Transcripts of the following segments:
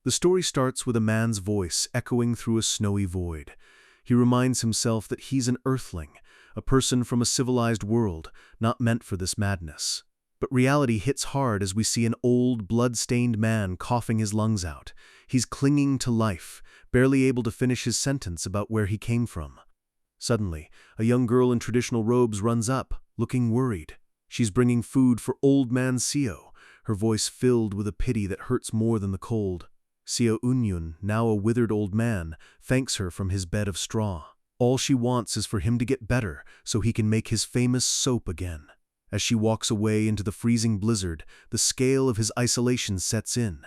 The story starts with a man's voice echoing through a snowy void. He reminds himself that he's an earthling, a person from a civilized world, not meant for this madness. But reality hits hard as we see an old, blood-stained man coughing his lungs out. He's clinging to life, barely able to finish his sentence about where he came from. Suddenly, a young girl in traditional robes runs up, looking worried. She's bringing food for old man Seo, her voice filled with a pity that hurts more than the cold. Seo Unyun, now a withered old man, thanks her from his bed of straw. All she wants is for him to get better so he can make his famous soap again. As she walks away into the freezing blizzard, the scale of his isolation sets in.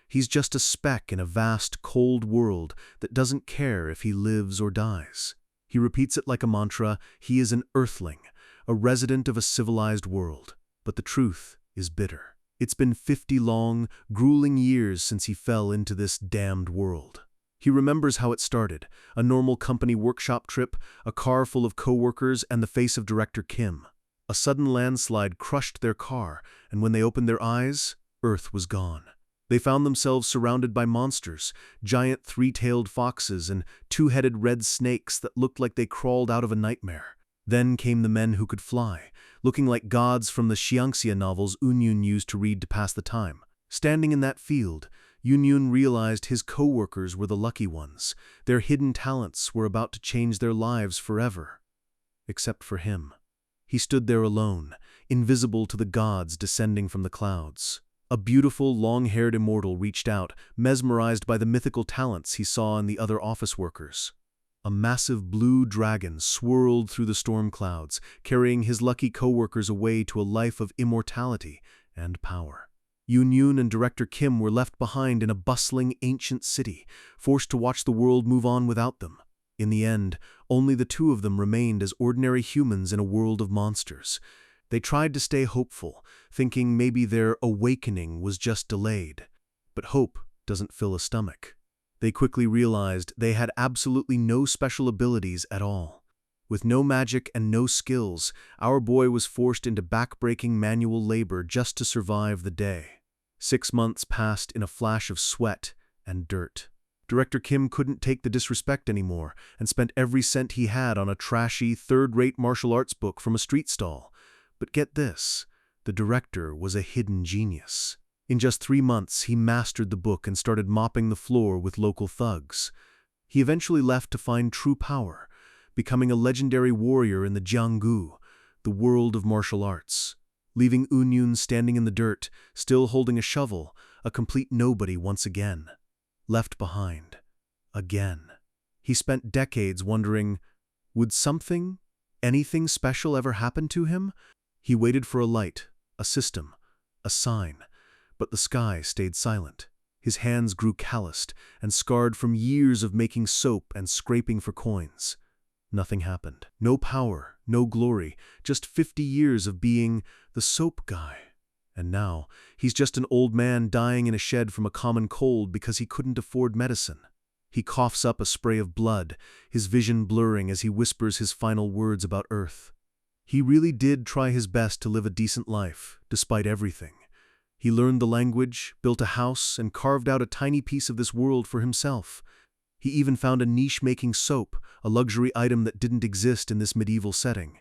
He's just a speck in a vast, cold world that doesn't care if he lives or dies. He repeats it like a mantra. He is an earthling, a resident of a civilized world. But the truth is bitter. It's been 50 long, grueling years since he fell into this damned world. He remembers how it started, a normal company workshop trip, a car full of co-workers, and the face of director Kim. A sudden landslide crushed their car, and when they opened their eyes, Earth was gone. They found themselves surrounded by monsters, giant three-tailed foxes and two-headed red snakes that looked like they crawled out of a nightmare. Then came the men who could fly, looking like gods from the Xiangxia novels Unyun used to read to pass the time. Standing in that field, Unyun realized his co-workers were the lucky ones. Their hidden talents were about to change their lives forever. Except for him. He stood there alone, invisible to the gods descending from the clouds. A beautiful, long-haired immortal reached out, mesmerized by the mythical talents he saw in the other office workers. A massive blue dragon swirled through the storm clouds, carrying his lucky co-workers away to a life of immortality and power. Unyun and Director Kim were left behind in a bustling, ancient city, forced to watch the world move on without them. In the end, only the two of them remained as ordinary humans in a world of monsters. They tried to stay hopeful, thinking maybe their awakening was just delayed. But hope doesn't fill a stomach. They quickly realized they had absolutely no special abilities at all. With no magic and no skills, our boy was forced into backbreaking manual labor just to survive the day. 6 months passed in a flash of sweat and dirt. Director Kim couldn't take the disrespect anymore and spent every cent he had on a trashy, third-rate martial arts book from a street stall. But get this, the director was a hidden genius. In just 3 months, he mastered the book and started mopping the floor with local thugs. He eventually left to find true power, becoming a legendary warrior in the Jianggu, the world of martial arts. Leaving Unyun standing in the dirt, still holding a shovel, a complete nobody once again. Left behind. Again. He spent decades wondering, would something, anything special ever happen to him? He waited for a light, a system, a sign, but the sky stayed silent. His hands grew calloused and scarred from years of making soap and scraping for coins. Nothing happened. No power, no glory, just 50 years of being the soap guy. And now, he's just an old man dying in a shed from a common cold because he couldn't afford medicine. He coughs up a spray of blood, his vision blurring as he whispers his final words about Earth. He really did try his best to live a decent life, despite everything. He learned the language, built a house, and carved out a tiny piece of this world for himself. He even found a niche making soap, a luxury item that didn't exist in this medieval setting.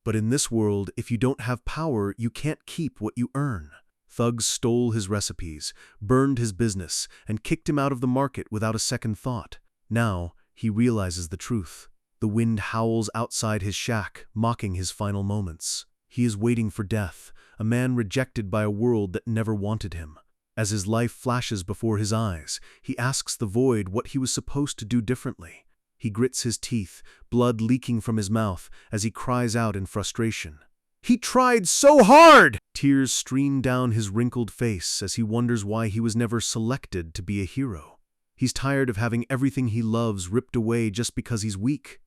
But in this world, if you don't have power, you can't keep what you earn. Thugs stole his recipes, burned his business, and kicked him out of the market without a second thought. Now, he realizes the truth. The wind howls outside his shack, mocking his final moments. He is waiting for death, a man rejected by a world that never wanted him. As his life flashes before his eyes, he asks the void what he was supposed to do differently. He grits his teeth, blood leaking from his mouth as he cries out in frustration. He tried so hard! Tears stream down his wrinkled face as he wonders why he was never selected to be a hero. He's tired of having everything he loves ripped away just because he's weak.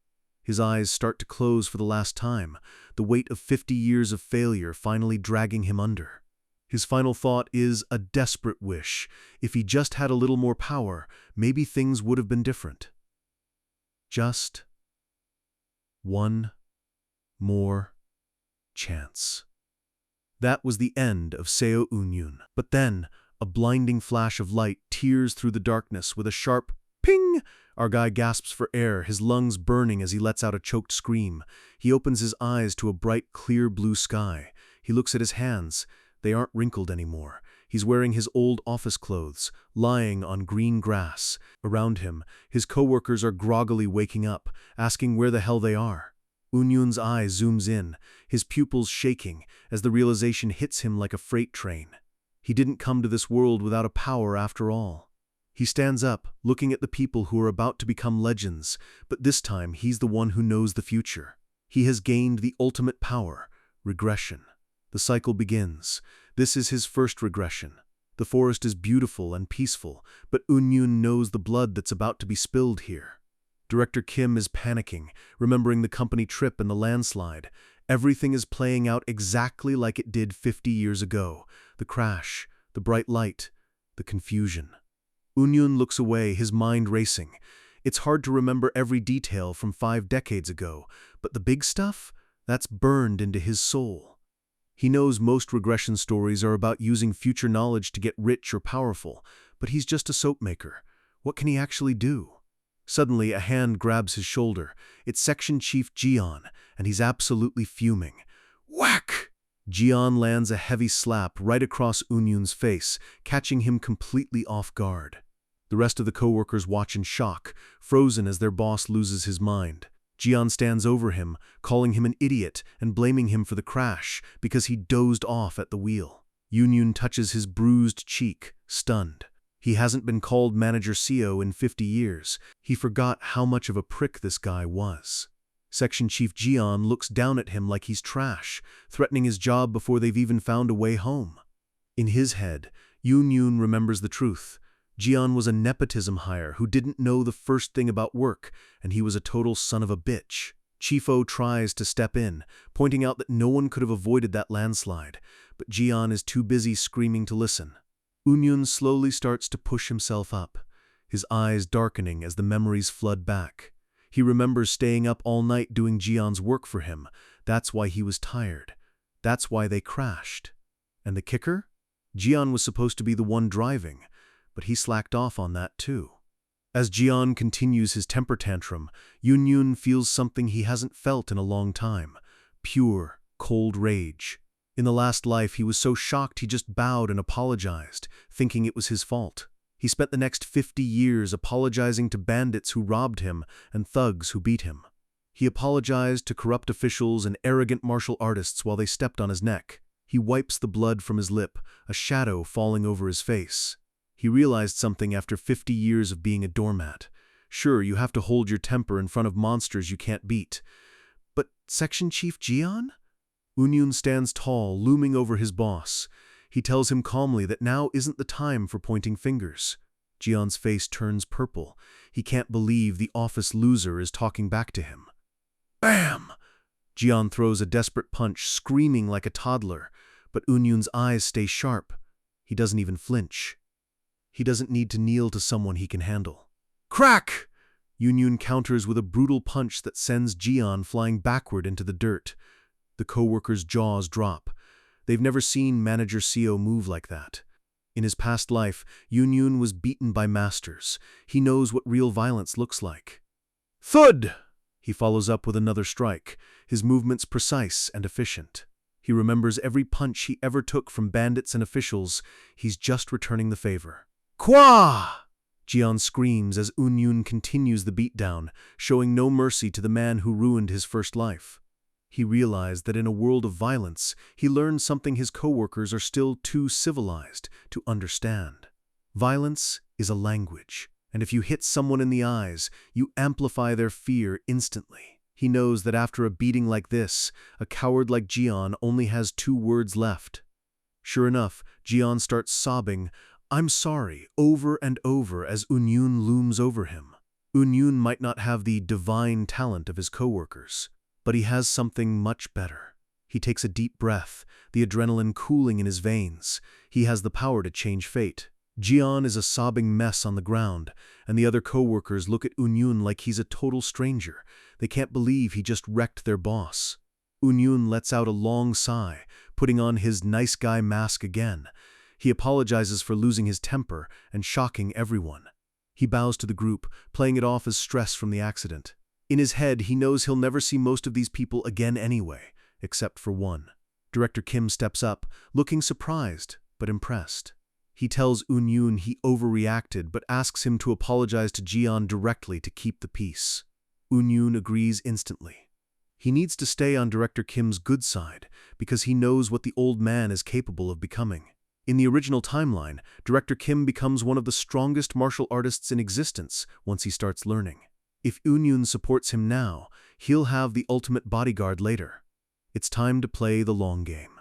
His eyes start to close for the last time, the weight of 50 years of failure finally dragging him under. His final thought is a desperate wish. If he just had a little more power, maybe things would have been different. Just one more chance. That was the end of Seo Unyun. But then, A blinding flash of light tears through the darkness with a sharp ping. Our guy gasps for air, his lungs burning as he lets out a choked scream. He opens his eyes to a bright, clear blue sky. He looks at his hands. They aren't wrinkled anymore. He's wearing his old office clothes, lying on green grass. Around him, his coworkers are groggily waking up, asking where the hell they are. Unyun's eye zooms in, his pupils shaking as the realization hits him like a freight train. He didn't come to this world without a power after all. He stands up, looking at the people who are about to become legends, but this time he's the one who knows the future. He has gained the ultimate power, regression. The cycle begins. This is his first regression. The forest is beautiful and peaceful, but Unyun knows the blood that's about to be spilled here. Director Kim is panicking, remembering the company trip and the landslide. Everything is playing out exactly like it did 50 years ago. The crash, the bright light, the confusion. Unyun looks away, his mind racing. It's hard to remember every detail from 5 decades ago, but the big stuff, that's burned into his soul. He knows most regression stories are about using future knowledge to get rich or powerful, but he's just a soap maker. What can he actually do? Suddenly, a hand grabs his shoulder. It's Section Chief Jian, and he's absolutely fuming. Whack! Jian lands a heavy slap right across Unyun's face, catching him completely off guard. The rest of the coworkers watch in shock, frozen as their boss loses his mind. Jian stands over him, calling him an idiot and blaming him for the crash because he dozed off at the wheel. Unyun touches his bruised cheek, stunned. He hasn't been called Manager CEO in 50 years. He forgot how much of a prick this guy was. Section Chief Jian looks down at him like he's trash, threatening his job before they've even found a way home. In his head, Unyun remembers the truth. Jian was a nepotism hire who didn't know the first thing about work, and he was a total son of a bitch. Chief O tries to step in, pointing out that no one could have avoided that landslide, but Jian is too busy screaming to listen. Unyun slowly starts to push himself up, his eyes darkening as the memories flood back. He remembers staying up all night doing Jian's work for him. That's why he was tired. That's why they crashed. And the kicker? Jian was supposed to be the one driving, but he slacked off on that too. As Jian continues his temper tantrum, Unyun feels something he hasn't felt in a long time. Pure, cold rage. In the last life, he was so shocked he just bowed and apologized, thinking it was his fault. He spent the next 50 years apologizing to bandits who robbed him and thugs who beat him. He apologized to corrupt officials and arrogant martial artists while they stepped on his neck. He wipes the blood from his lip, a shadow falling over his face. He realized something after 50 years of being a doormat. Sure, you have to hold your temper in front of monsters you can't beat. But Section Chief Jian? Unyun stands tall, looming over his boss. He tells him calmly that now isn't the time for pointing fingers. Jian's face turns purple. He can't believe the office loser is talking back to him. Bam! Jian throws a desperate punch, screaming like a toddler, but Unyun's eyes stay sharp. He doesn't even flinch. He doesn't need to kneel to someone he can handle. Crack! Unyun counters with a brutal punch that sends Jian flying backward into the dirt. The coworkers' jaws drop. They've never seen Manager CEO move like that. In his past life, Unyun was beaten by masters. He knows what real violence looks like. Thud! He follows up with another strike, his movements precise and efficient. He remembers every punch he ever took from bandits and officials. He's just returning the favor. Kwa! Jian screams as Unyun continues the beatdown, showing no mercy to the man who ruined his first life. He realized that in a world of violence, he learned something his coworkers are still too civilized to understand. Violence is a language, and if you hit someone in the eyes, you amplify their fear instantly. He knows that after a beating like this, a coward like Jian only has 2 words left. Sure enough, Jian starts sobbing, "I'm sorry," over and over as Unyun looms over him. Unyun might not have the divine talent of his coworkers, but he has something much better. He takes a deep breath, the adrenaline cooling in his veins. He has the power to change fate. Jian is a sobbing mess on the ground, and the other coworkers look at Unyun like he's a total stranger. They can't believe he just wrecked their boss. Unyun lets out a long sigh, putting on his nice guy mask again. He apologizes for losing his temper and shocking everyone. He bows to the group, playing it off as stress from the accident. In his head, he knows he'll never see most of these people again anyway, except for one. Director Kim steps up, looking surprised, but impressed. He tells Eun-yoon he overreacted but asks him to apologize to Jian directly to keep the peace. Eun-yoon agrees instantly. He needs to stay on Director Kim's good side because he knows what the old man is capable of becoming. In the original timeline, Director Kim becomes one of the strongest martial artists in existence once he starts learning. If Eun-yoon supports him now, he'll have the ultimate bodyguard later. It's time to play the long game.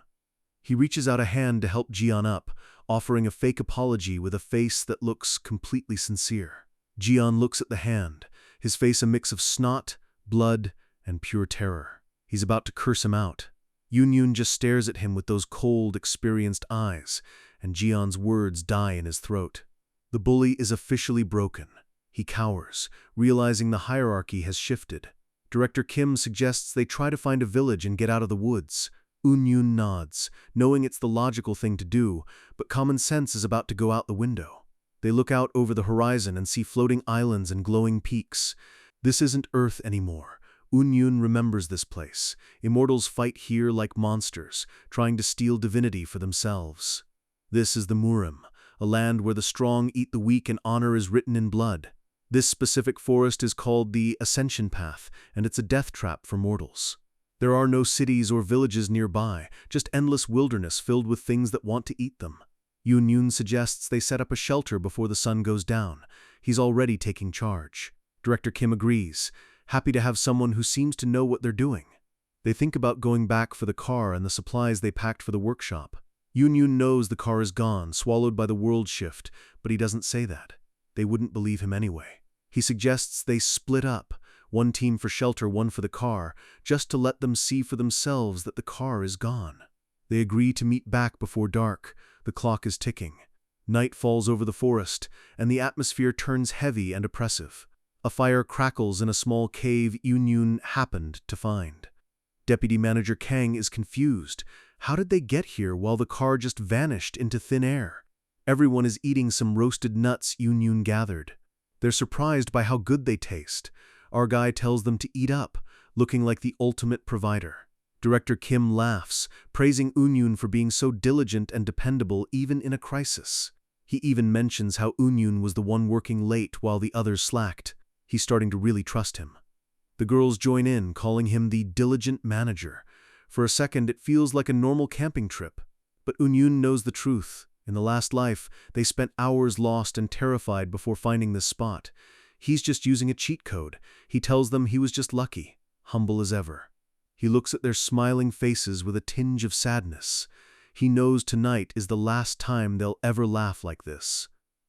He reaches out a hand to help Jian up, offering a fake apology with a face that looks completely sincere. Jian looks at the hand, his face a mix of snot, blood, and pure terror. He's about to curse him out. Eun-yoon just stares at him with those cold, experienced eyes, and Jian's words die in his throat. The bully is officially broken. He cowers, realizing the hierarchy has shifted. Director Kim suggests they try to find a village and get out of the woods. Eun-yoon nods, knowing it's the logical thing to do, but common sense is about to go out the window. They look out over the horizon and see floating islands and glowing peaks. This isn't Earth anymore. Eun-yoon remembers this place. Immortals fight here like monsters, trying to steal divinity for themselves. This is the Murim, a land where the strong eat the weak and honor is written in blood. This specific forest is called the Ascension Path, and it's a death trap for mortals. There are no cities or villages nearby, just endless wilderness filled with things that want to eat them. Eun-yoon suggests they set up a shelter before the sun goes down. He's already taking charge. Director Kim agrees, happy to have someone who seems to know what they're doing. They think about going back for the car and the supplies they packed for the workshop. Eun-yoon knows the car is gone, swallowed by the world shift, but he doesn't say that. They wouldn't believe him anyway. He suggests they split up, one team for shelter, one for the car, just to let them see for themselves that the car is gone. They agree to meet back before dark. The clock is ticking. Night falls over the forest, and the atmosphere turns heavy and oppressive. A fire crackles in a small cave Eun-yoon happened to find. Deputy Manager Kang is confused. How did they get here while the car just vanished into thin air? Everyone is eating some roasted nuts Eun-yoon gathered. They're surprised by how good they taste. Our guy tells them to eat up, looking like the ultimate provider. Director Kim laughs, praising Eun-yoon for being so diligent and dependable even in a crisis. He even mentions how Eun-yoon was the one working late while the others slacked. He's starting to really trust him. The girls join in, calling him the diligent manager. For a second, it feels like a normal camping trip. But Eun-yoon knows the truth. In the last life, they spent hours lost and terrified before finding this spot. He's just using a cheat code. He tells them he was just lucky, humble as ever. He looks at their smiling faces with a tinge of sadness. He knows tonight is the last time they'll ever laugh like this.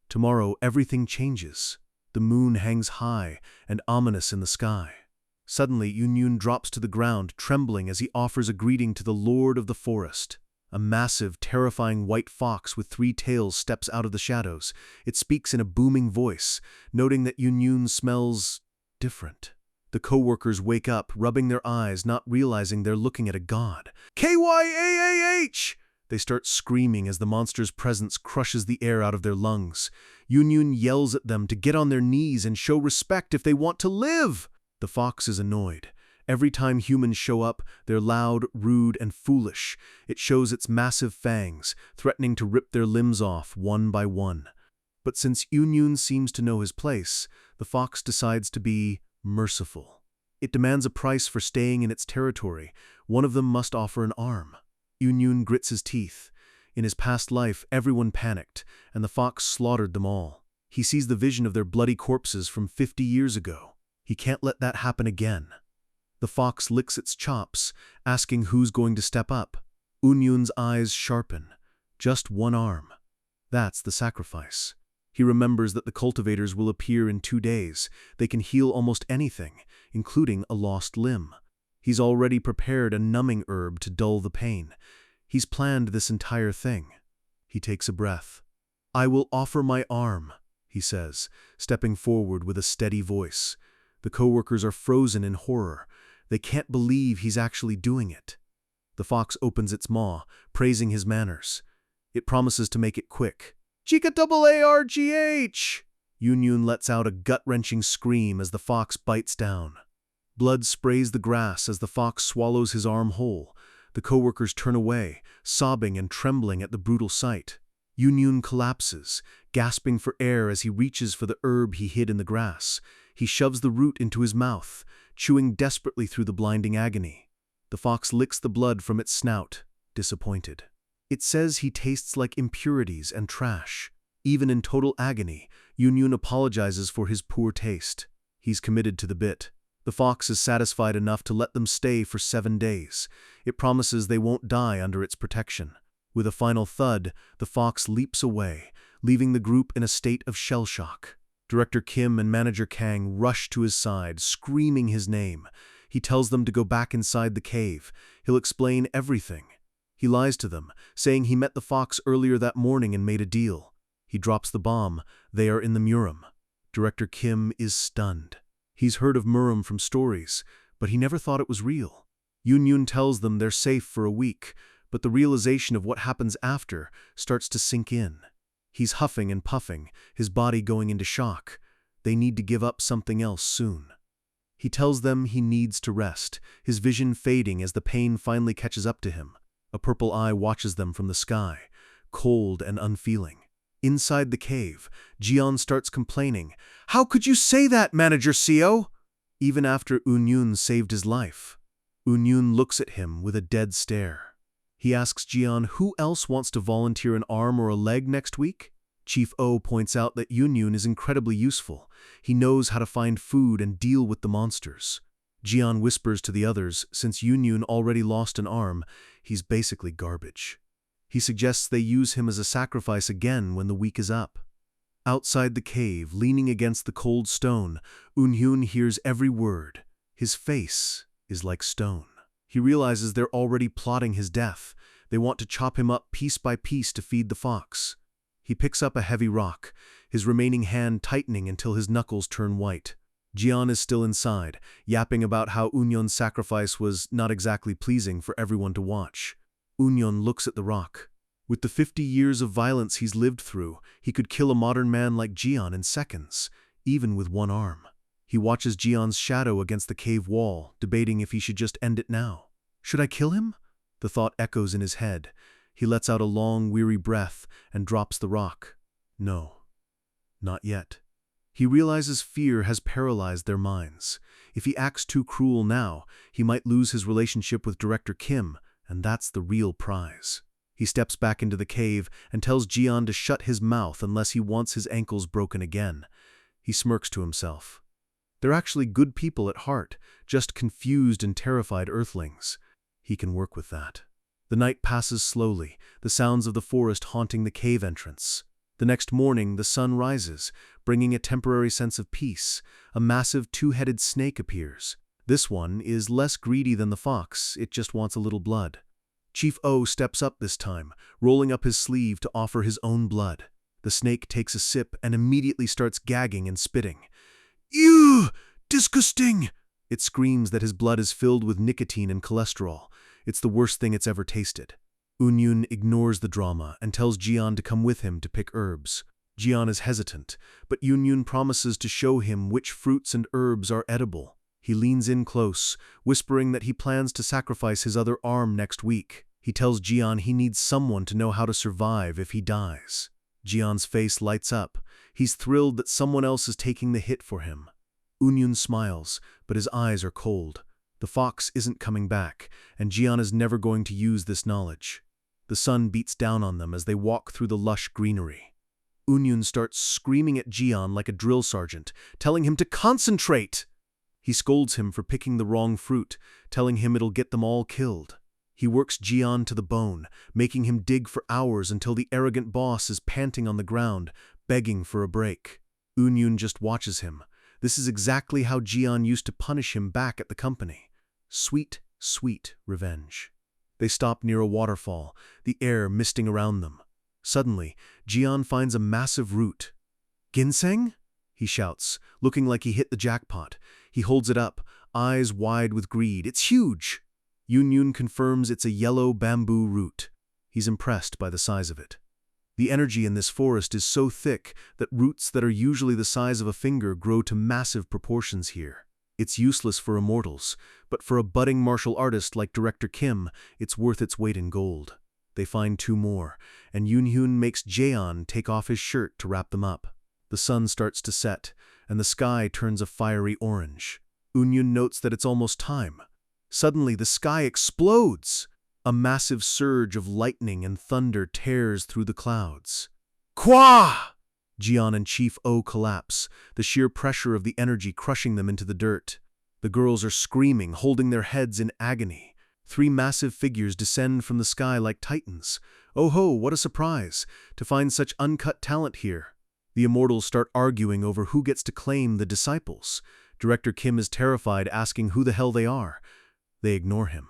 Tomorrow, everything changes. The moon hangs high and ominous in the sky. Suddenly, Eun-yoon drops to the ground, trembling as he offers a greeting to the Lord of the Forest. A massive, terrifying white fox with 3 tails steps out of the shadows. It speaks in a booming voice, noting that Eun-yoon smells different. The co-workers wake up, rubbing their eyes, not realizing they're looking at a god. KYAAH! They start screaming as the monster's presence crushes the air out of their lungs. Eun-yoon yells at them to get on their knees and show respect if they want to live. The fox is annoyed. Every time humans show up, they're loud, rude, and foolish. It shows its massive fangs, threatening to rip their limbs off one by one. But since Eun-yoon seems to know his place, the fox decides to be merciful. It demands a price for staying in its territory. One of them must offer an arm. Eun-yoon grits his teeth. In his past life, everyone panicked, and the fox slaughtered them all. He sees the vision of their bloody corpses from 50 years ago. He can't let that happen again. The fox licks its chops, asking who's going to step up. Eun-yoon's eyes sharpen. Just one arm. That's the sacrifice. He remembers that the cultivators will appear in 2 days. They can heal almost anything, including a lost limb. He's already prepared a numbing herb to dull the pain. He's planned this entire thing. He takes a breath. "I will offer my arm," he says, stepping forward with a steady voice. The co-workers are frozen in horror. They can't believe he's actually doing it. The fox opens its maw, praising his manners. It promises to make it quick. Chica double ARGH! Yun lets out a gut-wrenching scream as the fox bites down. Blood sprays the grass as the fox swallows his arm whole. The coworkers turn away, sobbing and trembling at the brutal sight. Yun collapses, gasping for air as he reaches for the herb he hid in the grass. He shoves the root into his mouth, chewing desperately through the blinding agony. The fox licks the blood from its snout, disappointed. It says he tastes like impurities and trash. Even in total agony, Yun apologizes for his poor taste. He's committed to the bit. The fox is satisfied enough to let them stay for 7 days. It promises they won't die under its protection. With a final thud, the fox leaps away, leaving the group in a state of shell shock. Director Kim and Manager Kang rush to his side, screaming his name. He tells them to go back inside the cave. He'll explain everything. He lies to them, saying he met the fox earlier that morning and made a deal. He drops the bomb. They are in the Murim. Director Kim is stunned. He's heard of Murim from stories, but he never thought it was real. Yun tells them they're safe for a week, but the realization of what happens after starts to sink in. He's huffing and puffing, his body going into shock. They need to give up something else soon. He tells them he needs to rest, his vision fading as the pain finally catches up to him. A purple eye watches them from the sky, cold and unfeeling. Inside the cave, Jian starts complaining. "How could you say that, Manager Seo?" Even after Yun saved his life. Yun looks at him with a dead stare. He asks Jian who else wants to volunteer an arm or a leg next week. Chief O points out that Yun is incredibly useful. He knows how to find food and deal with the monsters. Jian whispers to the others, since Yun already lost an arm, he's basically garbage. He suggests they use him as a sacrifice again when the week is up. Outside the cave, leaning against the cold stone, Yun hears every word. His face is like stone. He realizes they're already plotting his death. They want to chop him up piece by piece to feed the fox. He picks up a heavy rock, his remaining hand tightening until his knuckles turn white. Jian is still inside, yapping about how Yun's sacrifice was not exactly pleasing for everyone to watch. Yun looks at the rock. With the 50 years of violence he's lived through, he could kill a modern man like Jian in seconds, even with one arm. He watches Jian's shadow against the cave wall, debating if he should just end it now. Should I kill him? The thought echoes in his head. He lets out a long, weary breath and drops the rock. No, not yet. He realizes fear has paralyzed their minds. If he acts too cruel now, he might lose his relationship with Director Kim, and that's the real prize. He steps back into the cave and tells Jian to shut his mouth unless he wants his ankles broken again. He smirks to himself. They're actually good people at heart, just confused and terrified earthlings. He can work with that. The night passes slowly, the sounds of the forest haunting the cave entrance. The next morning, the sun rises, bringing a temporary sense of peace. A massive two-headed snake appears. This one is less greedy than the fox, it just wants a little blood. Chief O steps up this time, rolling up his sleeve to offer his own blood. The snake takes a sip and immediately starts gagging and spitting. "Ew! Disgusting!" It screams that his blood is filled with nicotine and cholesterol. It's the worst thing it's ever tasted. Yun ignores the drama and tells Jian to come with him to pick herbs. Jian is hesitant, but Yun promises to show him which fruits and herbs are edible. He leans in close, whispering that he plans to sacrifice his other arm next week. He tells Jian he needs someone to know how to survive if he dies. Jian's face lights up. He's thrilled that someone else is taking the hit for him. Yun smiles, but his eyes are cold. The fox isn't coming back, and Jian is never going to use this knowledge. The sun beats down on them as they walk through the lush greenery. Yun starts screaming at Jian like a drill sergeant, telling him to concentrate. He scolds him for picking the wrong fruit, telling him it'll get them all killed. He works Jian to the bone, making him dig for hours until the arrogant boss is panting on the ground, begging for a break. Yun just watches him. This is exactly how Jian used to punish him back at the company. Sweet, sweet revenge. They stop near a waterfall, the air misting around them. Suddenly, Jian finds a massive root. "Ginseng?" he shouts, looking like he hit the jackpot. He holds it up, eyes wide with greed. "It's huge!" Yun confirms it's a yellow bamboo root. He's impressed by the size of it. The energy in this forest is so thick that roots that are usually the size of a finger grow to massive proportions here. It's useless for immortals, but for a budding martial artist like Director Kim, it's worth its weight in gold. They find 2 more, and Yoonhyun makes Jaeon take off his shirt to wrap them up. The sun starts to set, and the sky turns a fiery orange. Yoonhyun notes that it's almost time. Suddenly, the sky explodes! A massive surge of lightning and thunder tears through the clouds. Kwa! Jian and Chief O collapse, the sheer pressure of the energy crushing them into the dirt. The girls are screaming, holding their heads in agony. 3 massive figures descend from the sky like titans. Oh ho, what a surprise, to find such uncut talent here. The Immortals start arguing over who gets to claim the disciples. Director Kim is terrified, asking who the hell they are. They ignore him.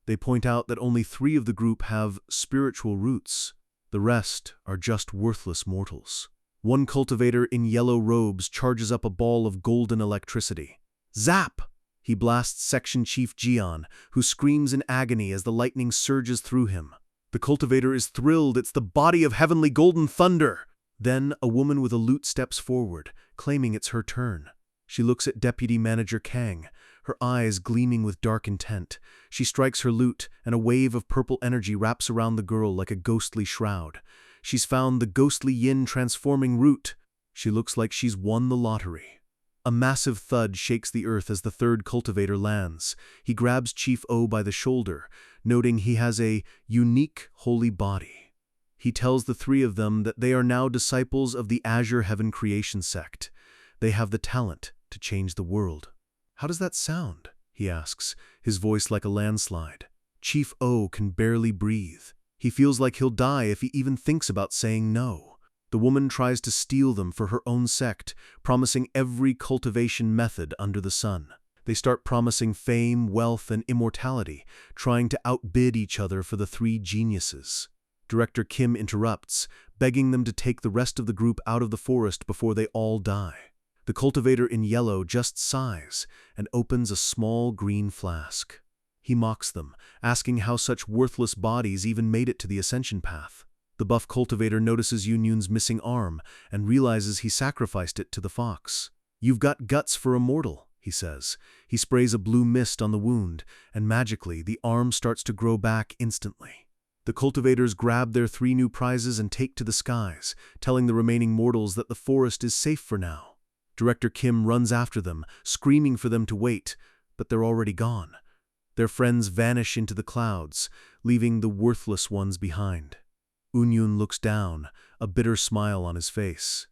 They point out that only 3 of the group have spiritual roots. The rest are just worthless mortals. One cultivator in yellow robes charges up a ball of golden electricity. Zap! He blasts Section Chief Jian, who screams in agony as the lightning surges through him. The cultivator is thrilled. It's the body of heavenly golden thunder. Then a woman with a lute steps forward, claiming it's her turn. She looks at Deputy Manager Kang, her eyes gleaming with dark intent. She strikes her lute, and a wave of purple energy wraps around the girl like a ghostly shroud. She's found the ghostly yin transforming root. She looks like she's won the lottery. A massive thud shakes the earth as the 3rd cultivator lands. He grabs Chief O by the shoulder, noting he has a unique holy body. He tells the 3 of them that they are now disciples of the Azure Heaven Creation Sect. They have the talent to change the world. How does that sound? He asks, his voice like a landslide. Chief O can barely breathe. He feels like he'll die if he even thinks about saying no. The woman tries to steal them for her own sect, promising every cultivation method under the sun. They start promising fame, wealth, and immortality, trying to outbid each other for the 3 geniuses. Director Kim interrupts, begging them to take the rest of the group out of the forest before they all die. The cultivator in yellow just sighs and opens a small green flask. He mocks them, asking how such worthless bodies even made it to the ascension path. The buff cultivator notices Yoonhyun's missing arm and realizes he sacrificed it to the fox. "You've got guts for a mortal," he says. He sprays a blue mist on the wound, and magically the arm starts to grow back instantly. The cultivators grab their 3 new prizes and take to the skies, telling the remaining mortals that the forest is safe for now. Director Kim runs after them, screaming for them to wait, but they're already gone. Their friends vanish into the clouds, leaving the worthless ones behind. Yoonhyun looks down, a bitter smile on his face.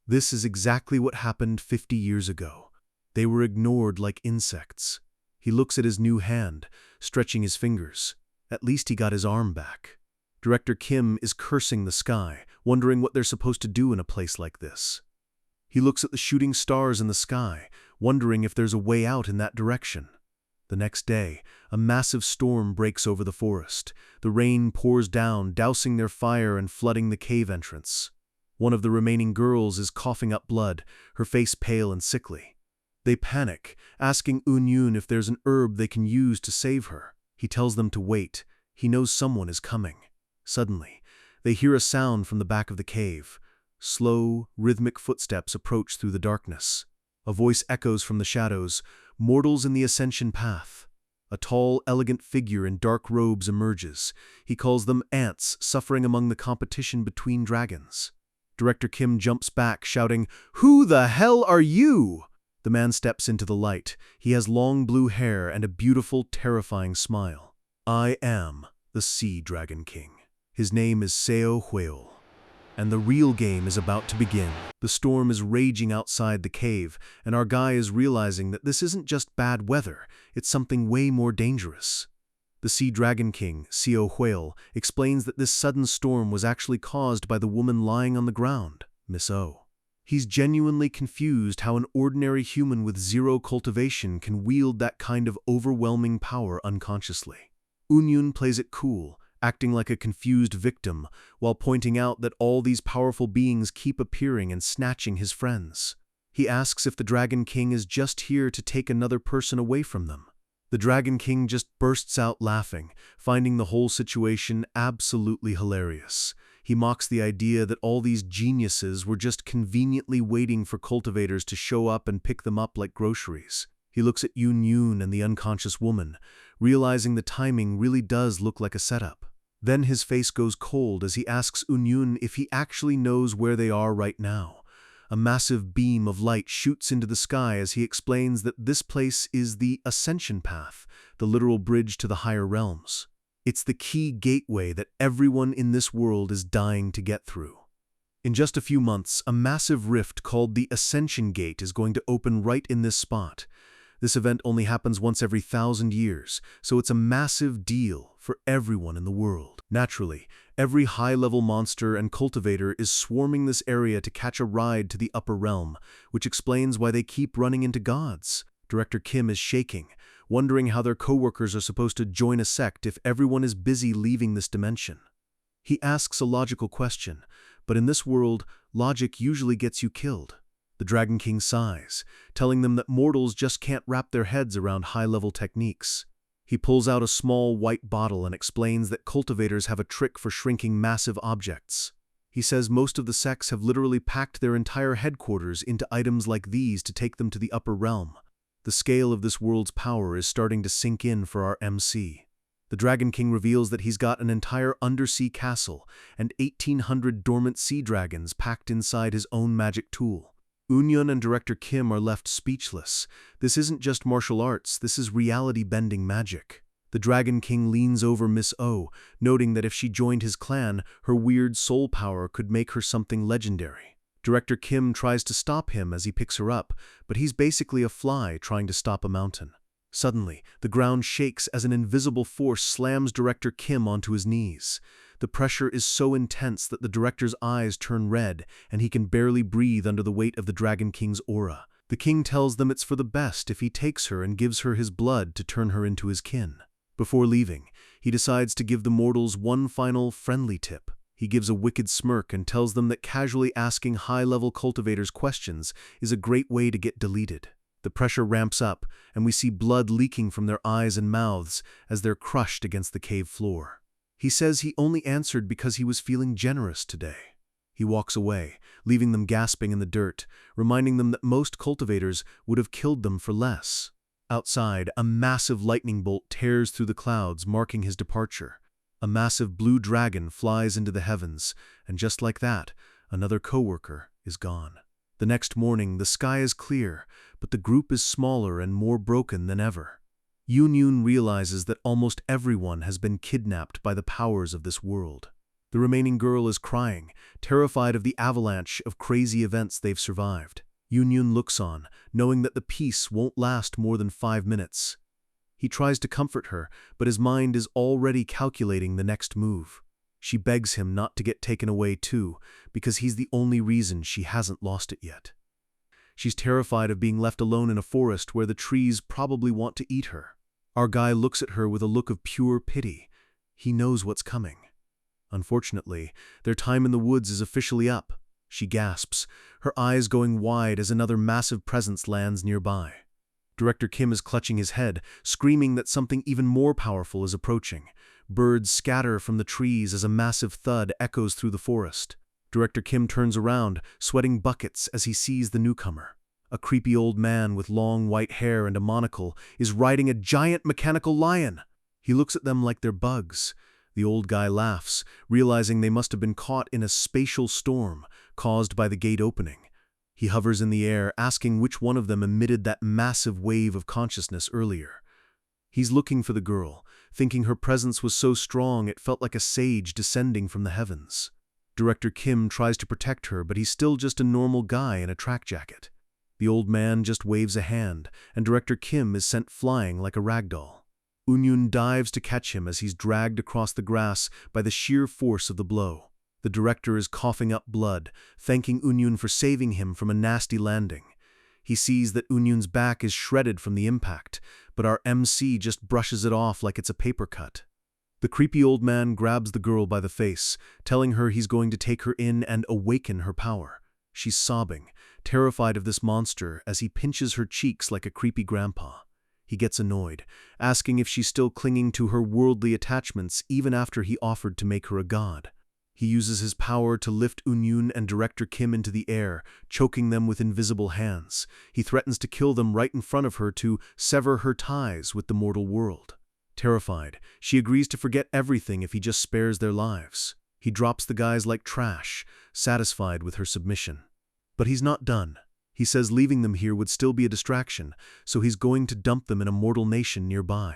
This is exactly what happened 50 years ago. They were ignored like insects. He looks at his new hand, stretching his fingers. At least he got his arm back. Director Kim is cursing the sky, wondering what they're supposed to do in a place like this. He looks at the shooting stars in the sky, wondering if there's a way out in that direction. The next day, a massive storm breaks over the forest. The rain pours down, dousing their fire and flooding the cave entrance. One of the remaining girls is coughing up blood, her face pale and sickly. They panic, asking Yoonhyun if there's an herb they can use to save her. He tells them to wait. He knows someone is coming. Suddenly, they hear a sound from the back of the cave. Slow, rhythmic footsteps approach through the darkness. A voice echoes from the shadows, "Mortals in the ascension path." A tall, elegant figure in dark robes emerges. He calls them ants suffering among the competition between dragons. Director Kim jumps back, shouting, "Who the hell are you?" The man steps into the light. He has long blue hair and a beautiful, terrifying smile. "I am the Sea Dragon King. His name is Seo Hweol. And the real game is about to begin." The storm is raging outside the cave, and our guy is realizing that this isn't just bad weather, it's something way more dangerous. The Sea Dragon King, Seo Hweol, explains that this sudden storm was actually caused by the woman lying on the ground, Miss O. He's genuinely confused how an ordinary human with 0 cultivation can wield that kind of overwhelming power unconsciously. Yoonhyun plays it cool, acting like a confused victim, while pointing out that all these powerful beings keep appearing and snatching his friends. He asks if the Dragon King is just here to take another person away from them. The Dragon King just bursts out laughing, finding the whole situation absolutely hilarious. He mocks the idea that all these geniuses were just conveniently waiting for cultivators to show up and pick them up like groceries. He looks at Yun and the unconscious woman, realizing the timing really does look like a setup. Then his face goes cold as he asks Yun if he actually knows where they are right now. A massive beam of light shoots into the sky as he explains that this place is the Ascension Path, the literal bridge to the higher realms. It's the key gateway that everyone in this world is dying to get through. In just a few months, a massive rift called the Ascension Gate is going to open right in this spot. This event only happens once every 1,000 years, so it's a massive deal for everyone in the world. Naturally, every high-level monster and cultivator is swarming this area to catch a ride to the upper realm, which explains why they keep running into gods. Director Kim is shaking, wondering how their co-workers are supposed to join a sect if everyone is busy leaving this dimension. He asks a logical question, but in this world, logic usually gets you killed. The Dragon King sighs, telling them that mortals just can't wrap their heads around high-level techniques. He pulls out a small white bottle and explains that cultivators have a trick for shrinking massive objects. He says most of the sects have literally packed their entire headquarters into items like these to take them to the upper realm. The scale of this world's power is starting to sink in for our MC. The Dragon King reveals that he's got an entire undersea castle and 1,800 dormant sea dragons packed inside his own magic tool. Yun and Director Kim are left speechless. This isn't just martial arts, this is reality-bending magic. The Dragon King leans over Miss O, noting that if she joined his clan, her weird soul power could make her something legendary. Director Kim tries to stop him as he picks her up, but he's basically a fly trying to stop a mountain. Suddenly, the ground shakes as an invisible force slams Director Kim onto his knees. The pressure is so intense that the director's eyes turn red, and he can barely breathe under the weight of the Dragon King's aura. The king tells them it's for the best if he takes her and gives her his blood to turn her into his kin. Before leaving, he decides to give the mortals one final friendly tip. He gives a wicked smirk and tells them that casually asking high-level cultivators questions is a great way to get deleted. The pressure ramps up, and we see blood leaking from their eyes and mouths as they're crushed against the cave floor. He says he only answered because he was feeling generous today. He walks away, leaving them gasping in the dirt, reminding them that most cultivators would have killed them for less. Outside, a massive lightning bolt tears through the clouds, marking his departure. A massive blue dragon flies into the heavens, and just like that, another co-worker is gone. The next morning, the sky is clear, but the group is smaller and more broken than ever. Yun realizes that almost everyone has been kidnapped by the powers of this world. The remaining girl is crying, terrified of the avalanche of crazy events they've survived. Yun looks on, knowing that the peace won't last more than 5 minutes. He tries to comfort her, but his mind is already calculating the next move. She begs him not to get taken away too, because he's the only reason she hasn't lost it yet. She's terrified of being left alone in a forest where the trees probably want to eat her. Our guy looks at her with a look of pure pity. He knows what's coming. Unfortunately, their time in the woods is officially up. She gasps, her eyes going wide as another massive presence lands nearby. Director Kim is clutching his head, screaming that something even more powerful is approaching. Birds scatter from the trees as a massive thud echoes through the forest. Director Kim turns around, sweating buckets as he sees the newcomer. A creepy old man with long white hair and a monocle is riding a giant mechanical lion. He looks at them like they're bugs. The old guy laughs, realizing they must have been caught in a spatial storm caused by the gate opening. He hovers in the air, asking which one of them emitted that massive wave of consciousness earlier. He's looking for the girl, thinking her presence was so strong it felt like a sage descending from the heavens. Director Kim tries to protect her, but he's still just a normal guy in a track jacket. The old man just waves a hand, and Director Kim is sent flying like a ragdoll. Yun dives to catch him as he's dragged across the grass by the sheer force of the blow. The director is coughing up blood, thanking Yun for saving him from a nasty landing. He sees that Yun's back is shredded from the impact, but our MC just brushes it off like it's a paper cut. The creepy old man grabs the girl by the face, telling her he's going to take her in and awaken her power. She's sobbing, terrified of this monster as he pinches her cheeks like a creepy grandpa. He gets annoyed, asking if she's still clinging to her worldly attachments even after he offered to make her a god. He uses his power to lift Eun-yoon and Director Kim into the air, choking them with invisible hands. He threatens to kill them right in front of her to sever her ties with the mortal world. Terrified, she agrees to forget everything if he just spares their lives. He drops the guys like trash, satisfied with her submission. But he's not done. He says leaving them here would still be a distraction, so he's going to dump them in a mortal nation nearby.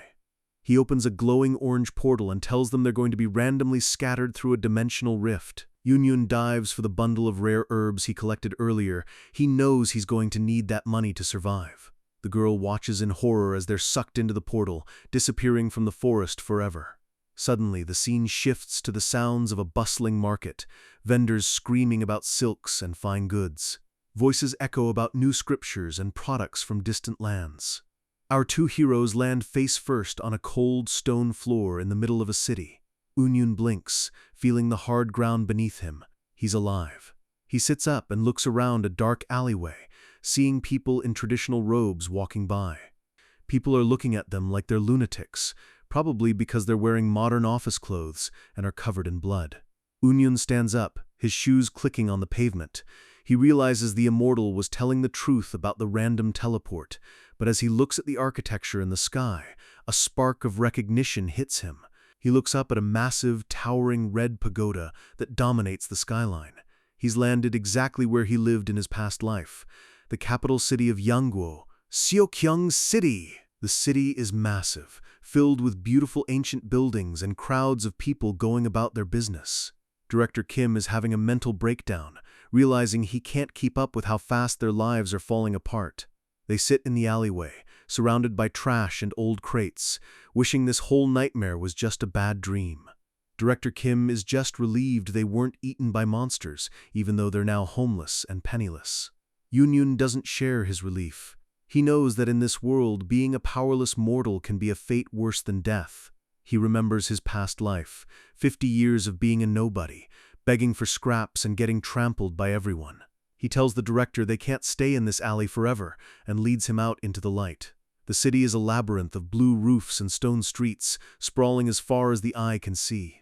He opens a glowing orange portal and tells them they're going to be randomly scattered through a dimensional rift. Eun-yoon dives for the bundle of rare herbs he collected earlier. He knows he's going to need that money to survive. The girl watches in horror as they're sucked into the portal, disappearing from the forest forever. Suddenly, the scene shifts to the sounds of a bustling market, vendors screaming about silks and fine goods. Voices echo about new scriptures and products from distant lands. Our two heroes land face first on a cold stone floor in the middle of a city. Eun-yoon blinks, feeling the hard ground beneath him. He's alive. He sits up and looks around a dark alleyway, seeing people in traditional robes walking by. People are looking at them like they're lunatics, probably because they're wearing modern office clothes and are covered in blood. Eun-yoon stands up, his shoes clicking on the pavement. He realizes the Immortal was telling the truth about the random teleport, but as he looks at the architecture in the sky, a spark of recognition hits him. He looks up at a massive, towering red pagoda that dominates the skyline. He's landed exactly where he lived in his past life, the capital city of Yangguo, Seokyeong City. The city is massive, filled with beautiful ancient buildings and crowds of people going about their business. Director Kim is having a mental breakdown, realizing he can't keep up with how fast their lives are falling apart. They sit in the alleyway, surrounded by trash and old crates, wishing this whole nightmare was just a bad dream. Director Kim is just relieved they weren't eaten by monsters, even though they're now homeless and penniless. Eun-yoon doesn't share his relief. He knows that in this world, being a powerless mortal can be a fate worse than death. He remembers his past life, 50 years of being a nobody, begging for scraps and getting trampled by everyone. He tells the director they can't stay in this alley forever and leads him out into the light. The city is a labyrinth of blue roofs and stone streets, sprawling as far as the eye can see.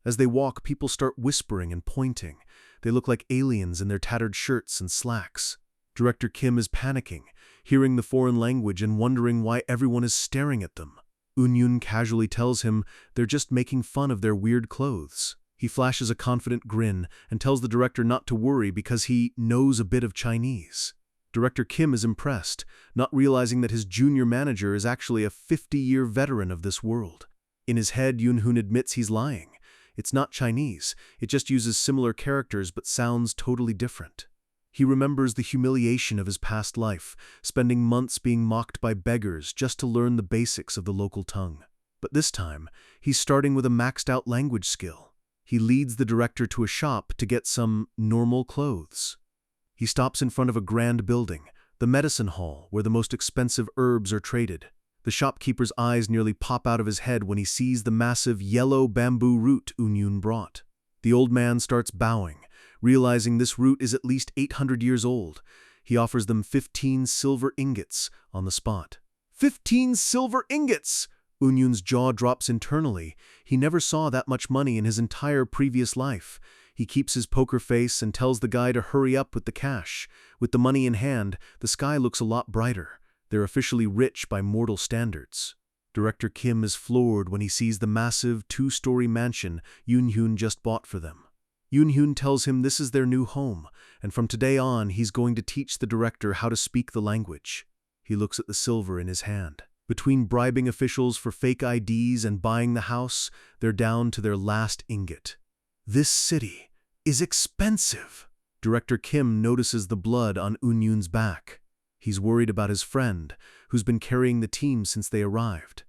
As they walk, people start whispering and pointing. They look like aliens in their tattered shirts and slacks. Director Kim is panicking, hearing the foreign language and wondering why everyone is staring at them. Eun-yoon casually tells him they're just making fun of their weird clothes. He flashes a confident grin and tells the director not to worry because he knows a bit of Chinese. Director Kim is impressed, not realizing that his junior manager is actually a 50-year veteran of this world. In his head, Eun-yoon admits he's lying. It's not Chinese, it just uses similar characters but sounds totally different. He remembers the humiliation of his past life, spending months being mocked by beggars just to learn the basics of the local tongue. But this time, he's starting with a maxed-out language skill. He leads the director to a shop to get some normal clothes. He stops in front of a grand building, the medicine hall, where the most expensive herbs are traded. The shopkeeper's eyes nearly pop out of his head when he sees the massive yellow bamboo root Eun-yoon brought. The old man starts bowing, realizing this root is at least 800 years old. He offers them 15 silver ingots on the spot. 15 silver ingots! Eun-yoon's jaw drops internally. He never saw that much money in his entire previous life. He keeps his poker face and tells the guy to hurry up with the cash. With the money in hand, the sky looks a lot brighter. They're officially rich by mortal standards. Director Kim is floored when he sees the massive 2-story mansion Eun-yoon just bought for them. Eun-yoon tells him this is their new home, and from today on he's going to teach the director how to speak the language. He looks at the silver in his hand. Between bribing officials for fake IDs and buying the house, they're down to their last ingot. This city is expensive. Director Kim notices the blood on Eun-yoon's back. He's worried about his friend, who's been carrying the team since they arrived.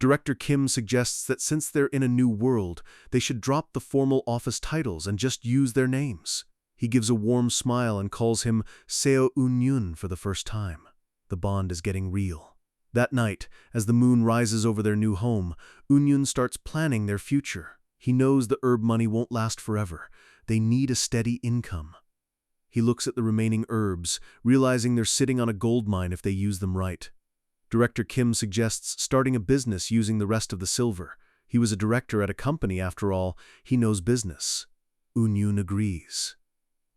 Director Kim suggests that since they're in a new world, they should drop the formal office titles and just use their names. He gives a warm smile and calls him Seo Eun-yoon for the first time. The bond is getting real. That night, as the moon rises over their new home, Eun-yoon starts planning their future. He knows the herb money won't last forever. They need a steady income. He looks at the remaining herbs, realizing they're sitting on a gold mine if they use them right. Director Kim suggests starting a business using the rest of the silver. He was a director at a company after all, he knows business. Eun-yoon agrees.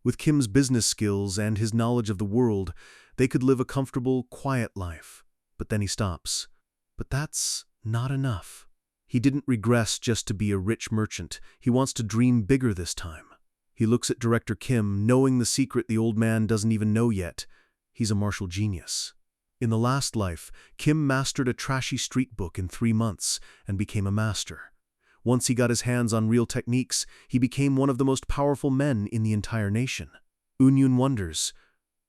With Kim's business skills and his knowledge of the world, they could live a comfortable, quiet life. But then he stops. But that's not enough. He didn't regress just to be a rich merchant. He wants to dream bigger this time. He looks at Director Kim, knowing the secret the old man doesn't even know yet. He's a martial genius. In the last life, Kim mastered a trashy street book in 3 months and became a master. Once he got his hands on real techniques, he became one of the most powerful men in the entire nation. Eun-yoon wonders,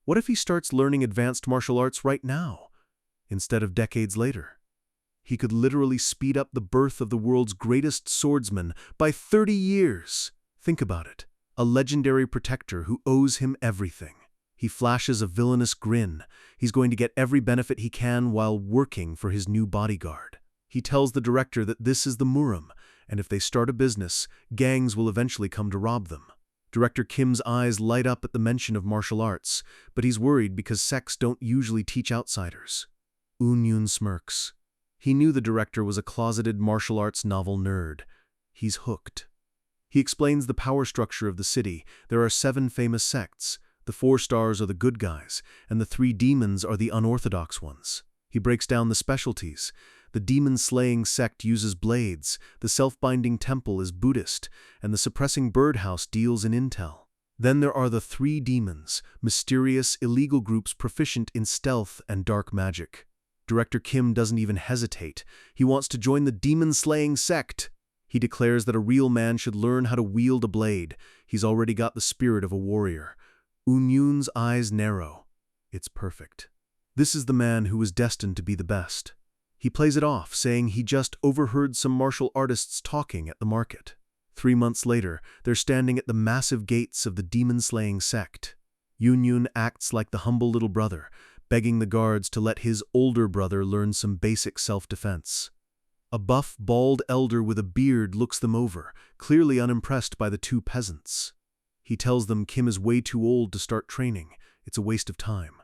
what if he starts learning advanced martial arts right now, instead of decades later? He could literally speed up the birth of the world's greatest swordsman by 30 years. Think about it. A legendary protector who owes him everything. He flashes a villainous grin. He's going to get every benefit he can while working for his new bodyguard. He tells the director that this is the Murim, and if they start a business, gangs will eventually come to rob them. Director Kim's eyes light up at the mention of martial arts, but he's worried because sects don't usually teach outsiders. Eun-yoon smirks. He knew the director was a closeted martial arts novel nerd. He's hooked. He explains the power structure of the city. There are 7 famous sects. The 4 stars are the good guys, and the 3 demons are the unorthodox ones. He breaks down the specialties. The demon-slaying sect uses blades, the self-binding temple is Buddhist, and the suppressing birdhouse deals in intel. Then there are the 3 demons, mysterious, illegal groups proficient in stealth and dark magic. Director Kim doesn't even hesitate. He wants to join the demon-slaying sect. He declares that a real man should learn how to wield a blade. He's already got the spirit of a warrior. Eun-yoon's eyes narrow. It's perfect. This is the man who was destined to be the best. He plays it off, saying he just overheard some martial artists talking at the market. 3 months later, they're standing at the massive gates of the demon-slaying sect. Eun-yoon acts like the humble little brother, begging the guards to let his older brother learn some basic self-defense. A buff, bald elder with a beard looks them over, clearly unimpressed by the 2 peasants. He tells them Kim is way too old to start training. It's a waste of time.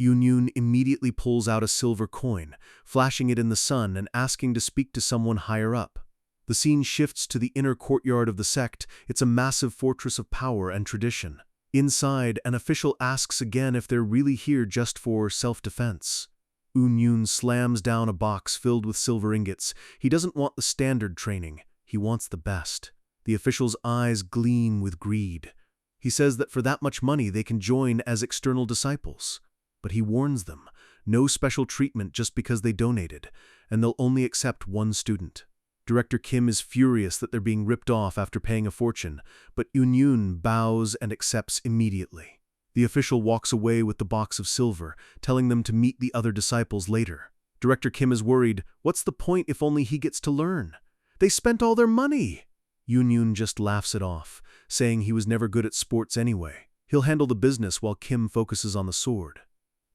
Eun-yoon immediately pulls out a silver coin, flashing it in the sun and asking to speak to someone higher up. The scene shifts to the inner courtyard of the sect. It's a massive fortress of power and tradition. Inside, an official asks again if they're really here just for self-defense. Eun-yoon slams down a box filled with silver ingots. He doesn't want the standard training. He wants the best. The official's eyes gleam with greed. He says that for that much money they can join as external disciples. But he warns them, no special treatment just because they donated, and they'll only accept 1 student. Director Kim is furious that they're being ripped off after paying a fortune, but Eun-yoon bows and accepts immediately. The official walks away with the box of silver, telling them to meet the other disciples later. Director Kim is worried, what's the point if only he gets to learn? They spent all their money! Eun-yoon just laughs it off, saying he was never good at sports anyway. He'll handle the business while Kim focuses on the sword.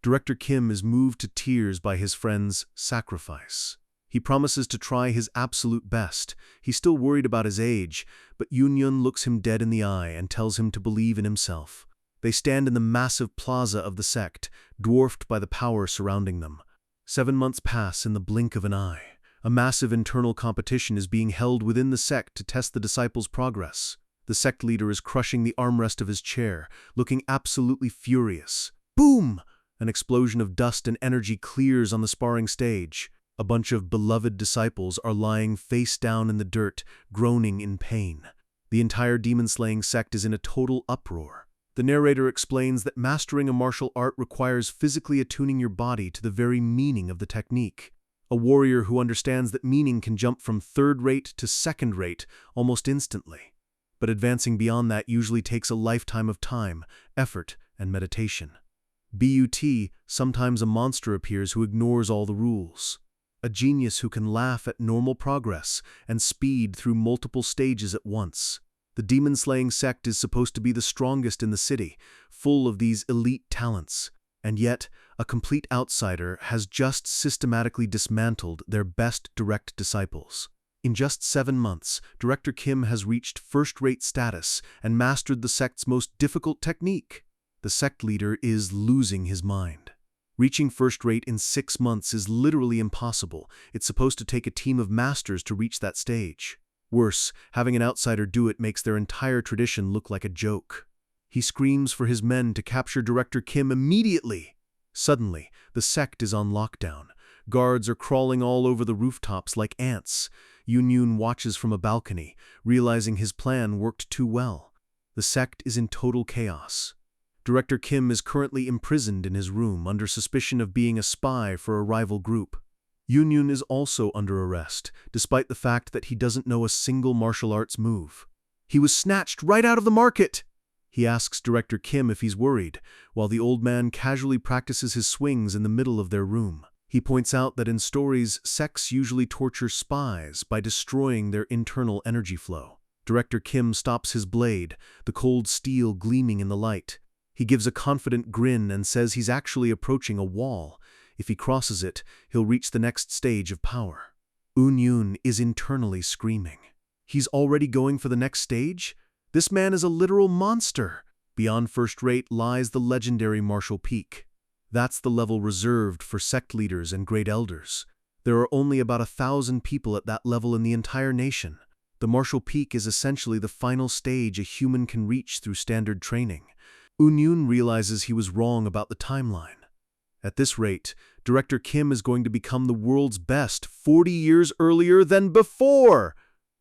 Director Kim is moved to tears by his friend's sacrifice. He promises to try his absolute best. He's still worried about his age, but Eun-yoon looks him dead in the eye and tells him to believe in himself. They stand in the massive plaza of the sect, dwarfed by the power surrounding them. 7 months pass in the blink of an eye. A massive internal competition is being held within the sect to test the disciples' progress. The sect leader is crushing the armrest of his chair, looking absolutely furious. Boom! An explosion of dust and energy clears on the sparring stage. A bunch of beloved disciples are lying face down in the dirt, groaning in pain. The entire demon-slaying sect is in a total uproar. The narrator explains that mastering a martial art requires physically attuning your body to the very meaning of the technique. A warrior who understands that meaning can jump from 3rd rate to 2nd rate almost instantly. But advancing beyond that usually takes a lifetime of time, effort, and meditation. But sometimes a monster appears who ignores all the rules. A genius who can laugh at normal progress and speed through multiple stages at once. The demon-slaying sect is supposed to be the strongest in the city, full of these elite talents. And yet, a complete outsider has just systematically dismantled their best direct disciples. In just 7 months, Director Kim has reached first-rate status and mastered the sect's most difficult technique. The sect leader is losing his mind. Reaching first rate in 6 months is literally impossible. It's supposed to take a team of masters to reach that stage. Worse, having an outsider do it makes their entire tradition look like a joke. He screams for his men to capture Director Kim immediately. Suddenly, the sect is on lockdown. Guards are crawling all over the rooftops like ants. Yoon watches from a balcony, realizing his plan worked too well. The sect is in total chaos. Director Kim is currently imprisoned in his room under suspicion of being a spy for a rival group. Yoon is also under arrest, despite the fact that he doesn't know a single martial arts move. He was snatched right out of the market! He asks Director Kim if he's worried, while the old man casually practices his swings in the middle of their room. He points out that in stories, sects usually torture spies by destroying their internal energy flow. Director Kim stops his blade, the cold steel gleaming in the light. He gives a confident grin and says he's actually approaching a wall. If he crosses it, he'll reach the next stage of power. Yoon is internally screaming. He's already going for the next stage? This man is a literal monster. Beyond first rate lies the legendary martial peak. That's the level reserved for sect leaders and great elders. There are only about 1,000 people at that level in the entire nation. The martial peak is essentially the final stage a human can reach through standard training. Yoon realizes he was wrong about the timeline. At this rate, Director Kim is going to become the world's best 40 years earlier than before!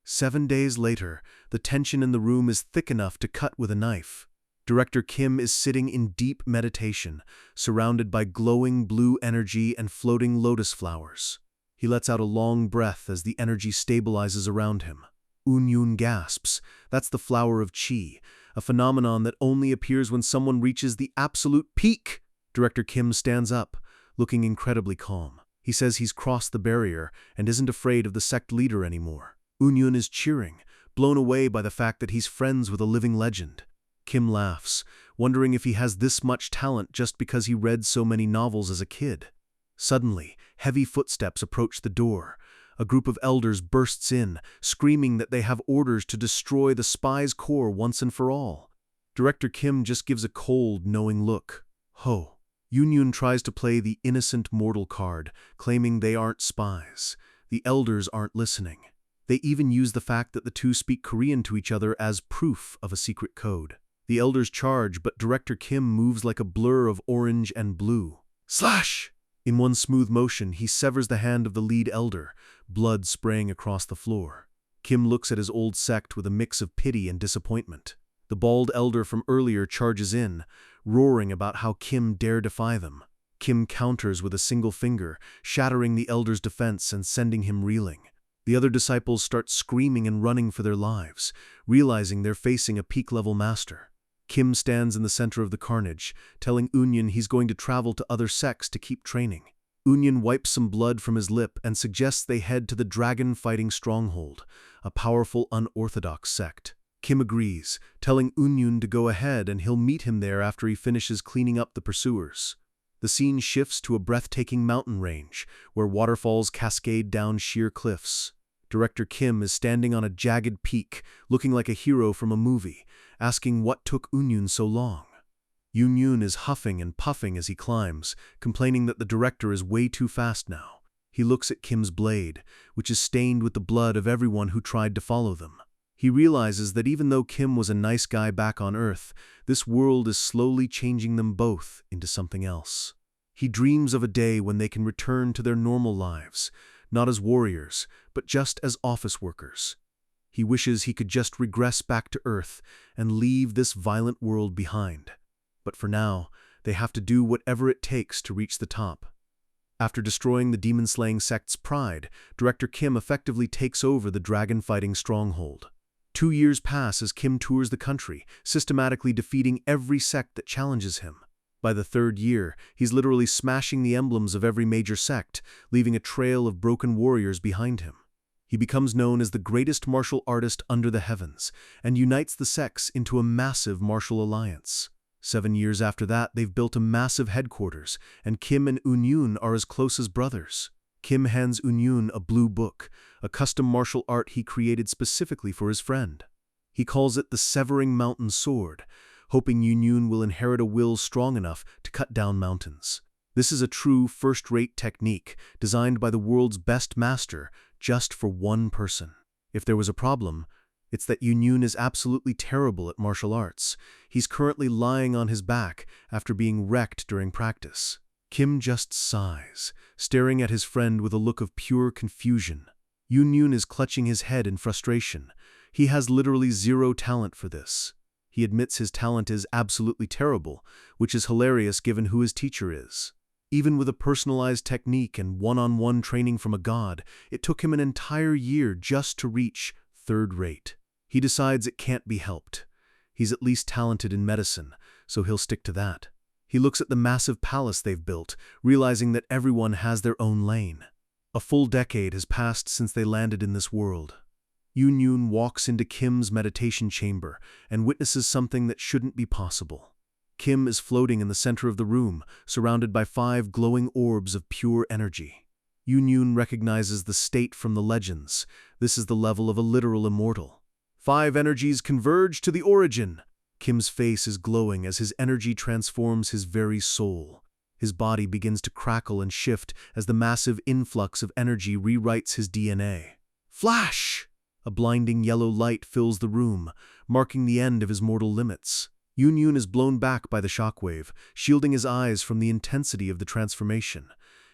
7 days later, the tension in the room is thick enough to cut with a knife. Director Kim is sitting in deep meditation, surrounded by glowing blue energy and floating lotus flowers. He lets out a long breath as the energy stabilizes around him. Yoon gasps. That's the flower of Qi, a phenomenon that only appears when someone reaches the absolute peak. Director Kim stands up, looking incredibly calm. He says he's crossed the barrier and isn't afraid of the sect leader anymore. Yoon is cheering, blown away by the fact that he's friends with a living legend. Kim laughs, wondering if he has this much talent just because he read so many novels as a kid. Suddenly, heavy footsteps approach the door. A group of elders bursts in, screaming that they have orders to destroy the spy's core once and for all. Director Kim just gives a cold, knowing look. Ho. Yoon tries to play the innocent mortal card, claiming they aren't spies. The elders aren't listening. They even use the fact that the two speak Korean to each other as proof of a secret code. The elders charge, but Director Kim moves like a blur of orange and blue. Slash! In one smooth motion, he severs the hand of the lead elder, blood spraying across the floor. Kim looks at his old sect with a mix of pity and disappointment. The bald elder from earlier charges in, roaring about how Kim dare defy them. Kim counters with a single finger, shattering the elder's defense and sending him reeling. The other disciples start screaming and running for their lives, realizing they're facing a peak-level master. Kim stands in the center of the carnage, telling Yoon he's going to travel to other sects to keep training. Yoon wipes some blood from his lip and suggests they head to the dragon-fighting stronghold, a powerful unorthodox sect. Kim agrees, telling Yoon to go ahead and he'll meet him there after he finishes cleaning up the pursuers. The scene shifts to a breathtaking mountain range, where waterfalls cascade down sheer cliffs. Director Kim is standing on a jagged peak, looking like a hero from a movie, asking what took Yoon so long. Yoon is huffing and puffing as he climbs, complaining that the director is way too fast now. He looks at Kim's blade, which is stained with the blood of everyone who tried to follow them. He realizes that even though Kim was a nice guy back on Earth, this world is slowly changing them both into something else. He dreams of a day when they can return to their normal lives, not as warriors, but just as office workers. He wishes he could just regress back to Earth and leave this violent world behind. But for now, they have to do whatever it takes to reach the top. After destroying the demon-slaying sect's pride, Director Kim effectively takes over the dragon-fighting stronghold. 2 years pass as Kim tours the country, systematically defeating every sect that challenges him. By the 3rd year, he's literally smashing the emblems of every major sect, leaving a trail of broken warriors behind him. He becomes known as the greatest martial artist under the heavens, and unites the sects into a massive martial alliance. 7 years after that, they've built a massive headquarters, and Kim and Yoon are as close as brothers. Kim hands Yoon a blue book, a custom martial art he created specifically for his friend. He calls it the Severing Mountain Sword, hoping Yoon will inherit a will strong enough to cut down mountains. This is a true first-rate technique designed by the world's best master just for one person. If there was a problem, it's that Yoon is absolutely terrible at martial arts. He's currently lying on his back after being wrecked during practice. Kim just sighs, staring at his friend with a look of pure confusion. Yoon is clutching his head in frustration. He has literally zero talent for this. He admits his talent is absolutely terrible, which is hilarious given who his teacher is. Even with a personalized technique and one-on-one training from a god, it took him an entire year just to reach third rate. He decides it can't be helped. He's at least talented in medicine, so he'll stick to that. He looks at the massive palace they've built, realizing that everyone has their own lane. A full decade has passed since they landed in this world. Yoon walks into Kim's meditation chamber and witnesses something that shouldn't be possible. Kim is floating in the center of the room, surrounded by 5 glowing orbs of pure energy. Yoon recognizes the state from the legends. This is the level of a literal immortal. 5 energies converge to the origin. Kim's face is glowing as his energy transforms his very soul. His body begins to crackle and shift as the massive influx of energy rewrites his DNA. Flash! A blinding yellow light fills the room, marking the end of his mortal limits. Yoon is blown back by the shockwave, shielding his eyes from the intensity of the transformation.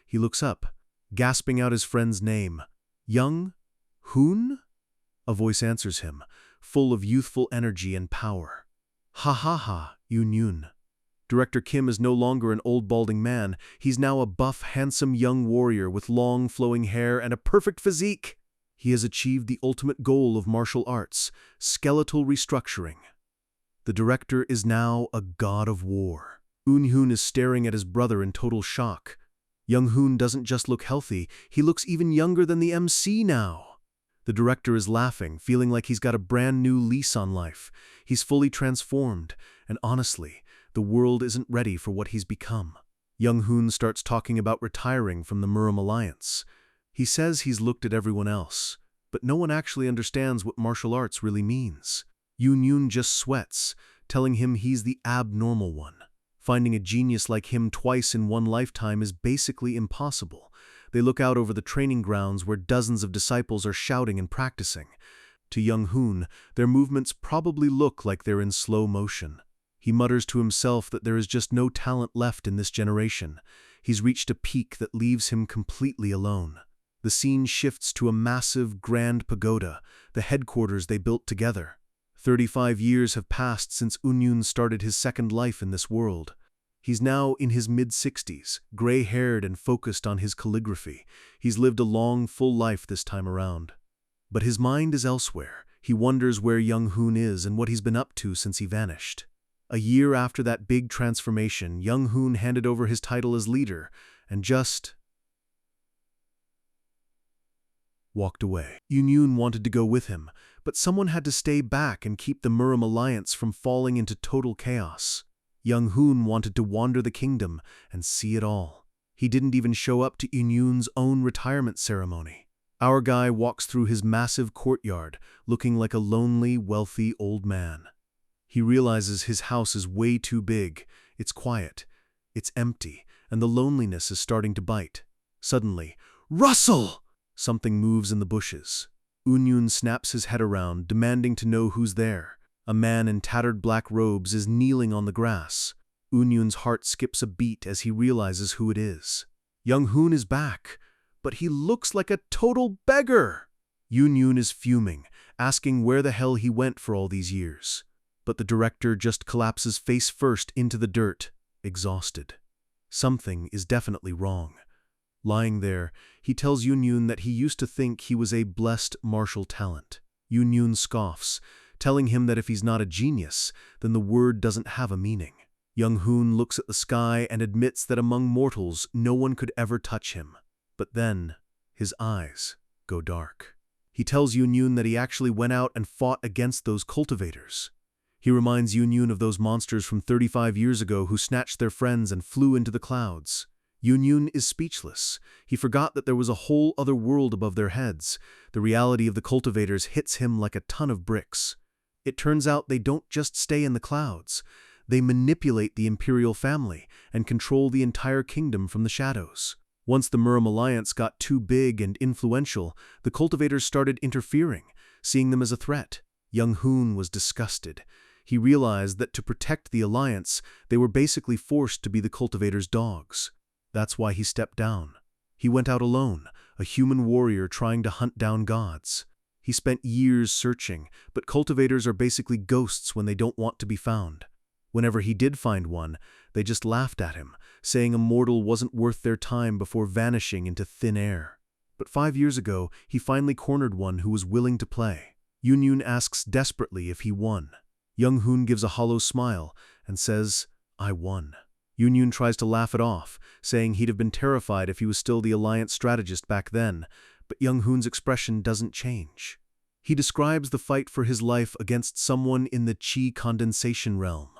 He looks up, gasping out his friend's name. Young Hoon? A voice answers him, full of youthful energy and power. Ha ha ha, Yoon. Director Kim is no longer an old balding man. He's now a buff, handsome young warrior with long, flowing hair and a perfect physique. He has achieved the ultimate goal of martial arts, skeletal restructuring. The director is now a god of war. Hoon is staring at his brother in total shock. Young Hoon doesn't just look healthy, he looks even younger than the MC now. The director is laughing, feeling like he's got a brand new lease on life. He's fully transformed, and honestly, the world isn't ready for what he's become. Young Hoon starts talking about retiring from the Murim Alliance. He says he's looked at everyone else, but no one actually understands what martial arts really means. Yoon just sweats, telling him he's the abnormal one. Finding a genius like him twice in one lifetime is basically impossible. They look out over the training grounds where dozens of disciples are shouting and practicing. To young Hoon, their movements probably look like they're in slow motion. He mutters to himself that there is just no talent left in this generation. He's reached a peak that leaves him completely alone. The scene shifts to a massive, grand pagoda, the headquarters they built together. 35 years have passed since Yoon started his second life in this world. He's now in his mid-60s, gray-haired and focused on his calligraphy. He's lived a long, full life this time around. But his mind is elsewhere. He wonders where young Hoon is and what he's been up to since he vanished. A year after that big transformation, young Hoon handed over his title as leader and just walked away. Yoon wanted to go with him, but someone had to stay back and keep the Murim Alliance from falling into total chaos. Young Hoon wanted to wander the kingdom and see it all. He didn't even show up to Yoon's own retirement ceremony. Our guy walks through his massive courtyard, looking like a lonely, wealthy old man. He realizes his house is way too big, it's quiet, it's empty, and the loneliness is starting to bite. Suddenly, Russell! Something moves in the bushes. Yoon snaps his head around, demanding to know who's there. A man in tattered black robes is kneeling on the grass. Yoon's heart skips a beat as he realizes who it is. Young Hoon is back, but he looks like a total beggar. Yoon is fuming, asking where the hell he went for all these years. But the director just collapses face first into the dirt, exhausted. Something is definitely wrong. Lying there, he tells Yoon that he used to think he was a blessed martial talent. Yoon scoffs, telling him that if he's not a genius, then the word doesn't have a meaning. Young Hoon looks at the sky and admits that among mortals, no one could ever touch him. But then, his eyes go dark. He tells Yoon that he actually went out and fought against those cultivators. He reminds Yoon of those monsters from 35 years ago who snatched their friends and flew into the clouds. Yoon is speechless. He forgot that there was a whole other world above their heads. The reality of the cultivators hits him like a ton of bricks. It turns out they don't just stay in the clouds. They manipulate the imperial family and control the entire kingdom from the shadows. Once the Murim alliance got too big and influential, the cultivators started interfering, seeing them as a threat. Young Hoon was disgusted. He realized that to protect the alliance, they were basically forced to be the cultivators' dogs. That's why he stepped down. He went out alone, a human warrior trying to hunt down gods. He spent years searching, but cultivators are basically ghosts when they don't want to be found. Whenever he did find one, they just laughed at him, saying a mortal wasn't worth their time before vanishing into thin air. But 5 years ago, he finally cornered one who was willing to play. Yoon asks desperately if he won. Young Hoon gives a hollow smile and says, "I won." Yoon tries to laugh it off, saying he'd have been terrified if he was still the alliance strategist back then, but Young Hoon's expression doesn't change. He describes the fight for his life against someone in the Chi condensation realm.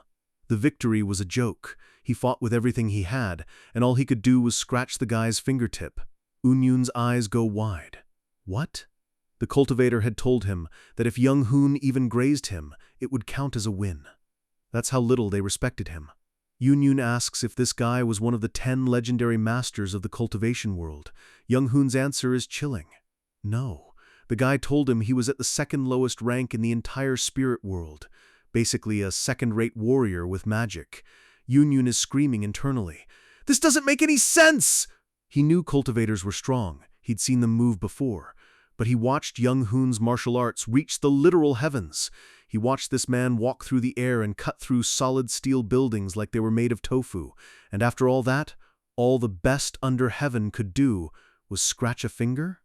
The victory was a joke. He fought with everything he had, and all he could do was scratch the guy's fingertip. Yoon's eyes go wide. What? The cultivator had told him that if Young Hoon even grazed him, it would count as a win. That's how little they respected him. Yoon asks if this guy was one of the 10 legendary masters of the cultivation world. Young Hoon's answer is chilling. No. The guy told him he was at the second lowest rank in the entire spirit world, basically a second-rate warrior with magic. Yoon is screaming internally. This doesn't make any sense! He knew cultivators were strong. He'd seen them move before. But he watched Young Hoon's martial arts reach the literal heavens. He watched this man walk through the air and cut through solid steel buildings like they were made of tofu. And after all that, all the best under heaven could do was scratch a finger?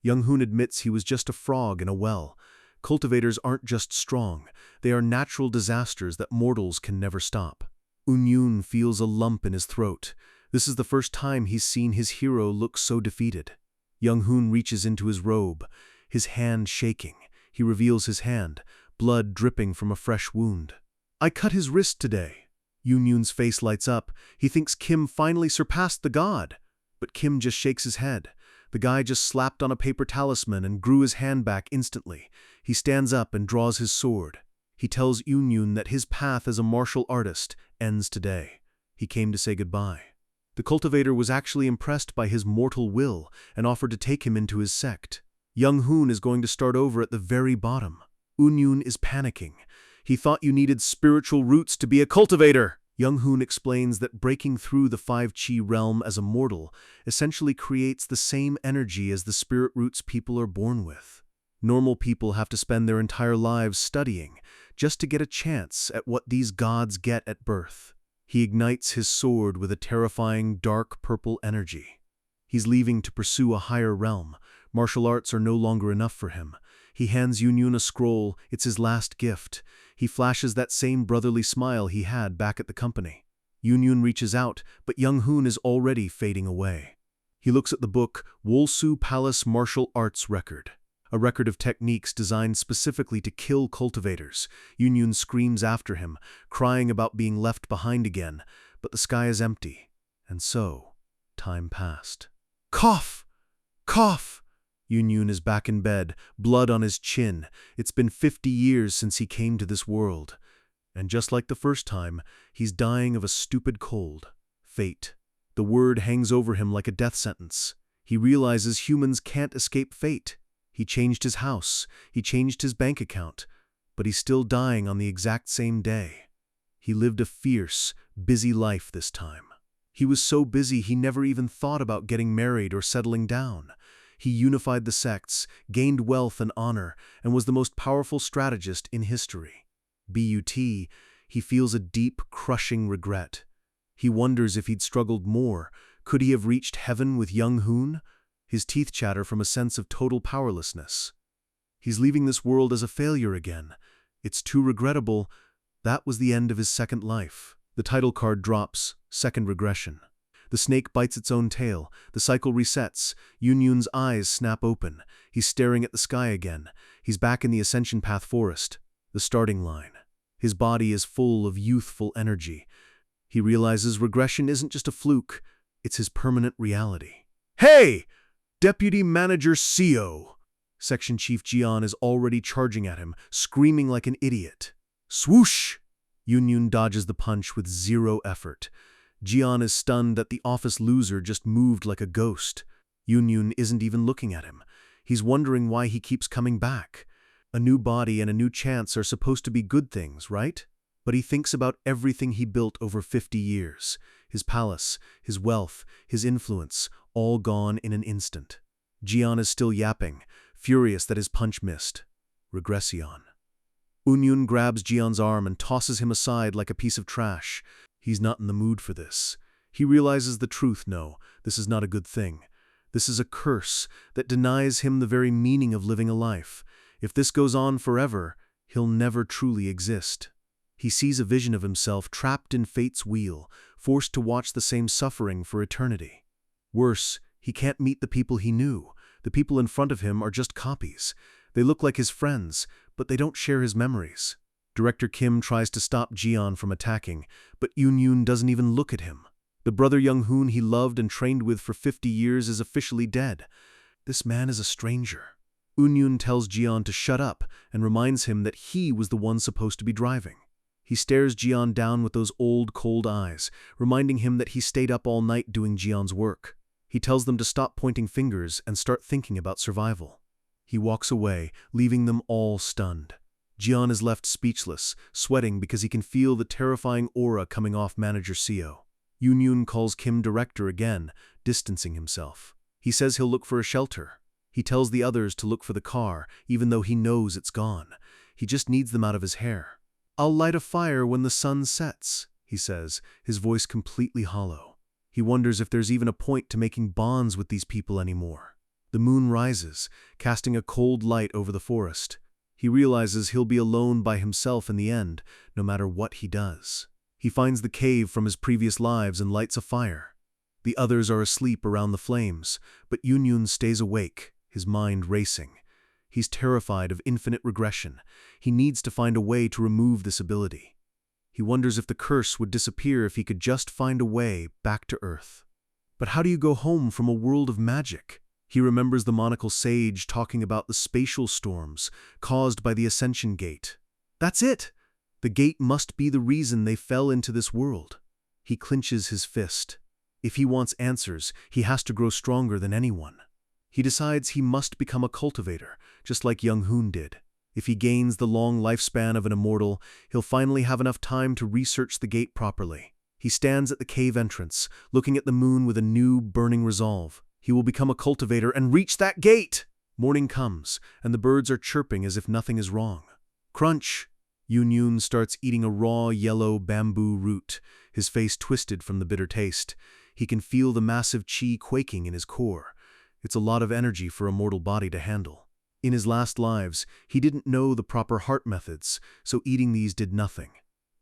Young Hoon admits he was just a frog in a well. Cultivators aren't just strong. They are natural disasters that mortals can never stop. Yoon feels a lump in his throat. This is the first time he's seen his hero look so defeated. Young Hoon reaches into his robe, his hand shaking. He reveals his hand, blood dripping from a fresh wound. "I cut his wrist today." Yoon's face lights up. He thinks Kim finally surpassed the god. But Kim just shakes his head. The guy just slapped on a paper talisman and grew his hand back instantly. He stands up and draws his sword. He tells Yoon that his path as a martial artist ends today. He came to say goodbye. The cultivator was actually impressed by his mortal will and offered to take him into his sect. Young Hoon is going to start over at the very bottom. Yoon is panicking. He thought you needed spiritual roots to be a cultivator. Young Hoon explains that breaking through the 5 Chi realm as a mortal essentially creates the same energy as the spirit roots people are born with. Normal people have to spend their entire lives studying just to get a chance at what these gods get at birth. He ignites his sword with a terrifying dark purple energy. He's leaving to pursue a higher realm. Martial arts are no longer enough for him. He hands Yoon a scroll. It's his last gift. He flashes that same brotherly smile he had back at the company. Yoon reaches out, but Young Hoon is already fading away. He looks at the book, Wolsu Palace Martial Arts Record, a record of techniques designed specifically to kill cultivators. Yoon screams after him, crying about being left behind again, but the sky is empty. And so, time passed. Cough! Cough! Yoon is back in bed, blood on his chin. It's been 50 years since he came to this world. And just like the first time, he's dying of a stupid cold. Fate. The word hangs over him like a death sentence. He realizes humans can't escape fate. He changed his house. He changed his bank account. But he's still dying on the exact same day. He lived a fierce, busy life this time. He was so busy he never even thought about getting married or settling down. He unified the sects, gained wealth and honor, and was the most powerful strategist in history. But he feels a deep, crushing regret. He wonders if he'd struggled more. Could he have reached heaven with Young Hoon? His teeth chatter from a sense of total powerlessness. He's leaving this world as a failure again. It's too regrettable. That was the end of his second life. The title card drops, second regression. The snake bites its own tail. The cycle resets. Yoon's eyes snap open. He's staring at the sky again. He's back in the Ascension Path forest, the starting line. His body is full of youthful energy. He realizes regression isn't just a fluke, it's his permanent reality. Hey! Deputy Manager CO! Section Chief Jian is already charging at him, screaming like an idiot. Swoosh! Yun dodges the punch with zero effort. Jian is stunned that the office loser just moved like a ghost. Yun isn't even looking at him. He's wondering why he keeps coming back. A new body and a new chance are supposed to be good things, right? But he thinks about everything he built over 50 years. His palace, his wealth, his influence, all gone in an instant. Jian is still yapping, furious that his punch missed. Regression. Yun grabs Jian's arm and tosses him aside like a piece of trash. He's not in the mood for this. He realizes the truth. No, this is not a good thing. This is a curse that denies him the very meaning of living a life. If this goes on forever, he'll never truly exist. He sees a vision of himself trapped in fate's wheel, forced to watch the same suffering for eternity. Worse, he can't meet the people he knew. The people in front of him are just copies. They look like his friends, but they don't share his memories. Director Kim tries to stop Jian from attacking, but Yun doesn't even look at him. The brother Young-hoon he loved and trained with for 50 years is officially dead. This man is a stranger. Yun tells Jian to shut up and reminds him that he was the one supposed to be driving. He stares Jian down with those old, cold eyes, reminding him that he stayed up all night doing Jian's work. He tells them to stop pointing fingers and start thinking about survival. He walks away, leaving them all stunned. Jian is left speechless, sweating because he can feel the terrifying aura coming off Manager Seo. Yun calls Kim director again, distancing himself. He says he'll look for a shelter. He tells the others to look for the car, even though he knows it's gone. He just needs them out of his hair. "I'll light a fire when the sun sets," he says, his voice completely hollow. He wonders if there's even a point to making bonds with these people anymore. The moon rises, casting a cold light over the forest. He realizes he'll be alone by himself in the end, no matter what he does. He finds the cave from his previous lives and lights a fire. The others are asleep around the flames, but Yun stays awake, his mind racing. He's terrified of infinite regression. He needs to find a way to remove this ability. He wonders if the curse would disappear if he could just find a way back to Earth. But how do you go home from a world of magic? He remembers the monocle sage talking about the spatial storms caused by the Ascension Gate. That's it! The gate must be the reason they fell into this world. He clenches his fist. If he wants answers, he has to grow stronger than anyone. He decides he must become a cultivator, just like Young-hoon did. If he gains the long lifespan of an immortal, he'll finally have enough time to research the gate properly. He stands at the cave entrance, looking at the moon with a new, burning resolve. He will become a cultivator and reach that gate! Morning comes, and the birds are chirping as if nothing is wrong. Crunch! Yun starts eating a raw, yellow bamboo root, his face twisted from the bitter taste. He can feel the massive chi quaking in his core. It's a lot of energy for a mortal body to handle. In his last lives, he didn't know the proper heart methods, so eating these did nothing.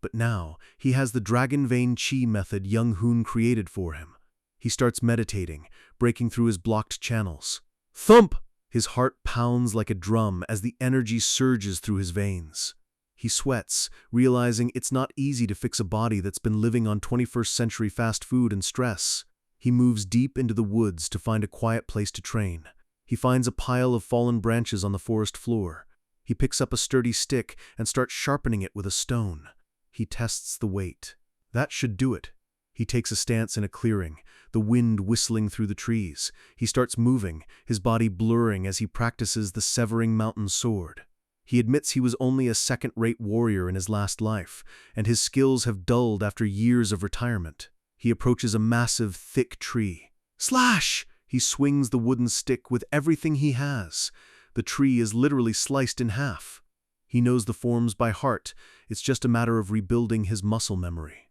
But now, he has the dragon vein chi method Young-hoon created for him. He starts meditating, breaking through his blocked channels. Thump! His heart pounds like a drum as the energy surges through his veins. He sweats, realizing it's not easy to fix a body that's been living on 21st century fast food and stress. He moves deep into the woods to find a quiet place to train. He finds a pile of fallen branches on the forest floor. He picks up a sturdy stick and starts sharpening it with a stone. He tests the weight. That should do it. He takes a stance in a clearing, the wind whistling through the trees. He starts moving, his body blurring as he practices the severing mountain sword. He admits he was only a second-rate warrior in his last life, and his skills have dulled after years of retirement. He approaches a massive, thick tree. Slash! He swings the wooden stick with everything he has. The tree is literally sliced in half. He knows the forms by heart. It's just a matter of rebuilding his muscle memory.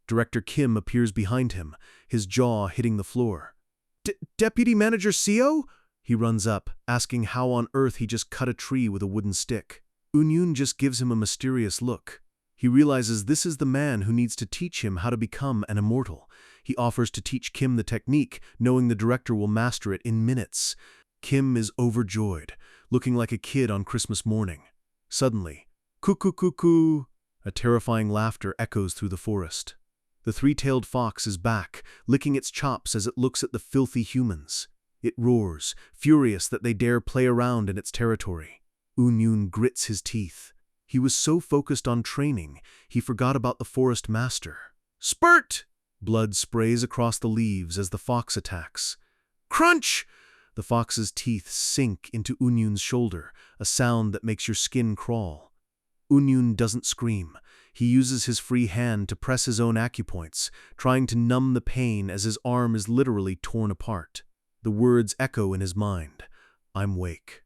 Director Kim appears behind him, his jaw hitting the floor. Deputy Manager Seo? He runs up, asking how on earth he just cut a tree with a wooden stick. Yun just gives him a mysterious look. He realizes this is the man who needs to teach him how to become an immortal. He offers to teach Kim the technique, knowing the director will master it in minutes. Kim is overjoyed, looking like a kid on Christmas morning. Suddenly, cuckoo, a terrifying laughter echoes through the forest. The three-tailed fox is back, licking its chops as it looks at the filthy humans. It roars, furious that they dare play around in its territory. Yun grits his teeth. He was so focused on training, he forgot about the forest master. Spurt! Blood sprays across the leaves as the fox attacks. Crunch! The fox's teeth sink into Unyun's shoulder, a sound that makes your skin crawl. Unyun doesn't scream. He uses his free hand to press his own acupoints, trying to numb the pain as his arm is literally torn apart. The words echo in his mind. I'm Wake.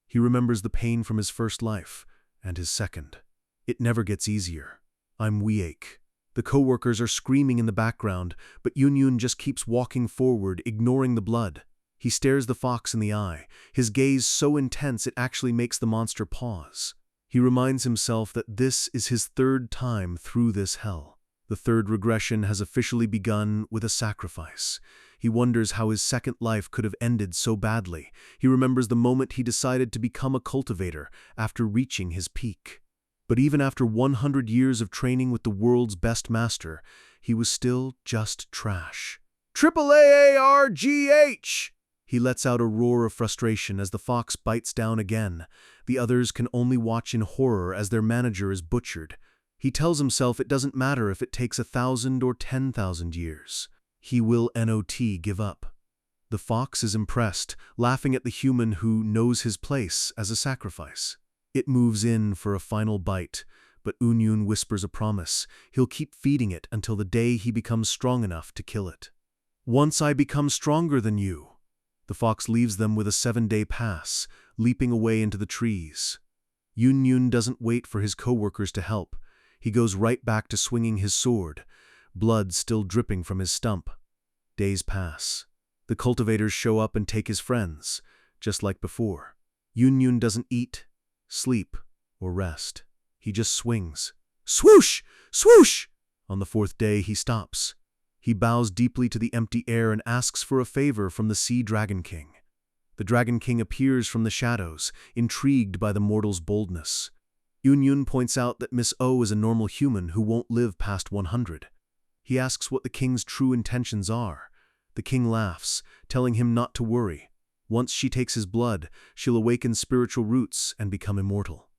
He remembers the pain from his first life, and his second. It never gets easier. I'm Weake. The co-workers are screaming in the background, but Unyun just keeps walking forward, ignoring the blood. He stares the fox in the eye, his gaze so intense it actually makes the monster pause. He reminds himself that this is his third time through this hell. The third regression has officially begun with a sacrifice. He wonders how his second life could have ended so badly. He remembers the moment he decided to become a cultivator after reaching his peak. But even after 100 years of training with the world's best master, he was still just trash. AAARGH! He lets out a roar of frustration as the fox bites down again. The others can only watch in horror as their manager is butchered. He tells himself it doesn't matter if it takes 1,000 or 10,000 years. He will not give up. The fox is impressed, laughing at the human who knows his place as a sacrifice. It moves in for a final bite, but Unyun whispers a promise. He'll keep feeding it until the day he becomes strong enough to kill it. Once I become stronger than you. The fox leaves them with a 7-day pass, leaping away into the trees. Unyun doesn't wait for his co-workers to help. He goes right back to swinging his sword, blood still dripping from his stump. Days pass. The cultivators show up and take his friends, just like before. Unyun doesn't eat, sleep, or rest. He just swings. Swoosh! Swoosh! On the 4th day, he stops. He bows deeply to the empty air and asks for a favor from the Sea Dragon King. The Dragon King appears from the shadows, intrigued by the mortal's boldness. Unyun points out that Miss O is a normal human who won't live past 100. He asks what the king's true intentions are. The king laughs, telling him not to worry. Once she takes his blood, she'll awaken spiritual roots and become immortal.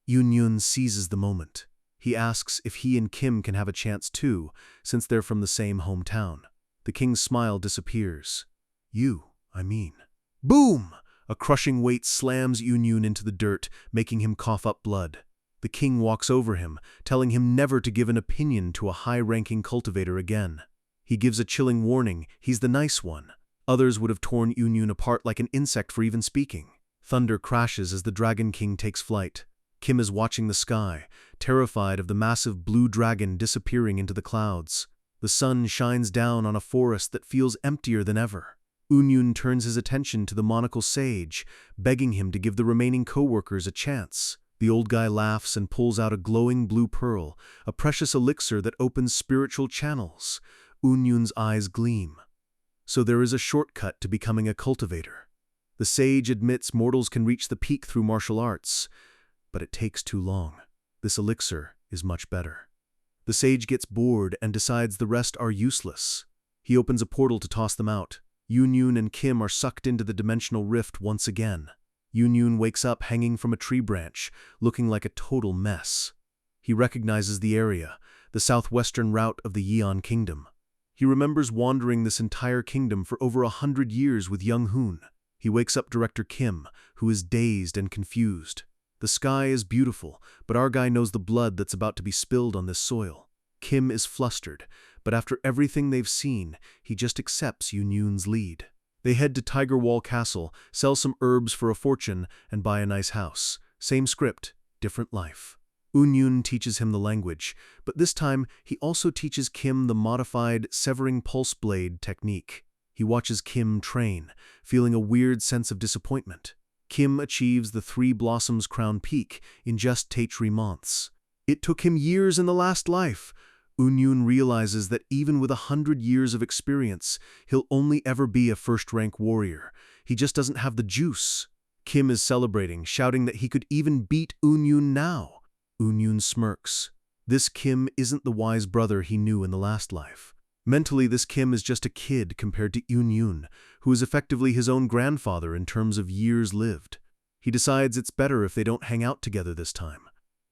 Unyun seizes the moment. He asks if he and Kim can have a chance too, since they're from the same hometown. The king's smile disappears. I mean. Boom! A crushing weight slams Unyun into the dirt, making him cough up blood. The king walks over him, telling him never to give an opinion to a high-ranking cultivator again. He gives a chilling warning, he's the nice one. Others would have torn Unyun apart like an insect for even speaking. Thunder crashes as the Dragon King takes flight. Kim is watching the sky, terrified of the massive blue dragon disappearing into the clouds. The sun shines down on a forest that feels emptier than ever. Unyun turns his attention to the monocle sage, begging him to give the remaining co-workers a chance. The old guy laughs and pulls out a glowing blue pearl, a precious elixir that opens spiritual channels. Unyun's eyes gleam. So there is a shortcut to becoming a cultivator. The sage admits mortals can reach the peak through martial arts, but it takes too long. This elixir is much better. The sage gets bored and decides the rest are useless. He opens a portal to toss them out. Unyun and Kim are sucked into the dimensional rift once again. Unyun wakes up hanging from a tree branch, looking like a total mess. He recognizes the area, the southwestern route of the Yeon Kingdom. He remembers wandering this entire kingdom for over 100 years with young Hoon. He wakes up Director Kim, who is dazed and confused. The sky is beautiful, but our guy knows the blood that's about to be spilled on this soil. Kim is flustered, but after everything they've seen, he just accepts Unyun's lead. They head to Tiger Wall Castle, sell some herbs for a fortune, and buy a nice house. Same script, different life. Unyun teaches him the language, but this time he also teaches Kim the modified severing pulse blade technique. He watches Kim train, feeling a weird sense of disappointment. Kim achieves the 3 Blossoms Crown Peak in just 3 months. It took him years in the last life. Unyun realizes that even with 100 years of experience, he'll only ever be a first-rank warrior. He just doesn't have the juice. Kim is celebrating, shouting that he could even beat Unyun now. Unyun smirks. This Kim isn't the wise brother he knew in the last life. Mentally, this Kim is just a kid compared to Unyun, who is effectively his own grandfather in terms of years lived. He decides it's better if they don't hang out together this time.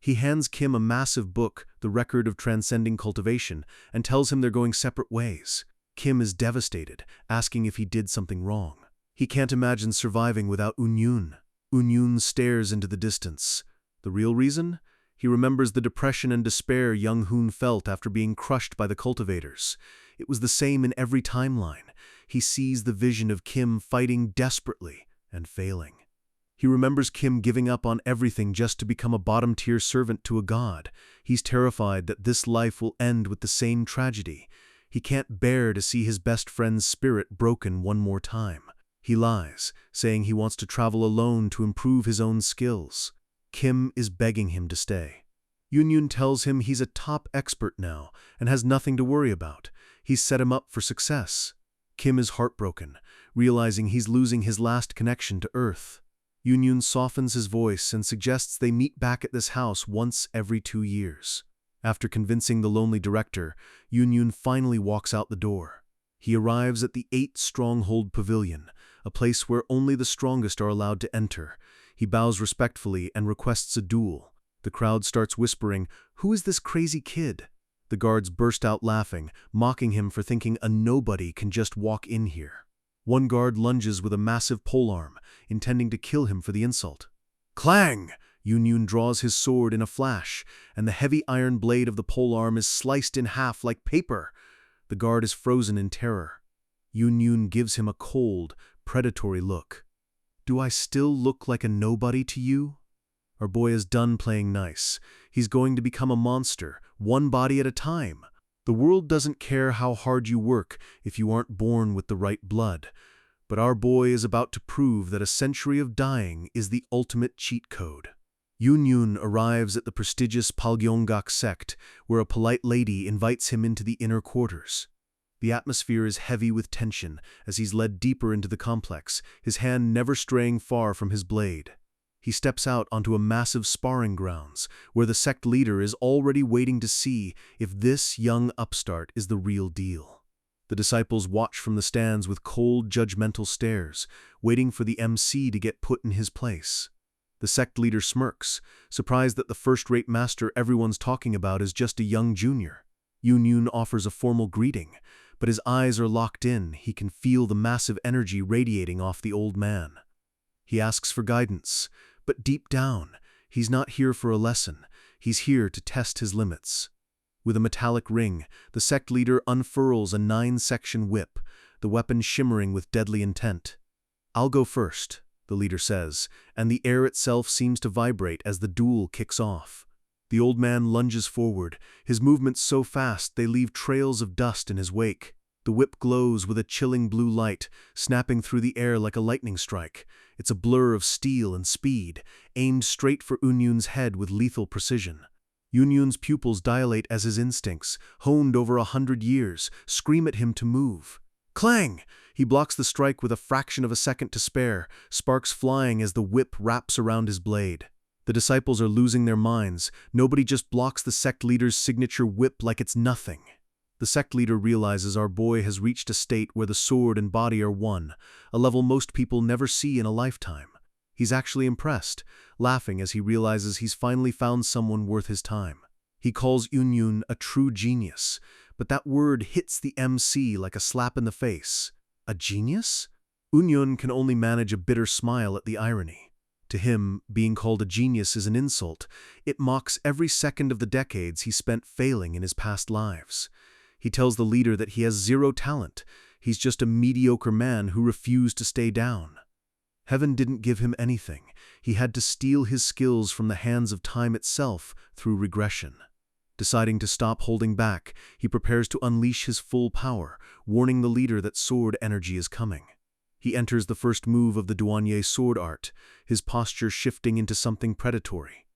He hands Kim a massive book, The Record of Transcending Cultivation, and tells him they're going separate ways. Kim is devastated, asking if he did something wrong. He can't imagine surviving without Unyun. Unyun stares into the distance. The real reason? He remembers the depression and despair young Hoon felt after being crushed by the cultivators. It was the same in every timeline. He sees the vision of Kim fighting desperately and failing. He remembers Kim giving up on everything just to become a bottom-tier servant to a god. He's terrified that this life will end with the same tragedy. He can't bear to see his best friend's spirit broken one more time. He lies, saying he wants to travel alone to improve his own skills. Kim is begging him to stay. Unyun tells him he's a top expert now and has nothing to worry about. He's set him up for success. Kim is heartbroken, realizing he's losing his last connection to Earth. Unyun softens his voice and suggests they meet back at this house once every 2 years. After convincing the lonely director, Unyun finally walks out the door. He arrives at the 8 Stronghold Pavilion, a place where only the strongest are allowed to enter. He bows respectfully and requests a duel. The crowd starts whispering, "Who is this crazy kid?" The guards burst out laughing, mocking him for thinking a nobody can just walk in here. One guard lunges with a massive polearm, intending to kill him for the insult. Clang! Unyun draws his sword in a flash, and the heavy iron blade of the polearm is sliced in half like paper. The guard is frozen in terror. Unyun gives him a cold, predatory look. "Do I still look like a nobody to you?" Our boy is done playing nice. He's going to become a monster, one body at a time. The world doesn't care how hard you work if you aren't born with the right blood. But our boy is about to prove that a century of dying is the ultimate cheat code. Unyun arrives at the prestigious Palgyeonggak sect, where a polite lady invites him into the inner quarters. The atmosphere is heavy with tension as he's led deeper into the complex, his hand never straying far from his blade. He steps out onto a massive sparring grounds, where the sect leader is already waiting to see if this young upstart is the real deal. The disciples watch from the stands with cold, judgmental stares, waiting for the MC to get put in his place. The sect leader smirks, surprised that the first-rate master everyone's talking about is just a young junior. Unyun offers a formal greeting, but his eyes are locked in. He can feel the massive energy radiating off the old man. He asks for guidance, but deep down, he's not here for a lesson. He's here to test his limits. With a metallic ring, the sect leader unfurls a 9-section whip, the weapon shimmering with deadly intent. "I'll go first," the leader says, and the air itself seems to vibrate as the duel kicks off. The old man lunges forward, his movements so fast they leave trails of dust in his wake. The whip glows with a chilling blue light, snapping through the air like a lightning strike. It's a blur of steel and speed, aimed straight for Unyun's head with lethal precision. Unyun's pupils dilate as his instincts, honed over 100 years, scream at him to move. Clang! He blocks the strike with a fraction of a second to spare, sparks flying as the whip wraps around his blade. The disciples are losing their minds. Nobody just blocks the sect leader's signature whip like it's nothing. The sect leader realizes our boy has reached a state where the sword and body are one, a level most people never see in a lifetime. He's actually impressed, laughing as he realizes he's finally found someone worth his time. He calls Unyun a true genius, but that word hits the MC like a slap in the face. A genius? Unyun can only manage a bitter smile at the irony. To him, being called a genius is an insult. It mocks every second of the decades he spent failing in his past lives. He tells the leader that he has zero talent. He's just a mediocre man who refused to stay down. Heaven didn't give him anything. He had to steal his skills from the hands of time itself through regression. Deciding to stop holding back, he prepares to unleash his full power, warning the leader that sword energy is coming. He enters the first move of the douanier sword art, his posture shifting into something predatory.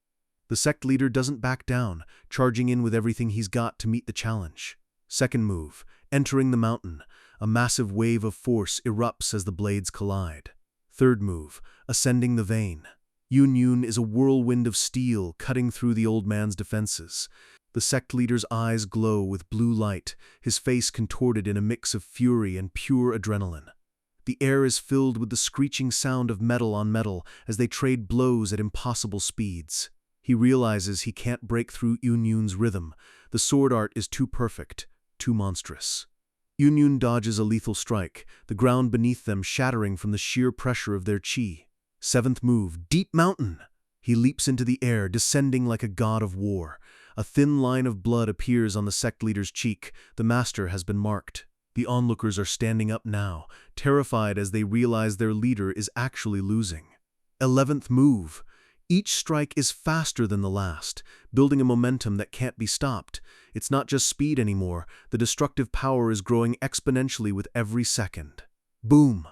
The sect leader doesn't back down, charging in with everything he's got to meet the challenge. Second move, entering the mountain. A massive wave of force erupts as the blades collide. Third move, ascending the vein. Unyun is a whirlwind of steel cutting through the old man's defenses. The sect leader's eyes glow with blue light, his face contorted in a mix of fury and pure adrenaline. The air is filled with the screeching sound of metal on metal as they trade blows at impossible speeds. He He realizes he can't break through Yunyun's rhythm. The sword art is too perfect, too monstrous. Yunyun dodges a lethal strike, the ground beneath them shattering from the sheer pressure of their chi. Seventh move, Deep Mountain! He leaps into the air, descending like a god of war. A thin line of blood appears on the sect leader's cheek. The master has been marked. The onlookers are standing up now, terrified as they realize their leader is actually losing. 11th move. Each strike is faster than the last, building a momentum that can't be stopped. It's not just speed anymore, the destructive power is growing exponentially with every second. Boom!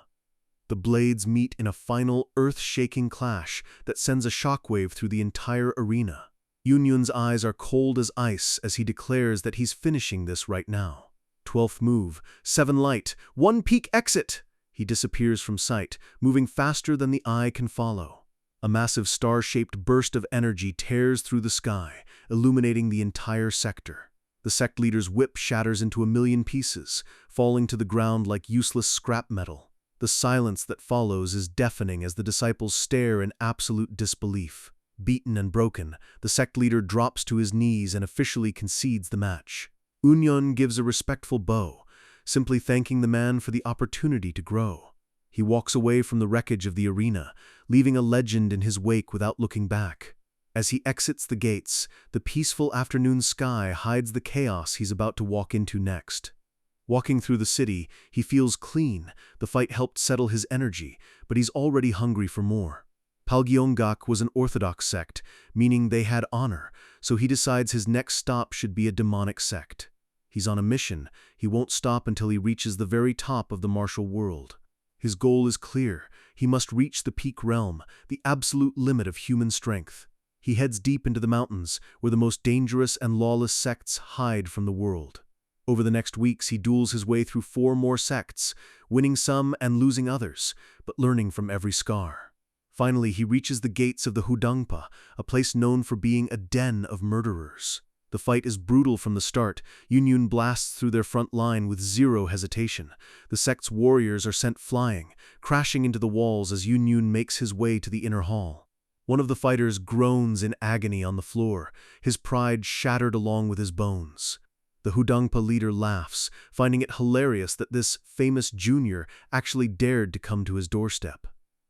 The blades meet in a final earth-shaking clash that sends a shockwave through the entire arena. Yunyun's eyes are cold as ice as he declares that he's finishing this right now. 12th move, 7 light, 1 peak exit! He disappears from sight, moving faster than the eye can follow. A massive star-shaped burst of energy tears through the sky, illuminating the entire sector. The sect leader's whip shatters into 1,000,000 pieces, falling to the ground like useless scrap metal. The silence that follows is deafening as the disciples stare in absolute disbelief. Beaten and broken, the sect leader drops to his knees and officially concedes the match. Yunyun gives a respectful bow, simply thanking the man for the opportunity to grow. He walks away from the wreckage of the arena, leaving a legend in his wake without looking back. As he exits the gates, the peaceful afternoon sky hides the chaos he's about to walk into next. Walking through the city, he feels clean. The fight helped settle his energy, but he's already hungry for more. Palgyeonggak was an orthodox sect, meaning they had honor, so he decides his next stop should be a demonic sect. He's on a mission. He won't stop until he reaches the very top of the martial world. His goal is clear. He must reach the peak realm, the absolute limit of human strength. He heads deep into the mountains, where the most dangerous and lawless sects hide from the world. Over the next weeks, he duels his way through 4 more sects, winning some and losing others, but learning from every scar. Finally, he reaches the gates of the Hudangpa, a place known for being a den of murderers. The fight is brutal from the start. Yunyun blasts through their front line with zero hesitation. The sect's warriors are sent flying, crashing into the walls as Yunyun makes his way to the inner hall. One of the fighters groans in agony on the floor, his pride shattered along with his bones. The Hudangpa leader laughs, finding it hilarious that this famous junior actually dared to come to his doorstep.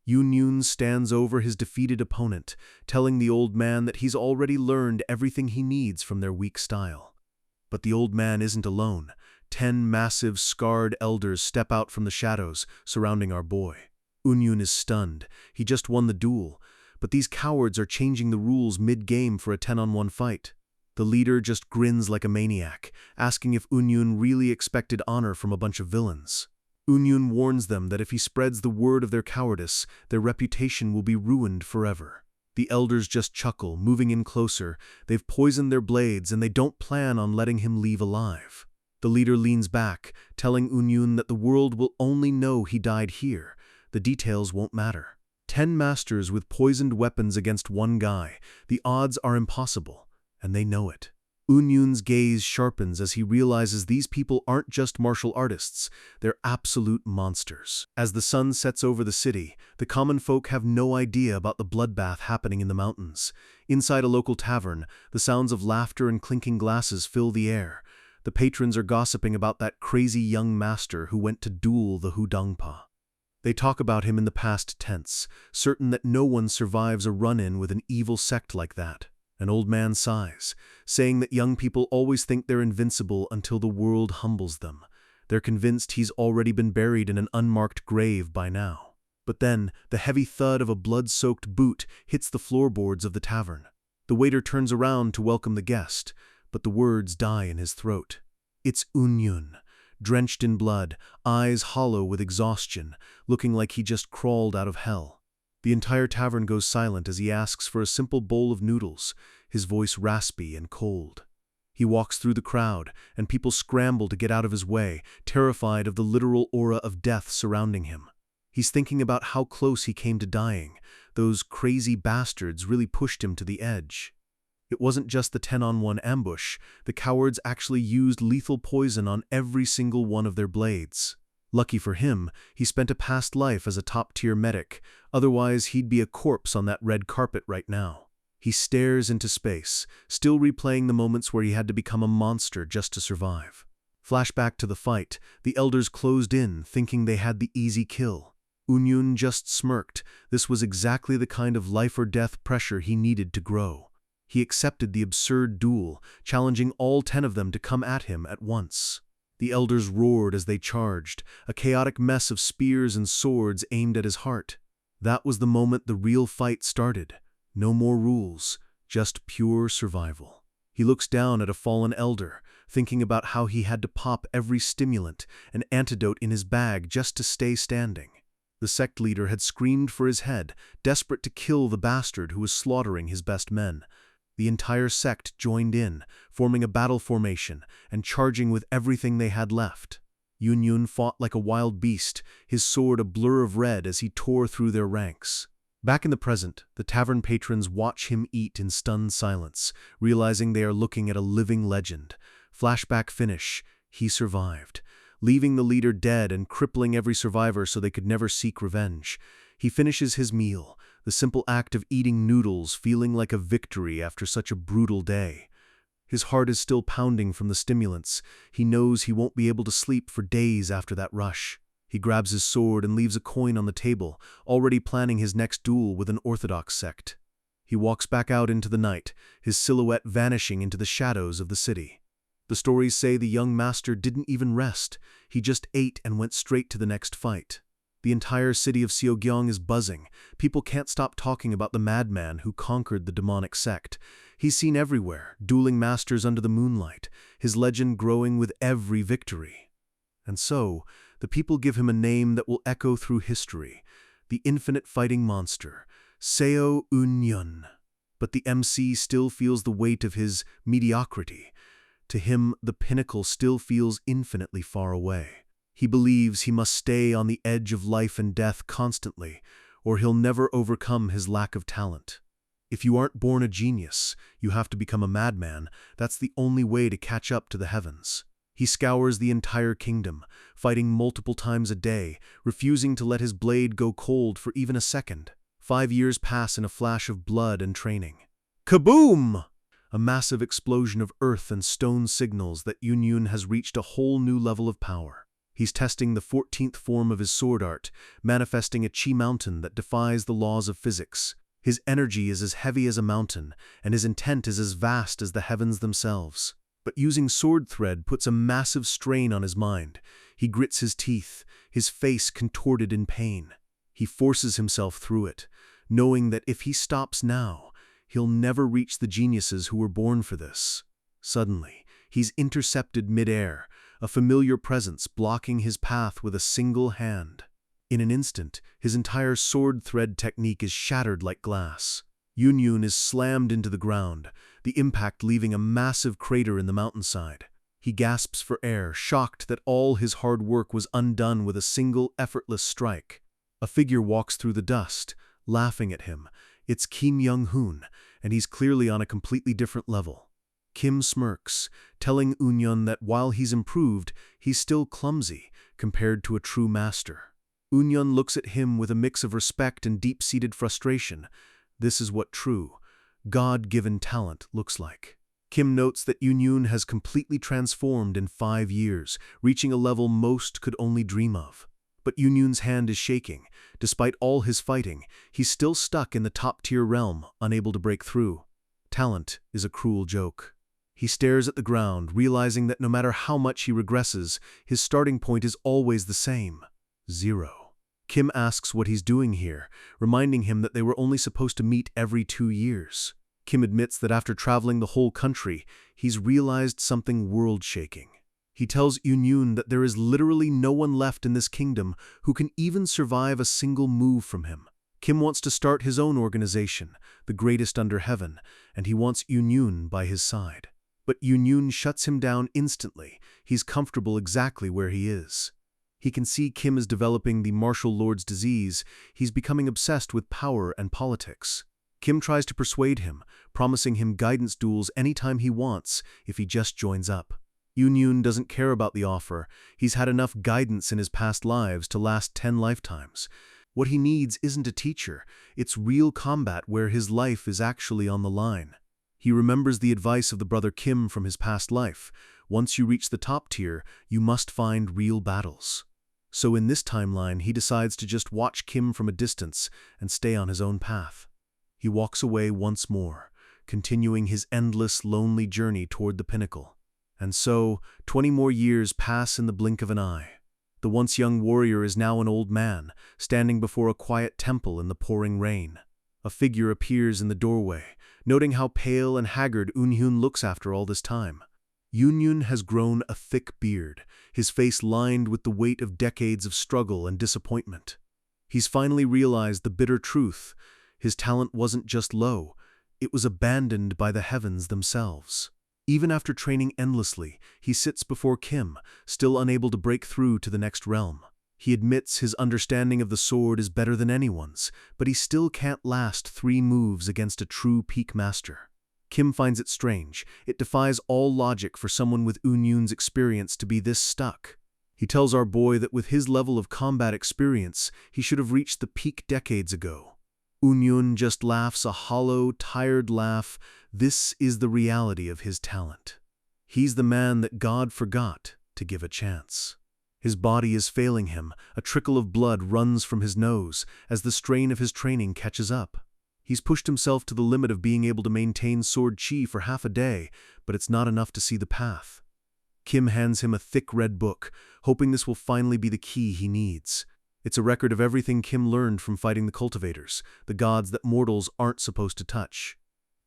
Yunyun stands over his defeated opponent, telling the old man that he's already learned everything he needs from their weak style. But the old man isn't alone. 10 massive, scarred elders step out from the shadows, surrounding our boy. Yunyun is stunned. He just won the duel, but these cowards are changing the rules mid-game for a 10-on-1 fight. The leader just grins like a maniac, asking if Yunyun really expected honor from a bunch of villains. Yunyun warns them that if he spreads the word of their cowardice, their reputation will be ruined forever. The elders just chuckle, moving in closer. They've poisoned their blades and they don't plan on letting him leave alive. The leader leans back, telling Yunyun that the world will only know he died here. The details won't matter. 10 masters with poisoned weapons against 1 guy. The odds are impossible, and they know it. Yunyun's gaze sharpens as he realizes these people aren't just martial artists, they're absolute monsters. As the sun sets over the city, the common folk have no idea about the bloodbath happening in the mountains. Inside a local tavern, the sounds of laughter and clinking glasses fill the air. The patrons are gossiping about that crazy young master who went to duel the Hudangpa. They talk about him in the past tense, certain that no one survives a run-in with an evil sect like that. An old man sighs, saying that young people always think they're invincible until the world humbles them. They're convinced he's already been buried in an unmarked grave by now. But then, the heavy thud of a blood-soaked boot hits the floorboards of the tavern. The waiter turns around to welcome the guest, but the words die in his throat. It's Yunyun, drenched in blood, eyes hollow with exhaustion, looking like he just crawled out of hell. The entire tavern goes silent as he asks for a simple bowl of noodles, his voice raspy and cold. He walks through the crowd, and people scramble to get out of his way, terrified of the literal aura of death surrounding him. He's thinking about how close he came to dying. Those crazy bastards really pushed him to the edge. It wasn't just the 10-on-1 ambush. The cowards actually used lethal poison on every single one of their blades. Lucky for him, he spent a past life as a top-tier medic, otherwise he'd be a corpse on that red carpet right now. He stares into space, still replaying the moments where he had to become a monster just to survive. Flashback to the fight, the elders closed in, thinking they had the easy kill. Unyun just smirked. This was exactly the kind of life-or-death pressure he needed to grow. He accepted the absurd duel, challenging all 10 of them to come at him at once. The elders roared as they charged, a chaotic mess of spears and swords aimed at his heart. That was the moment the real fight started. No more rules, just pure survival. He looks down at a fallen elder, thinking about how he had to pop every stimulant and antidote in his bag just to stay standing. The sect leader had screamed for his head, desperate to kill the bastard who was slaughtering his best men. The entire sect joined in, forming a battle formation and charging with everything they had left. Unyun fought like a wild beast, his sword a blur of red as he tore through their ranks. Back in the present, the tavern patrons watch him eat in stunned silence, realizing they are looking at a living legend. Flashback finish, he survived, leaving the leader dead and crippling every survivor so they could never seek revenge. He finishes his meal, the simple act of eating noodles feeling like a victory after such a brutal day. His heart is still pounding from the stimulants. He knows he won't be able to sleep for days after that rush. He grabs his sword and leaves a coin on the table, already planning his next duel with an orthodox sect. He walks back out into the night, his silhouette vanishing into the shadows of the city. The stories say the young master didn't even rest. He just ate and went straight to the next fight. The entire city of Seogyeong is buzzing. People can't stop talking about the madman who conquered the demonic sect. He's seen everywhere, dueling masters under the moonlight, his legend growing with every victory. And so, the people give him a name that will echo through history, the infinite fighting monster, Seo Unyun. But the MC still feels the weight of his mediocrity. To him, the pinnacle still feels infinitely far away. He believes he must stay on the edge of life and death constantly, or he'll never overcome his lack of talent. If you aren't born a genius, you have to become a madman. That's the only way to catch up to the heavens. He scours the entire kingdom, fighting multiple times a day, refusing to let his blade go cold for even a second. 5 years pass in a flash of blood and training. Kaboom! A massive explosion of earth and stone signals that Unyun has reached a whole new level of power. He's testing the 14th form of his sword art, manifesting a chi mountain that defies the laws of physics. His energy is as heavy as a mountain, and his intent is as vast as the heavens themselves. But using sword thread puts a massive strain on his mind. He grits his teeth, his face contorted in pain. He forces himself through it, knowing that if he stops now, he'll never reach the geniuses who were born for this. Suddenly, he's intercepted mid-air, a familiar presence blocking his path with a single hand. In an instant, his entire sword thread technique is shattered like glass. Unyun is slammed into the ground, the impact leaving a massive crater in the mountainside. He gasps for air, shocked that all his hard work was undone with a single effortless strike. A figure walks through the dust, laughing at him. It's Kim Young-hoon, and he's clearly on a completely different level. Kim smirks, telling Unyun that while he's improved, he's still clumsy compared to a true master. Unyun looks at him with a mix of respect and deep-seated frustration. This is what true, God-given talent looks like. Kim notes that Unyun has completely transformed in 5 years, reaching a level most could only dream of. But Unyun's hand is shaking. Despite all his fighting, he's still stuck in the top-tier realm, unable to break through. Talent is a cruel joke. He stares at the ground, realizing that no matter how much he regresses, his starting point is always the same: 0. Kim asks what he's doing here, reminding him that they were only supposed to meet every 2 years. Kim admits that after traveling the whole country, he's realized something world-shaking. He tells Unyun that there is literally no one left in this kingdom who can even survive a single move from him. Kim wants to start his own organization, the greatest under heaven, and he wants Unyun by his side. But Unyun shuts him down instantly. He's comfortable exactly where he is. He can see Kim is developing the martial lord's disease. He's becoming obsessed with power and politics. Kim tries to persuade him, promising him guidance duels anytime he wants if he just joins up. Unyun doesn't care about the offer. He's had enough guidance in his past lives to last 10 lifetimes. What he needs isn't a teacher, it's real combat where his life is actually on the line. He remembers the advice of the brother Kim from his past life. Once you reach the top tier, you must find real battles. So in this timeline, he decides to just watch Kim from a distance and stay on his own path. He walks away once more, continuing his endless, lonely journey toward the pinnacle. And so, 20 more years pass in the blink of an eye. The once young warrior is now an old man, standing before a quiet temple in the pouring rain. A figure appears in the doorway, noting how pale and haggard Eun-hyun looks after all this time. Eun-hyun has grown a thick beard, his face lined with the weight of decades of struggle and disappointment. He's finally realized the bitter truth. His talent wasn't just low, it was abandoned by the heavens themselves. Even after training endlessly, he sits before Kim, still unable to break through to the next realm. He admits his understanding of the sword is better than anyone's, but he still can't last 3 moves against a true peak master. Kim finds it strange. It defies all logic for someone with Eun-hyun's experience to be this stuck. He tells our boy that with his level of combat experience, he should have reached the peak decades ago. Eun-hyun just laughs a hollow, tired laugh. This is the reality of his talent. He's the man that God forgot to give a chance. His body is failing him. A trickle of blood runs from his nose as the strain of his training catches up. He's pushed himself to the limit of being able to maintain sword chi for half a day, but it's not enough to see the path. Kim hands him a thick red book, hoping this will finally be the key he needs. It's a record of everything Kim learned from fighting the cultivators, the gods that mortals aren't supposed to touch.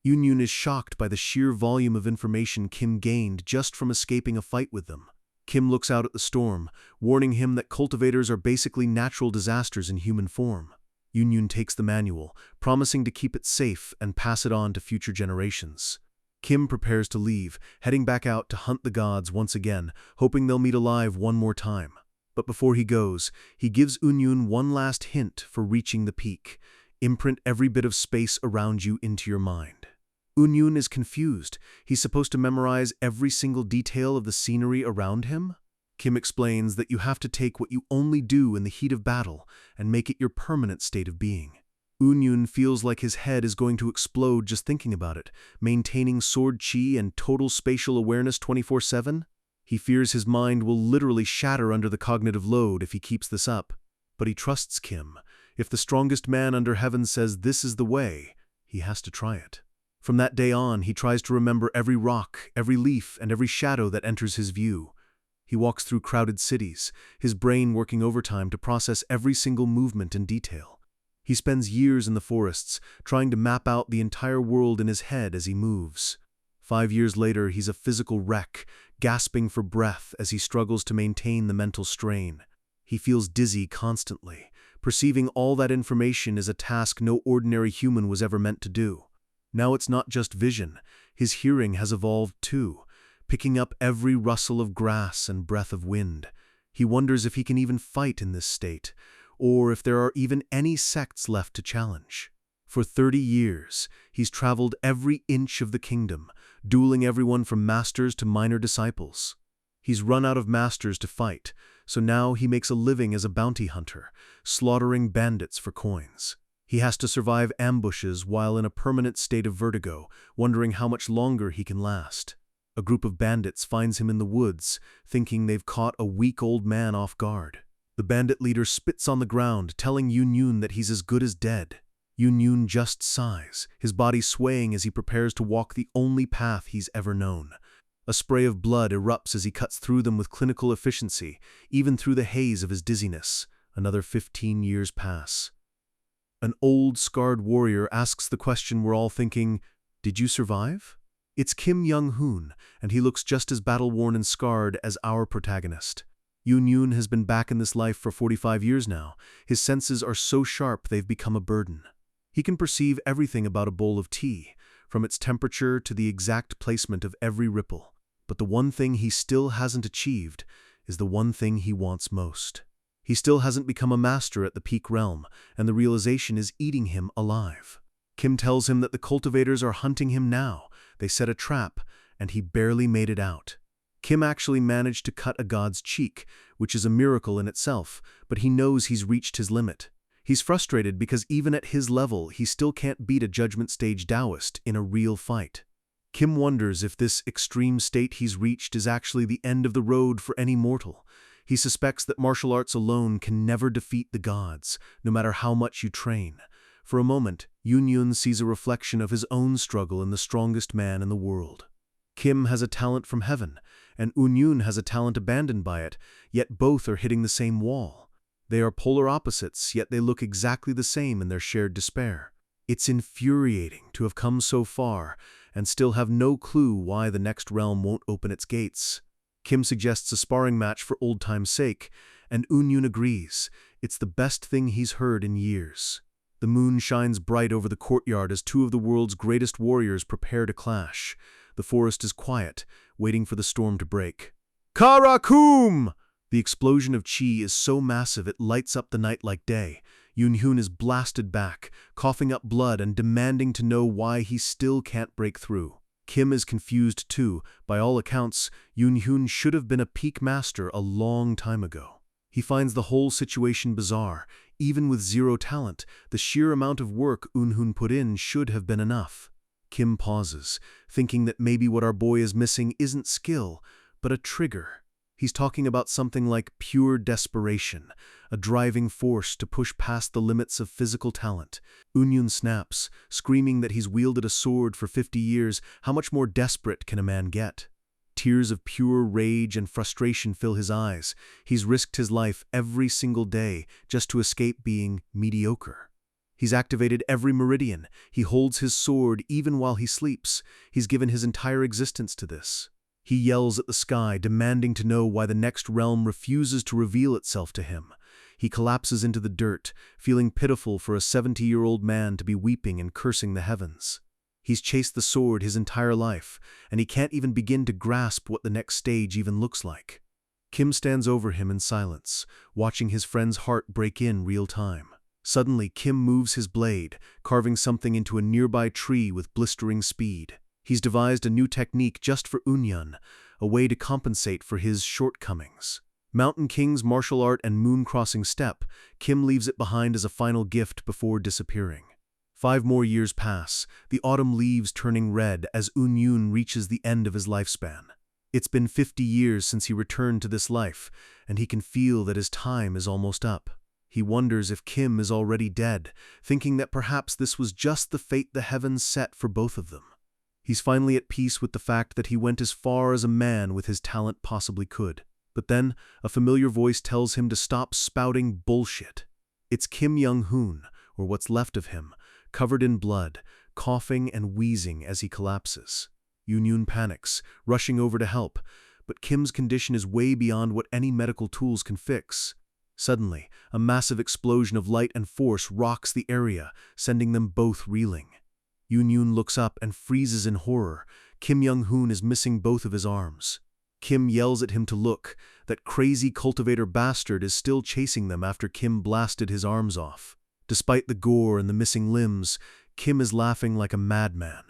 Eun-hyun is shocked by the sheer volume of information Kim gained just from escaping a fight with them. Kim looks out at the storm, warning him that cultivators are basically natural disasters in human form. Eun-hyun takes the manual, promising to keep it safe and pass it on to future generations. Kim prepares to leave, heading back out to hunt the gods once again, hoping they'll meet alive one more time. But before he goes, he gives Eun-hyun one last hint for reaching the peak. Imprint every bit of space around you into your mind. Eun-hyun is confused. He's supposed to memorize every single detail of the scenery around him? Kim explains that you have to take what you only do in the heat of battle and make it your permanent state of being. Eun-hyun feels like his head is going to explode just thinking about it, maintaining sword chi and total spatial awareness 24/7. He fears his mind will literally shatter under the cognitive load if he keeps this up. But he trusts Kim. If the strongest man under heaven says this is the way, he has to try it. From that day on, he tries to remember every rock, every leaf, and every shadow that enters his view. He walks through crowded cities, his brain working overtime to process every single movement in detail. He spends years in the forests, trying to map out the entire world in his head as he moves. 5 years later, he's a physical wreck, gasping for breath as he struggles to maintain the mental strain. He feels dizzy constantly. Perceiving all that information is a task no ordinary human was ever meant to do. Now it's not just vision. His hearing has evolved too, picking up every rustle of grass and breath of wind. He wonders if he can even fight in this state, or if there are even any sects left to challenge. For 30 years, he's traveled every inch of the kingdom, dueling everyone from masters to minor disciples. He's run out of masters to fight, so now he makes a living as a bounty hunter, slaughtering bandits for coins. He has to survive ambushes while in a permanent state of vertigo, wondering how much longer he can last. A group of bandits finds him in the woods, thinking they've caught a weak old man off guard. The bandit leader spits on the ground, telling Eun-hyun that he's as good as dead. Eun-hyun just sighs, his body swaying as he prepares to walk the only path he's ever known. A spray of blood erupts as he cuts through them with clinical efficiency, even through the haze of his dizziness. Another 15 years pass. An old, scarred warrior asks the question we're all thinking, did you survive? It's Kim Young-hoon, and he looks just as battle-worn and scarred as our protagonist. Eun-hyun has been back in this life for 45 years now. His senses are so sharp they've become a burden. He can perceive everything about a bowl of tea, from its temperature to the exact placement of every ripple. But the one thing he still hasn't achieved is the one thing he wants most. He still hasn't become a master at the peak realm, and the realization is eating him alive. Kim tells him that the cultivators are hunting him now. They set a trap, and he barely made it out. Kim actually managed to cut a god's cheek, which is a miracle in itself, but he knows he's reached his limit. He's frustrated because even at his level, he still can't beat a Judgment Stage Taoist in a real fight. Kim wonders if this extreme state he's reached is actually the end of the road for any mortal. He suspects that martial arts alone can never defeat the gods, no matter how much you train. For a moment, Yun sees a reflection of his own struggle in the strongest man in the world. Kim has a talent from heaven, and Yun has a talent abandoned by it, yet both are hitting the same wall. They are polar opposites, yet they look exactly the same in their shared despair. It's infuriating to have come so far and still have no clue why the next realm won't open its gates. Kim suggests a sparring match for old time's sake, and Yun agrees. It's the best thing he's heard in years. The moon shines bright over the courtyard as two of the world's greatest warriors prepare to clash. The forest is quiet, waiting for the storm to break. Karakum! The explosion of chi is so massive it lights up the night like day. Yun is blasted back, coughing up blood and demanding to know why he still can't break through. Kim is confused too. By all accounts, Yun should have been a peak master a long time ago. He finds the whole situation bizarre. Even with zero talent, the sheer amount of work Yun put in should have been enough. Kim pauses, thinking that maybe what our boy is missing isn't skill, but a trigger. He's talking about something like pure desperation, a driving force to push past the limits of physical talent. Yun snaps, screaming that he's wielded a sword for 50 years. How much more desperate can a man get? Tears of pure rage and frustration fill his eyes. He's risked his life every single day just to escape being mediocre. He's activated every meridian. He holds his sword even while he sleeps. He's given his entire existence to this. He yells at the sky, demanding to know why the next realm refuses to reveal itself to him. He collapses into the dirt, feeling pitiful for a 70-year-old man to be weeping and cursing the heavens. He's chased the sword his entire life, and he can't even begin to grasp what the next stage even looks like. Kim stands over him in silence, watching his friend's heart break in real time. Suddenly, Kim moves his blade, carving something into a nearby tree with blistering speed. He's devised a new technique just for Yun, a way to compensate for his shortcomings. Mountain King's martial art and moon-crossing step, Kim leaves it behind as a final gift before disappearing. 5 more years pass, the autumn leaves turning red as Yun reaches the end of his lifespan. It's been 50 years since he returned to this life, and he can feel that his time is almost up. He wonders if Kim is already dead, thinking that perhaps this was just the fate the heavens set for both of them. He's finally at peace with the fact that he went as far as a man with his talent possibly could. But then, a familiar voice tells him to stop spouting bullshit. It's Kim Young-hoon, or what's left of him, covered in blood, coughing and wheezing as he collapses. Yun panics, rushing over to help, but Kim's condition is way beyond what any medical tools can fix. Suddenly, a massive explosion of light and force rocks the area, sending them both reeling. Yun looks up and freezes in horror. Kim Young-hoon is missing both of his arms. Kim yells at him to look. That crazy cultivator bastard is still chasing them after Kim blasted his arms off. Despite the gore and the missing limbs, Kim is laughing like a madman,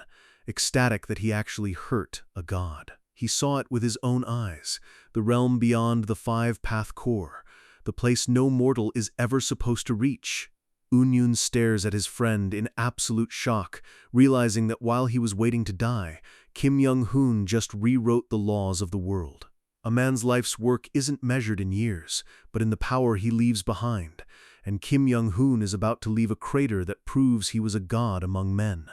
ecstatic that he actually hurt a god. He saw it with his own eyes, the realm beyond the 5-path core, the place no mortal is ever supposed to reach. Yun stares at his friend in absolute shock, realizing that while he was waiting to die, Kim Young-hoon just rewrote the laws of the world. A man's life's work isn't measured in years, but in the power he leaves behind, and Kim Young-hoon is about to leave a crater that proves he was a god among men.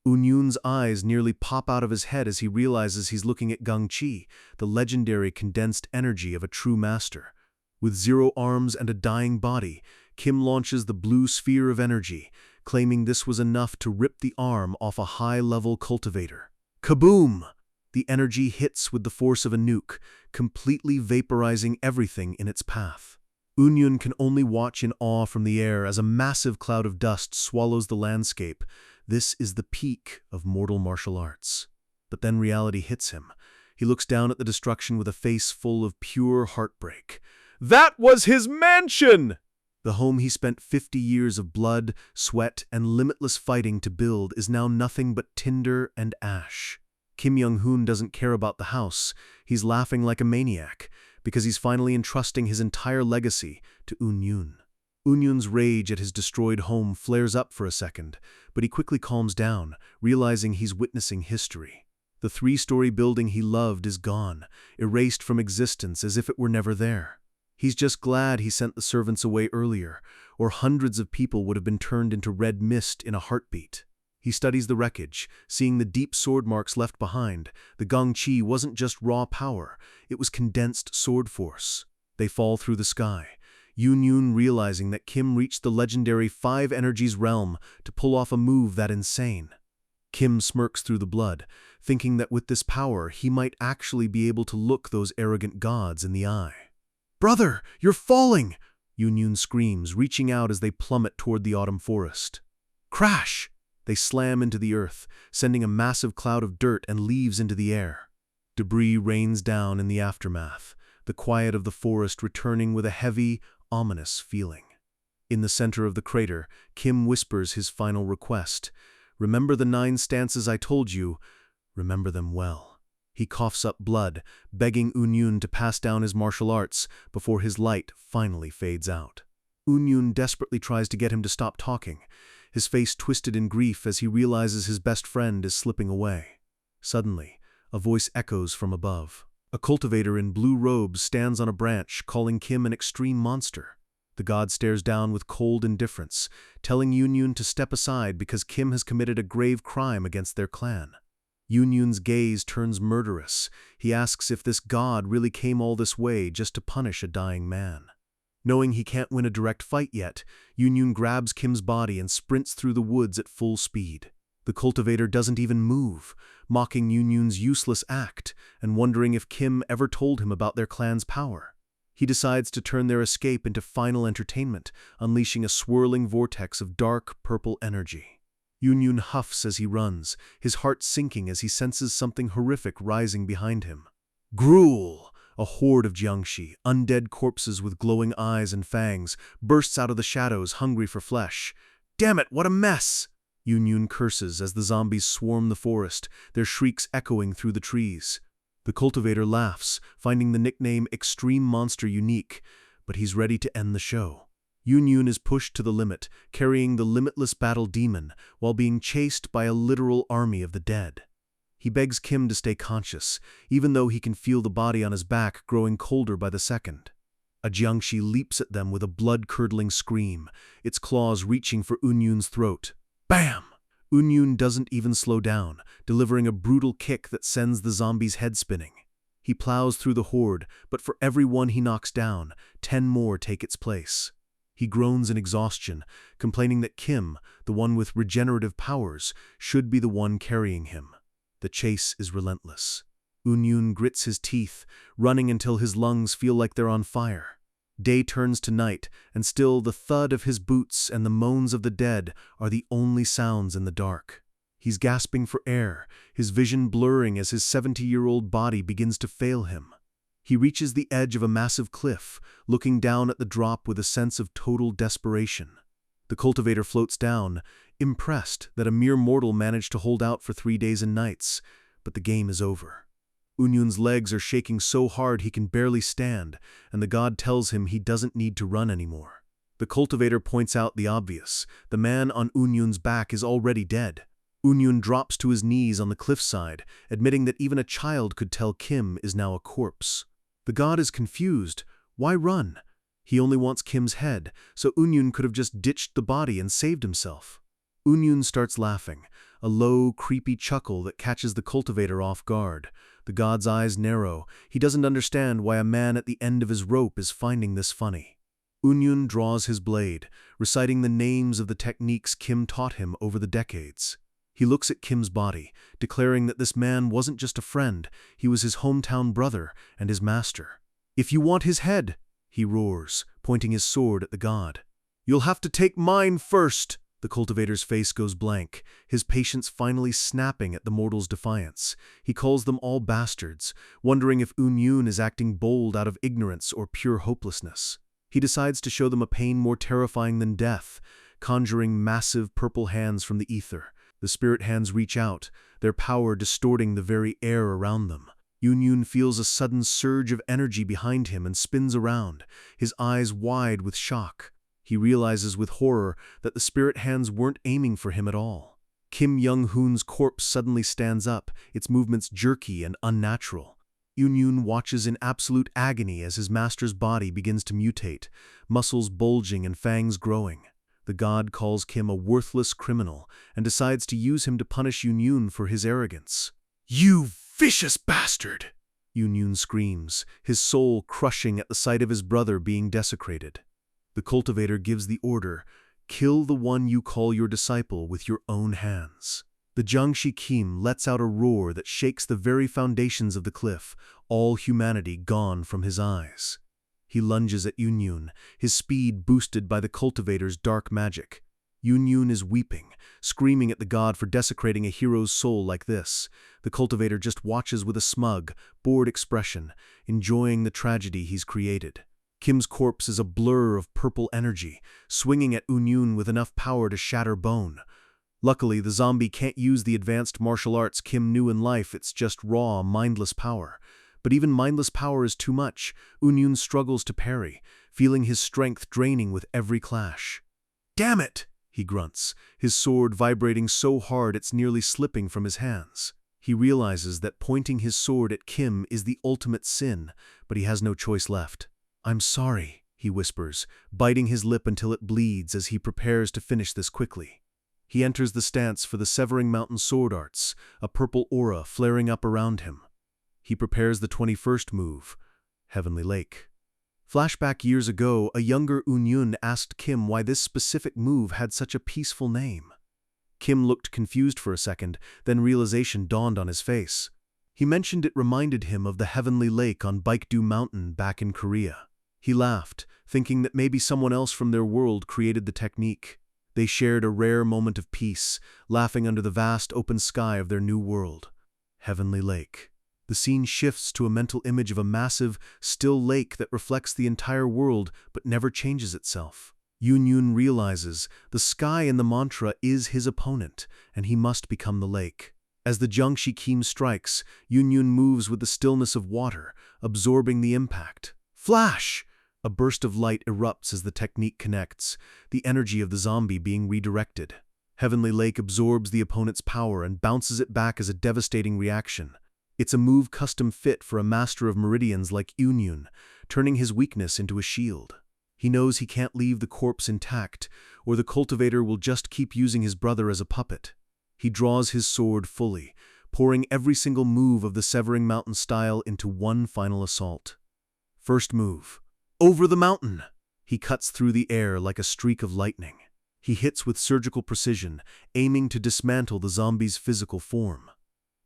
Yun's eyes nearly pop out of his head as he realizes he's looking at Gang-chi, the legendary condensed energy of a true master. With 0 arms and a dying body, Kim launches the blue sphere of energy, claiming this was enough to rip the arm off a high-level cultivator. Kaboom! The energy hits with the force of a nuke, completely vaporizing everything in its path. Yun can only watch in awe from the air as a massive cloud of dust swallows the landscape. This is the peak of mortal martial arts. But then reality hits him. He looks down at the destruction with a face full of pure heartbreak. That was his mansion! The home he spent 50 years of blood, sweat, and limitless fighting to build is now nothing but tinder and ash. Kim Young-hoon doesn't care about the house. He's laughing like a maniac, because he's finally entrusting his entire legacy to Yun. Unyun's rage at his destroyed home flares up for a second, but he quickly calms down, realizing he's witnessing history. The three-story building he loved is gone, erased from existence as if it were never there. He's just glad he sent the servants away earlier, or hundreds of people would have been turned into red mist in a heartbeat. He studies the wreckage, seeing the deep sword marks left behind. The Gongqi wasn't just raw power, it was condensed sword force. They fall through the sky. Unyun realizing that Kim reached the legendary Five Energies realm to pull off a move that insane. Kim smirks through the blood, thinking that with this power he might actually be able to look those arrogant gods in the eye. "Brother, you're falling!" Unyun screams, reaching out as they plummet toward the autumn forest. Crash! They slam into the earth, sending a massive cloud of dirt and leaves into the air. Debris rains down in the aftermath, the quiet of the forest returning with a heavy, ominous feeling. In the center of the crater, Kim whispers his final request. "Remember the 9 stances I told you? Remember them well." He coughs up blood, begging Unyun to pass down his martial arts before his light finally fades out. Unyun desperately tries to get him to stop talking, his face twisted in grief as he realizes his best friend is slipping away. Suddenly, a voice echoes from above. A cultivator in blue robes stands on a branch, calling Kim an extreme monster. The god stares down with cold indifference, telling Unyun to step aside because Kim has committed a grave crime against their clan. Unyun's gaze turns murderous. He asks if this god really came all this way just to punish a dying man. Knowing he can't win a direct fight yet, Unyun grabs Kim's body and sprints through the woods at full speed. The cultivator doesn't even move, mocking Unyun's useless act and wondering if Kim ever told him about their clan's power. He decides to turn their escape into final entertainment, unleashing a swirling vortex of dark, purple energy. Unyun huffs as he runs, his heart sinking as he senses something horrific rising behind him. Gruel! A horde of Jiangshi, undead corpses with glowing eyes and fangs, bursts out of the shadows, hungry for flesh. "Damn it, what a mess!" Unyun curses as the zombies swarm the forest, their shrieks echoing through the trees. The cultivator laughs, finding the nickname Extreme Monster unique, but he's ready to end the show. Unyun is pushed to the limit, carrying the limitless battle demon, while being chased by a literal army of the dead. He begs Kim to stay conscious, even though he can feel the body on his back growing colder by the second. A Jiangshi leaps at them with a blood-curdling scream, its claws reaching for Unyun's throat. Bam! Unyun doesn't even slow down, delivering a brutal kick that sends the zombie's head spinning. He plows through the horde, but for every one he knocks down, 10 more take its place. He groans in exhaustion, complaining that Kim, the one with regenerative powers, should be the one carrying him. The chase is relentless. Unyun grits his teeth, running until his lungs feel like they're on fire. Day turns to night, and still the thud of his boots and the moans of the dead are the only sounds in the dark. He's gasping for air, his vision blurring as his 70-year-old body begins to fail him. He reaches the edge of a massive cliff, looking down at the drop with a sense of total desperation. The cultivator floats down, impressed that a mere mortal managed to hold out for 3 days and nights, but the game is over. Unyun's legs are shaking so hard he can barely stand, and the god tells him he doesn't need to run anymore. The cultivator points out the obvious. The man on Unyun's back is already dead. Unyun drops to his knees on the cliffside, admitting that even a child could tell Kim is now a corpse. The god is confused. Why run? He only wants Kim's head, so Unyun could have just ditched the body and saved himself. Unyun starts laughing, a low, creepy chuckle that catches the cultivator off guard. The god's eyes narrow. He doesn't understand why a man at the end of his rope is finding this funny. Unyun draws his blade, reciting the names of the techniques Kim taught him over the decades. He looks at Kim's body, declaring that this man wasn't just a friend, he was his hometown brother and his master. "If you want his head," he roars, pointing his sword at the god. "You'll have to take mine first." The cultivator's face goes blank, his patience finally snapping at the mortal's defiance. He calls them all bastards, wondering if Unyun is acting bold out of ignorance or pure hopelessness. He decides to show them a pain more terrifying than death, conjuring massive purple hands from the ether. The spirit hands reach out, their power distorting the very air around them. Unyun feels a sudden surge of energy behind him and spins around, his eyes wide with shock. He realizes with horror that the spirit hands weren't aiming for him at all. Kim Young-hoon's corpse suddenly stands up, its movements jerky and unnatural. Yoon watches in absolute agony as his master's body begins to mutate, muscles bulging and fangs growing. The god calls Kim a worthless criminal and decides to use him to punish Yoon for his arrogance. "You vicious bastard!" Yoon screams, his soul crushing at the sight of his brother being desecrated. The cultivator gives the order, "Kill the one you call your disciple with your own hands." The Jiangshi Kim lets out a roar that shakes the very foundations of the cliff, all humanity gone from his eyes. He lunges at Yoon, his speed boosted by the cultivator's dark magic. Yoon is weeping, screaming at the god for desecrating a hero's soul like this. The cultivator just watches with a smug, bored expression, enjoying the tragedy he's created. Kim's corpse is a blur of purple energy, swinging at Yoon with enough power to shatter bone. Luckily, the zombie can't use the advanced martial arts Kim knew in life, it's just raw, mindless power. But even mindless power is too much. Yoon struggles to parry, feeling his strength draining with every clash. "Damn it!" he grunts, his sword vibrating so hard it's nearly slipping from his hands. He realizes that pointing his sword at Kim is the ultimate sin, but he has no choice left. "I'm sorry," he whispers, biting his lip until it bleeds as he prepares to finish this quickly. He enters the stance for the Severing Mountain sword arts, a purple aura flaring up around him. He prepares the 21st move, Heavenly Lake. Flashback years ago, a younger Yoon asked Kim why this specific move had such a peaceful name. Kim looked confused for a second, then realization dawned on his face. He mentioned it reminded him of the Heavenly Lake on Baekdu Mountain back in Korea. He laughed, thinking that maybe someone else from their world created the technique. They shared a rare moment of peace, laughing under the vast open sky of their new world. Heavenly Lake. The scene shifts to a mental image of a massive, still lake that reflects the entire world but never changes itself. Yoon realizes the sky in the mantra is his opponent, and he must become the lake. As the Jiangshi Kim strikes, Yoon moves with the stillness of water, absorbing the impact. Flash! A burst of light erupts as the technique connects, the energy of the zombie being redirected. Heavenly Lake absorbs the opponent's power and bounces it back as a devastating reaction. It's a move custom fit for a master of meridians like Yoon, turning his weakness into a shield. He knows he can't leave the corpse intact, or the cultivator will just keep using his brother as a puppet. He draws his sword fully, pouring every single move of the Severing Mountain style into one final assault. First move. Over the mountain! He cuts through the air like a streak of lightning. He hits with surgical precision, aiming to dismantle the zombie's physical form.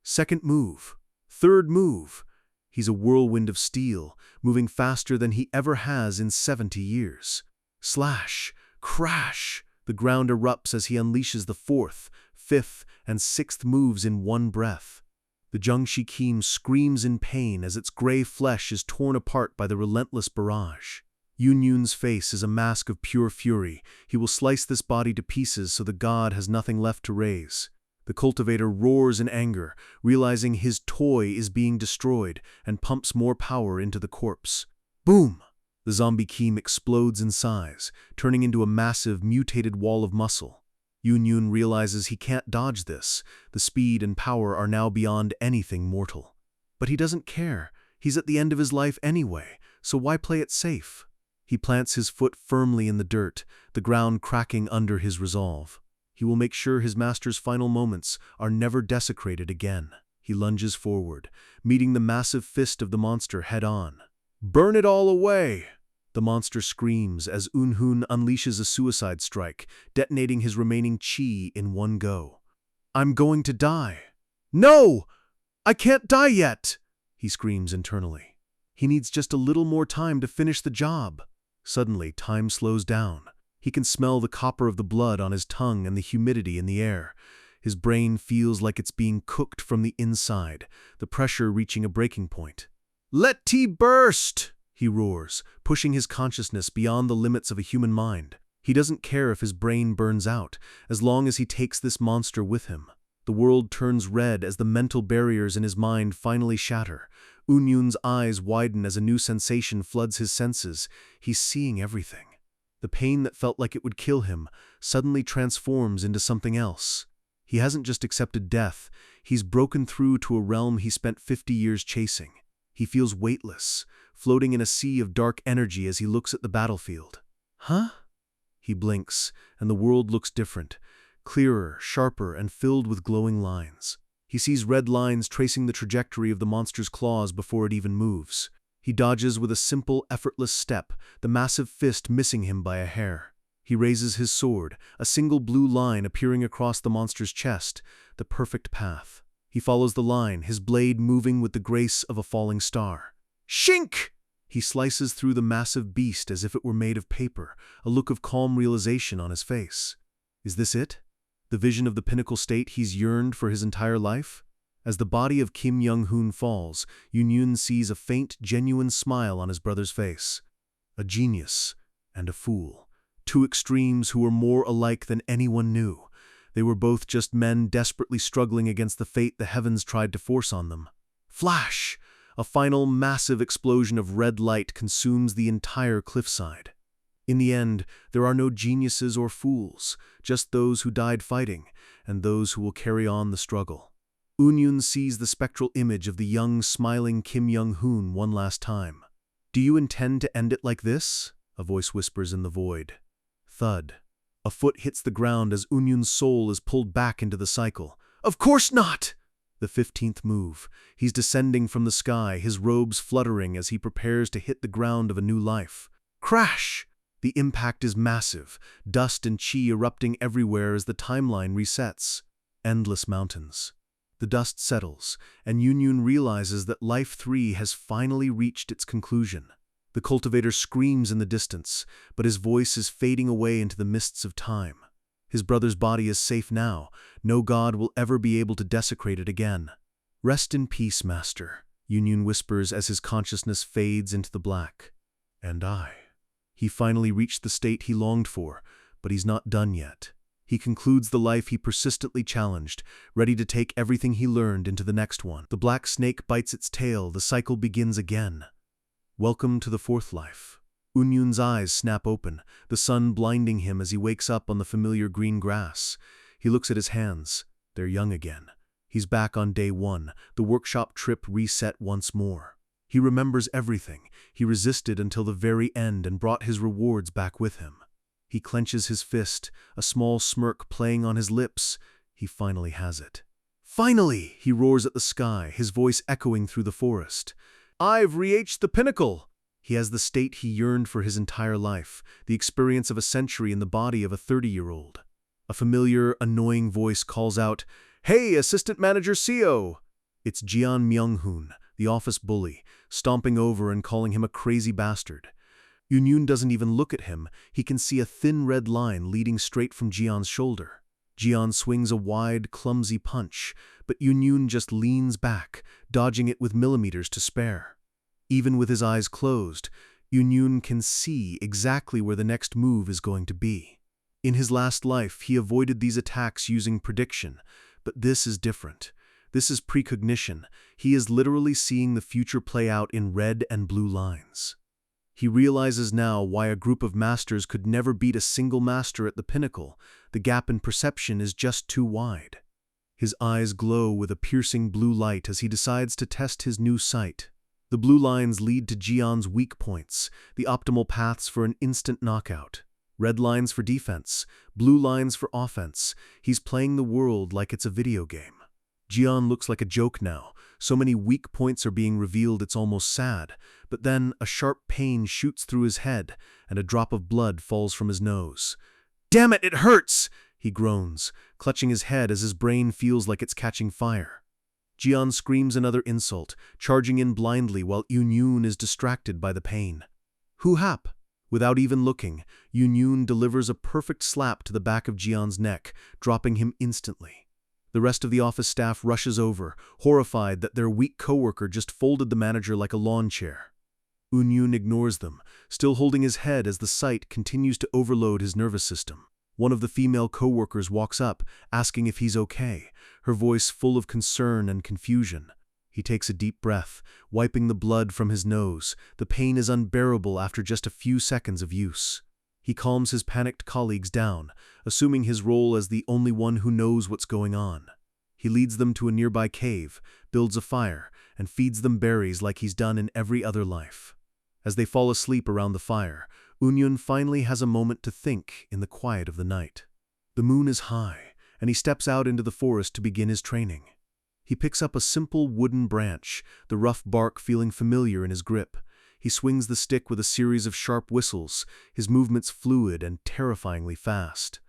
Second move. Third move. He's a whirlwind of steel, moving faster than he ever has in 70 years. Slash! Crash! The ground erupts as he unleashes the fourth, fifth, and sixth moves in one breath. The Jiangshi Kim screams in pain as its gray flesh is torn apart by the relentless barrage. Yoon's face is a mask of pure fury. He will slice this body to pieces so the god has nothing left to raise. The cultivator roars in anger, realizing his toy is being destroyed, and pumps more power into the corpse. Boom! The zombie Kim explodes in size, turning into a massive, mutated wall of muscle. Yoon realizes he can't dodge this. The speed and power are now beyond anything mortal. But he doesn't care. He's at the end of his life anyway, so why play it safe? He plants his foot firmly in the dirt, the ground cracking under his resolve. He will make sure his master's final moments are never desecrated again. He lunges forward, meeting the massive fist of the monster head-on. Burn it all away! The monster screams as Yoon unleashes a suicide strike, detonating his remaining chi in one go. I'm going to die. No! I can't die yet! He screams internally. He needs just a little more time to finish the job. Suddenly, time slows down. He can smell the copper of the blood on his tongue and the humidity in the air. His brain feels like it's being cooked from the inside, the pressure reaching a breaking point. Let tea burst! He roars, pushing his consciousness beyond the limits of a human mind. He doesn't care if his brain burns out, as long as he takes this monster with him. The world turns red as the mental barriers in his mind finally shatter. Yoon's eyes widen as a new sensation floods his senses. He's seeing everything. The pain that felt like it would kill him suddenly transforms into something else. He hasn't just accepted death, he's broken through to a realm he spent 50 years chasing. He feels weightless, floating in a sea of dark energy as he looks at the battlefield. Huh? He blinks, and the world looks different, clearer, sharper, and filled with glowing lines. He sees red lines tracing the trajectory of the monster's claws before it even moves. He dodges with a simple, effortless step, the massive fist missing him by a hair. He raises his sword, a single blue line appearing across the monster's chest, the perfect path. He follows the line, his blade moving with the grace of a falling star. Shink! He slices through the massive beast as if it were made of paper, a look of calm realization on his face. Is this it? The vision of the pinnacle state he's yearned for his entire life? As the body of Kim Young-hoon falls, Yoon sees a faint, genuine smile on his brother's face. A genius and a fool. Two extremes who were more alike than anyone knew. They were both just men desperately struggling against the fate the heavens tried to force on them. Flash! A final massive explosion of red light consumes the entire cliffside. In the end, there are no geniuses or fools, just those who died fighting, and those who will carry on the struggle. Yoon sees the spectral image of the young, smiling Kim Young-hoon one last time. Do you intend to end it like this? A voice whispers in the void. Thud. A foot hits the ground as Yoon's soul is pulled back into the cycle. Of course not! The 15th move. He's descending from the sky, his robes fluttering as he prepares to hit the ground of a new life. Crash! The impact is massive, dust and chi erupting everywhere as the timeline resets. Endless mountains. The dust settles, and Yoon realizes that Life 3 has finally reached its conclusion. The cultivator screams in the distance, but his voice is fading away into the mists of time. His brother's body is safe now. No god will ever be able to desecrate it again. Rest in peace, Master, Yoon whispers as his consciousness fades into the black. And I. He finally reached the state he longed for, but he's not done yet. He concludes the life he persistently challenged, ready to take everything he learned into the next one. The black snake bites its tail, the cycle begins again. Welcome to the fourth life. Yoon's eyes snap open, the sun blinding him as he wakes up on the familiar green grass. He looks at his hands. They're young again. He's back on day 1, the workshop trip reset once more. He remembers everything. He resisted until the very end and brought his rewards back with him. He clenches his fist, a small smirk playing on his lips. He finally has it. Finally! He roars at the sky, his voice echoing through the forest. I've reached the pinnacle! He has the state he yearned for his entire life, the experience of a century in the body of a 30-year-old. A familiar, annoying voice calls out, Hey, Assistant Manager CO! It's Jeon Myung-hoon, the office bully, stomping over and calling him a crazy bastard. Yoon doesn't even look at him. He can see a thin red line leading straight from Jeon's shoulder. Jeon swings a wide, clumsy punch, but Yoon just leans back, dodging it with millimeters to spare. Even with his eyes closed, Yoon can see exactly where the next move is going to be. In his last life, he avoided these attacks using prediction, but this is different. This is precognition. He is literally seeing the future play out in red and blue lines. He realizes now why a group of masters could never beat a single master at the pinnacle. The gap in perception is just too wide. His eyes glow with a piercing blue light as he decides to test his new sight. The blue lines lead to Jeon's weak points, the optimal paths for an instant knockout. Red lines for defense, blue lines for offense. He's playing the world like it's a video game. Jeon looks like a joke now. So many weak points are being revealed it's almost sad. But then a sharp pain shoots through his head, and a drop of blood falls from his nose. Damn it, it hurts! He groans, clutching his head as his brain feels like it's catching fire. Jeon screams another insult, charging in blindly while Yoon is distracted by the pain. Hu hap! Without even looking, Yoon delivers a perfect slap to the back of Jeon's neck, dropping him instantly. The rest of the office staff rushes over, horrified that their weak coworker just folded the manager like a lawn chair. Yoon ignores them, still holding his head as the sight continues to overload his nervous system. One of the female coworkers walks up, asking if he's okay, her voice full of concern and confusion. He takes a deep breath, wiping the blood from his nose. The pain is unbearable after just a few seconds of use. He calms his panicked colleagues down, assuming his role as the only one who knows what's going on. He leads them to a nearby cave, builds a fire, and feeds them berries like he's done in every other life. As they fall asleep around the fire, Unyun finally has a moment to think in the quiet of the night. The moon is high, and he steps out into the forest to begin his training. He picks up a simple wooden branch, the rough bark feeling familiar in his grip. He swings the stick with a series of sharp whistles, his movements fluid and terrifyingly fast.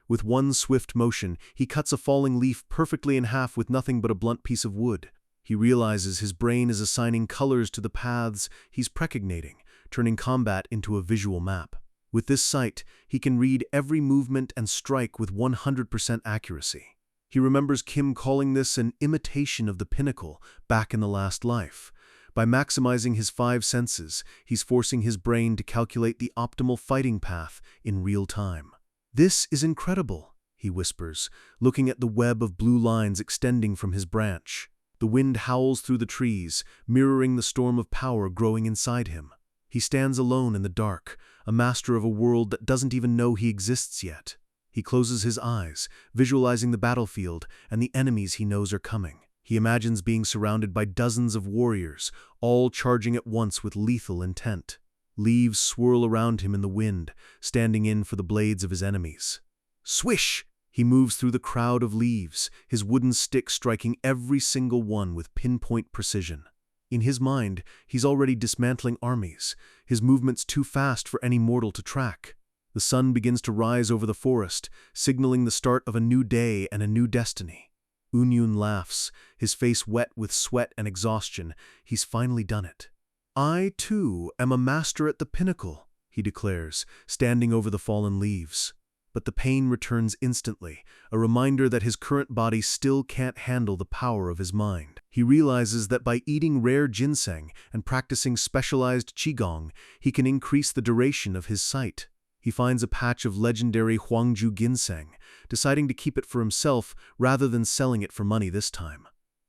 With one swift motion, he cuts a falling leaf perfectly in half with nothing but a blunt piece of wood. He realizes his brain is assigning colors to the paths he's precognating, turning combat into a visual map. With this sight, he can read every movement and strike with 100% accuracy. He remembers Kim calling this an imitation of the pinnacle back in the last life. By maximizing his 5 senses, he's forcing his brain to calculate the optimal fighting path in real time. "This is incredible," he whispers, looking at the web of blue lines extending from his branch. The wind howls through the trees, mirroring the storm of power growing inside him. He stands alone in the dark, a master of a world that doesn't even know he exists yet. He closes his eyes, visualizing the battlefield and the enemies he knows are coming. He imagines being surrounded by dozens of warriors, all charging at once with lethal intent. Leaves swirl around him in the wind, standing in for the blades of his enemies. Swish! He moves through the crowd of leaves, his wooden stick striking every single one with pinpoint precision. In his mind, he's already dismantling armies, his movements too fast for any mortal to track. The sun begins to rise over the forest, signaling the start of a new day and a new destiny. Unyun laughs, his face wet with sweat and exhaustion. He's finally done it. "I, too, am a master at the pinnacle," he declares, standing over the fallen leaves. But the pain returns instantly, a reminder that his current body still can't handle the power of his mind. He realizes that by eating rare ginseng and practicing specialized qigong, he can increase the duration of his sight. He finds a patch of legendary Huangju ginseng, deciding to keep it for himself rather than selling it for money this time.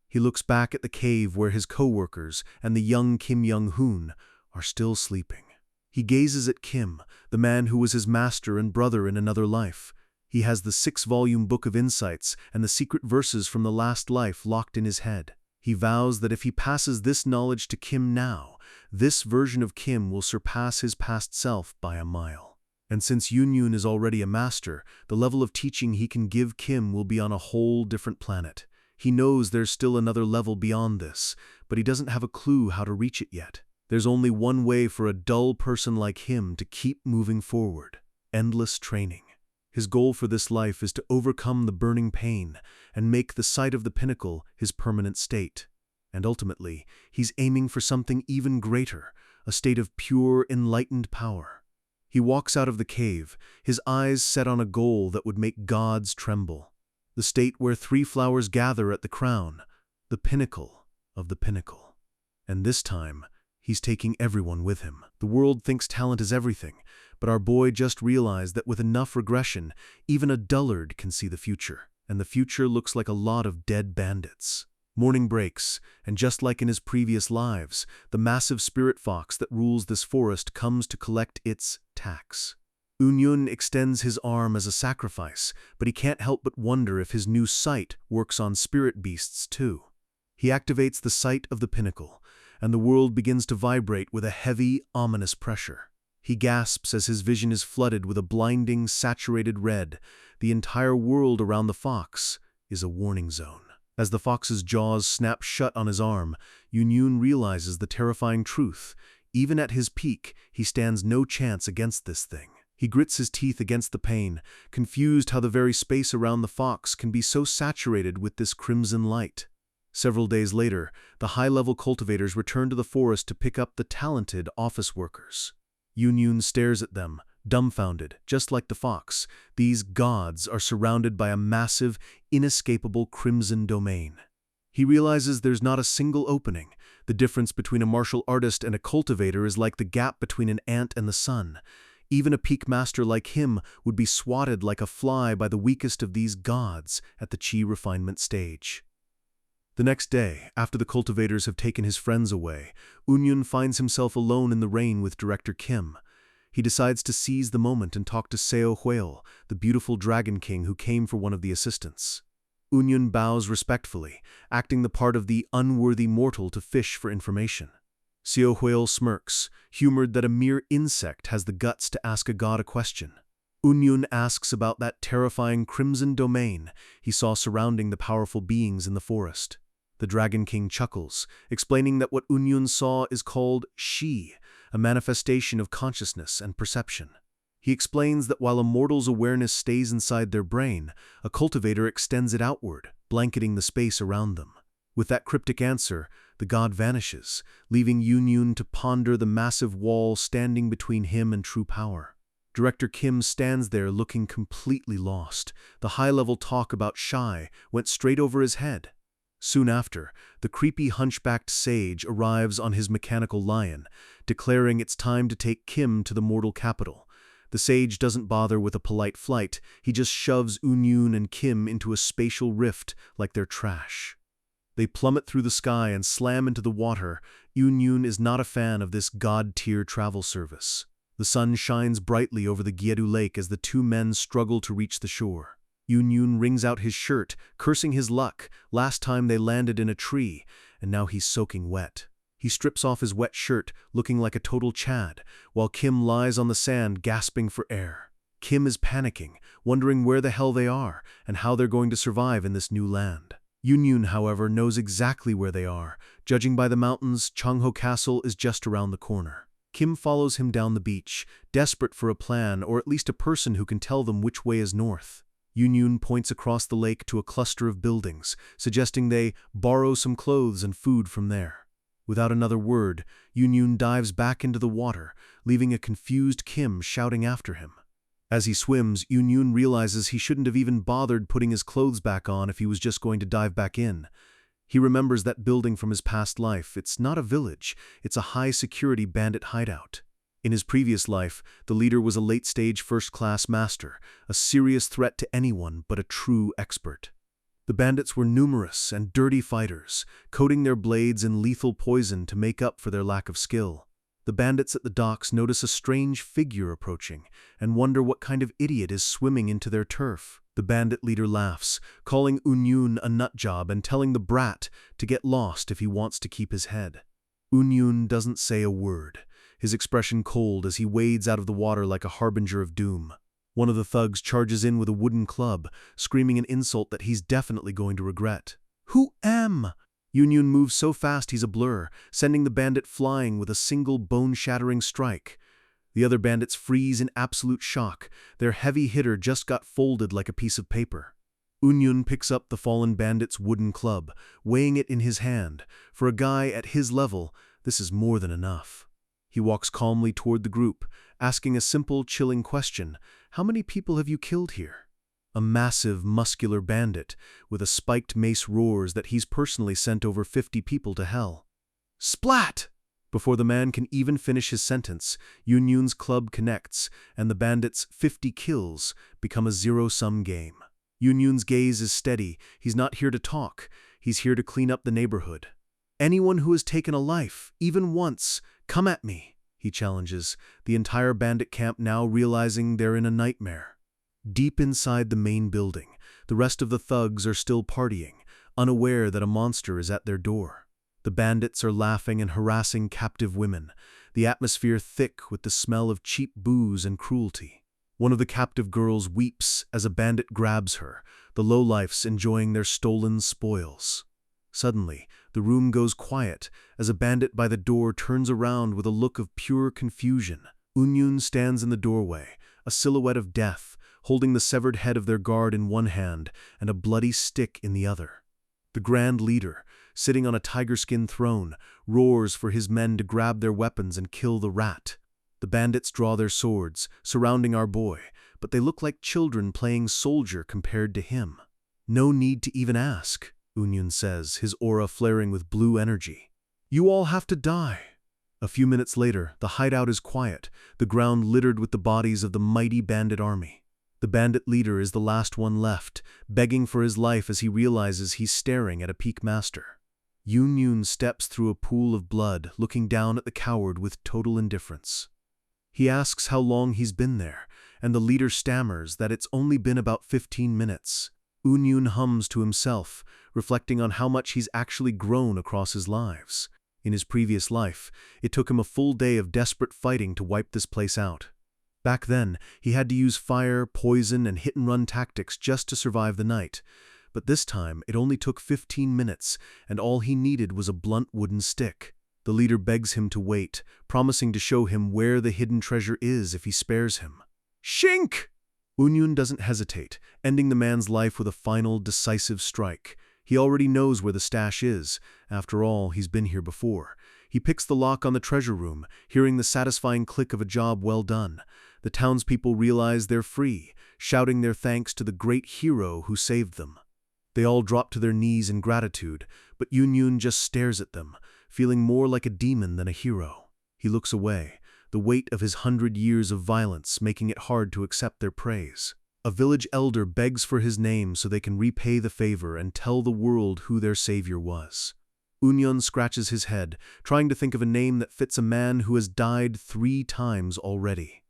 He looks back at the cave where his co-workers and the young Kim Young-hoon are still sleeping. He gazes at Kim, the man who was his master and brother in another life. He has the 6-volume book of insights and the secret verses from the last life locked in his head. He vows that if he passes this knowledge to Kim now, this version of Kim will surpass his past self by a mile. And since Unyun is already a master, the level of teaching he can give Kim will be on a whole different planet. He knows there's still another level beyond this, but he doesn't have a clue how to reach it yet. There's only one way for a dull person like him to keep moving forward: endless training. His goal for this life is to overcome the burning pain and make the sight of the pinnacle his permanent state. And ultimately, he's aiming for something even greater, a state of pure, enlightened power. He walks out of the cave, his eyes set on a goal that would make gods tremble. The state where 3 flowers gather at the crown, the pinnacle of the pinnacle. And this time, he's taking everyone with him. The world thinks talent is everything, but our boy just realized that with enough regression, even a dullard can see the future. And the future looks like a lot of dead bandits. Morning breaks, and just like in his previous lives, the massive spirit fox that rules this forest comes to collect its tax. Unyun extends his arm as a sacrifice, but he can't help but wonder if his new sight works on spirit beasts too. He activates the sight of the pinnacle, and the world begins to vibrate with a heavy, ominous pressure. He gasps as his vision is flooded with a blinding, saturated red. The entire world around the fox is a warning zone. As the fox's jaws snap shut on his arm, Unyun realizes the terrifying truth. Even at his peak, he stands no chance against this thing. He grits his teeth against the pain, confused how the very space around the fox can be so saturated with this crimson light. Several days later, the high-level cultivators return to the forest to pick up the talented office workers. Unyun stares at them, dumbfounded, just like the fox. These gods are surrounded by a massive, inescapable crimson domain. He realizes there's not a single opening. The difference between a martial artist and a cultivator is like the gap between an ant and the sun. Even a peak master like him would be swatted like a fly by the weakest of these gods at the chi refinement stage. The next day, after the cultivators have taken his friends away, Unyun finds himself alone in the rain with Director Kim. He decides to seize the moment and talk to Seo Huel, the beautiful dragon king who came for one of the assistants. Unyun bows respectfully, acting the part of the unworthy mortal to fish for information. Seo Huel smirks, humored that a mere insect has the guts to ask a god a question. Unyun asks about that terrifying crimson domain he saw surrounding the powerful beings in the forest. The Dragon King chuckles, explaining that what Unyun saw is called Shi, a manifestation of consciousness and perception. He explains that while a mortal's awareness stays inside their brain, a cultivator extends it outward, blanketing the space around them. With that cryptic answer, the god vanishes, leaving Unyun to ponder the massive wall standing between him and true power. Director Kim stands there looking completely lost. The high-level talk about Shai went straight over his head. Soon after, the creepy hunchbacked sage arrives on his mechanical lion, declaring it's time to take Kim to the mortal capital. The sage doesn't bother with a polite flight, he just shoves Unyun and Kim into a spatial rift like they're trash. They plummet through the sky and slam into the water. Unyun is not a fan of this god-tier travel service. The sun shines brightly over the Gyedu Lake as the two men struggle to reach the shore. Unyun wrings out his shirt, cursing his luck. Last time they landed in a tree, and now he's soaking wet. He strips off his wet shirt, looking like a total Chad, while Kim lies on the sand gasping for air. Kim is panicking, wondering where the hell they are and how they're going to survive in this new land. Unyun, however, knows exactly where they are. Judging by the mountains, Changho Castle is just around the corner. Kim follows him down the beach, desperate for a plan or at least a person who can tell them which way is north. Unyun points across the lake to a cluster of buildings, suggesting they borrow some clothes and food from there. Without another word, Unyun dives back into the water, leaving a confused Kim shouting after him. As he swims, Unyun realizes he shouldn't have even bothered putting his clothes back on if he was just going to dive back in. He remembers that building from his past life. It's not a village, it's a high-security bandit hideout. In his previous life, the leader was a late-stage first-class master, a serious threat to anyone but a true expert. The bandits were numerous and dirty fighters, coating their blades in lethal poison to make up for their lack of skill. The bandits at the docks notice a strange figure approaching and wonder what kind of idiot is swimming into their turf. The bandit leader laughs, calling Unyun a nutjob and telling the brat to get lost if he wants to keep his head. Unyun doesn't say a word, his expression cold as he wades out of the water like a harbinger of doom. One of the thugs charges in with a wooden club, screaming an insult that he's definitely going to regret. "Who am?" Unyun moves so fast he's a blur, sending the bandit flying with a single bone-shattering strike. The other bandits freeze in absolute shock. Their heavy hitter just got folded like a piece of paper. Unyun picks up the fallen bandit's wooden club, weighing it in his hand. For a guy at his level, this is more than enough. He walks calmly toward the group, asking a simple, chilling question. "How many people have you killed here?" A massive, muscular bandit with a spiked mace roars that he's personally sent over 50 people to hell. Splat! Before the man can even finish his sentence, Unyun's club connects, and the bandit's 50 kills become a zero-sum game. Unyun's gaze is steady. He's not here to talk. He's here to clean up the neighborhood. "Anyone who has taken a life, even once, come at me," he challenges, the entire bandit camp now realizing they're in a nightmare. Deep inside the main building, the rest of the thugs are still partying, unaware that a monster is at their door. The bandits are laughing and harassing captive women, the atmosphere thick with the smell of cheap booze and cruelty. One of the captive girls weeps as a bandit grabs her, the lowlifes enjoying their stolen spoils. Suddenly, the room goes quiet as a bandit by the door turns around with a look of pure confusion. Unyun stands in the doorway, a silhouette of death, holding the severed head of their guard in one hand and a bloody stick in the other. The Grand Leader, sitting on a tiger-skin throne, roars for his men to grab their weapons and kill the rat. The bandits draw their swords, surrounding our boy, but they look like children playing soldier compared to him. "No need to even ask," Unyun says, his aura flaring with blue energy. "You all have to die." A few minutes later, the hideout is quiet, the ground littered with the bodies of the mighty bandit army. The bandit leader is the last one left, begging for his life as he realizes he's staring at a peak master. Unyun steps through a pool of blood, looking down at the coward with total indifference. He asks how long he's been there, and the leader stammers that it's only been about 15 minutes. Unyun hums to himself, reflecting on how much he's actually grown across his lives. In his previous life, it took him a full day of desperate fighting to wipe this place out. Back then, he had to use fire, poison, and hit-and-run tactics just to survive the night. But this time, it only took 15 minutes, and all he needed was a blunt wooden stick. The leader begs him to wait, promising to show him where the hidden treasure is if he spares him. Shink! Unyun doesn't hesitate, ending the man's life with a final, decisive strike. He already knows where the stash is. After all, he's been here before. He picks the lock on the treasure room, hearing the satisfying click of a job well done. The townspeople realize they're free, shouting their thanks to the great hero who saved them. They all drop to their knees in gratitude, but Unyun just stares at them, feeling more like a demon than a hero. He looks away, the weight of his 100 years of violence making it hard to accept their praise. A village elder begs for his name so they can repay the favor and tell the world who their savior was. Unyun scratches his head, trying to think of a name that fits a man who has died 3 times already.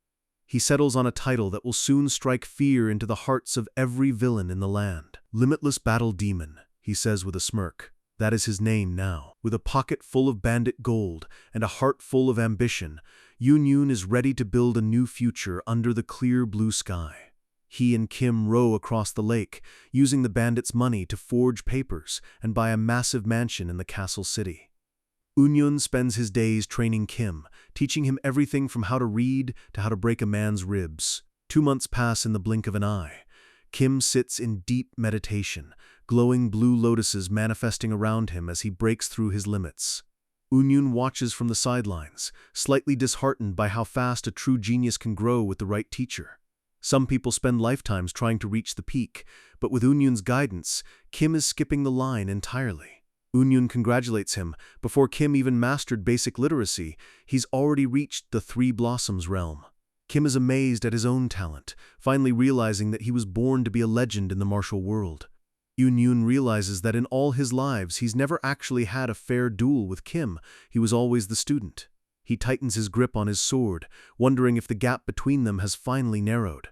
He settles on a title that will soon strike fear into the hearts of every villain in the land. Limitless Battle Demon, he says with a smirk. That is his name now. With a pocket full of bandit gold and a heart full of ambition, Unyun is ready to build a new future under the clear blue sky. He and Kim row across the lake, using the bandits' money to forge papers and buy a massive mansion in the castle city. Unyun spends his days training Kim, teaching him everything from how to read to how to break a man's ribs. 2 months pass in the blink of an eye. Kim sits in deep meditation, glowing blue lotuses manifesting around him as he breaks through his limits. Unyun watches from the sidelines, slightly disheartened by how fast a true genius can grow with the right teacher. Some people spend lifetimes trying to reach the peak, but with Unyun's guidance, Kim is skipping the line entirely. Unyun congratulates him. Before Kim even mastered basic literacy, he's already reached the Three Blossoms realm. Kim is amazed at his own talent, finally realizing that he was born to be a legend in the martial world. Unyun realizes that in all his lives, he's never actually had a fair duel with Kim. He was always the student. He tightens his grip on his sword, wondering if the gap between them has finally narrowed.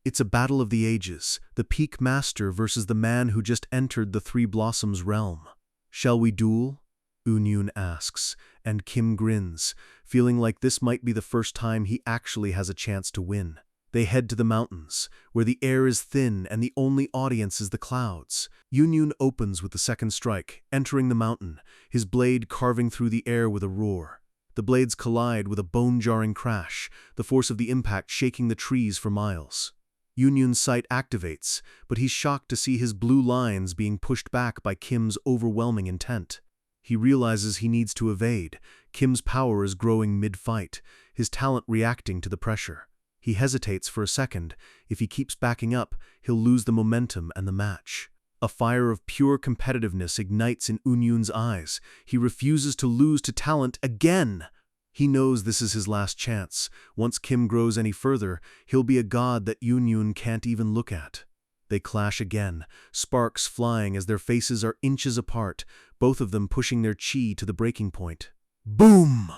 It's a battle of the ages, the peak master versus the man who just entered the Three Blossoms realm. Shall we duel? Unyun asks, and Kim grins, feeling like this might be the first time he actually has a chance to win. They head to the mountains, where the air is thin and the only audience is the clouds. Unyun opens with the second strike, entering the mountain, his blade carving through the air with a roar. The blades collide with a bone-jarring crash, the force of the impact shaking the trees for miles. Unyun's sight activates, but he's shocked to see his blue lines being pushed back by Kim's overwhelming intent. He realizes he needs to evade. Kim's power is growing mid-fight, his talent reacting to the pressure. He hesitates for a second. If he keeps backing up, he'll lose the momentum and the match. A fire of pure competitiveness ignites in Unyun's eyes. He refuses to lose to talent again. He knows this is his last chance. Once Kim grows any further, he'll be a god that Unyun can't even look at. They clash again, sparks flying as their faces are inches apart, both of them pushing their chi to the breaking point. Boom!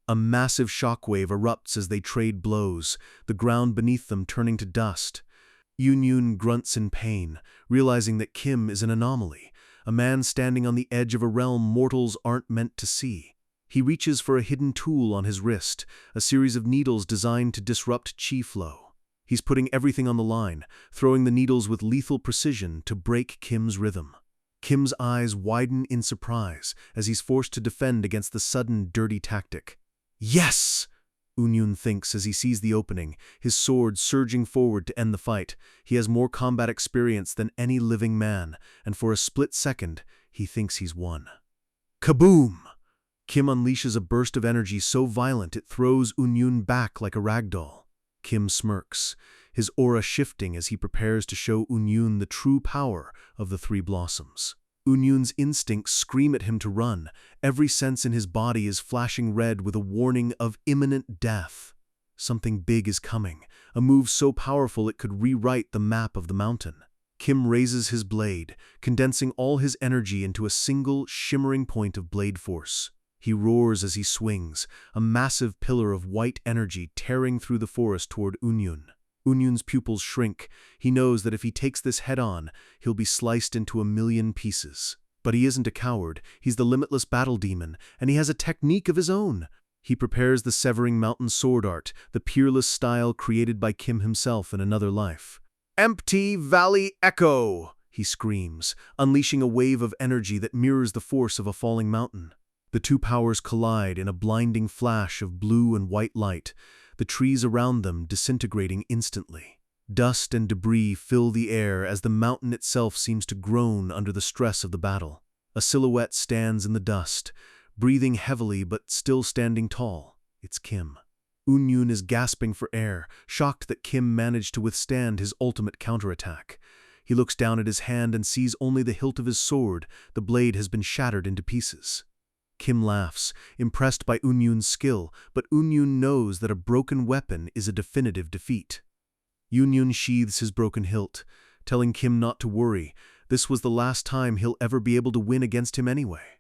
A massive shockwave erupts as they trade blows, the ground beneath them turning to dust. Unyun grunts in pain, realizing that Kim is an anomaly, a man standing on the edge of a realm mortals aren't meant to see. He reaches for a hidden tool on his wrist, a series of needles designed to disrupt chi flow. He's putting everything on the line, throwing the needles with lethal precision to break Kim's rhythm. Kim's eyes widen in surprise as he's forced to defend against the sudden, dirty tactic. Yes! Unyun thinks as he sees the opening, his sword surging forward to end the fight. He has more combat experience than any living man, and for a split second, he thinks he's won. Kaboom! Kim unleashes a burst of energy so violent it throws Unyun back like a ragdoll. Kim smirks, his aura shifting as he prepares to show Unyun the true power of the Three Blossoms. Unyun's instincts scream at him to run. Every sense in his body is flashing red with a warning of imminent death. Something big is coming, a move so powerful it could rewrite the map of the mountain. Kim raises his blade, condensing all his energy into a single, shimmering point of blade force. He roars as he swings, a massive pillar of white energy tearing through the forest toward Unyun. Unyun's pupils shrink. He knows that if he takes this head-on, he'll be sliced into a million pieces. But he isn't a coward. He's the limitless battle demon, and he has a technique of his own. He prepares the severing mountain sword art, the peerless style created by Kim himself in another life. "Empty Valley Echo!" he screams, unleashing a wave of energy that mirrors the force of a falling mountain. The two powers collide in a blinding flash of blue and white light, the trees around them disintegrating instantly. Dust and debris fill the air as the mountain itself seems to groan under the stress of the battle. A silhouette stands in the dust, breathing heavily but still standing tall. It's Kim. Unyun is gasping for air, shocked that Kim managed to withstand his ultimate counterattack. He looks down at his hand and sees only the hilt of his sword. The blade has been shattered into pieces. Kim laughs, impressed by Unyun's skill, but Unyun knows that a broken weapon is a definitive defeat. Unyun sheathes his broken hilt, telling Kim not to worry. This was the last time he'll ever be able to win against him anyway.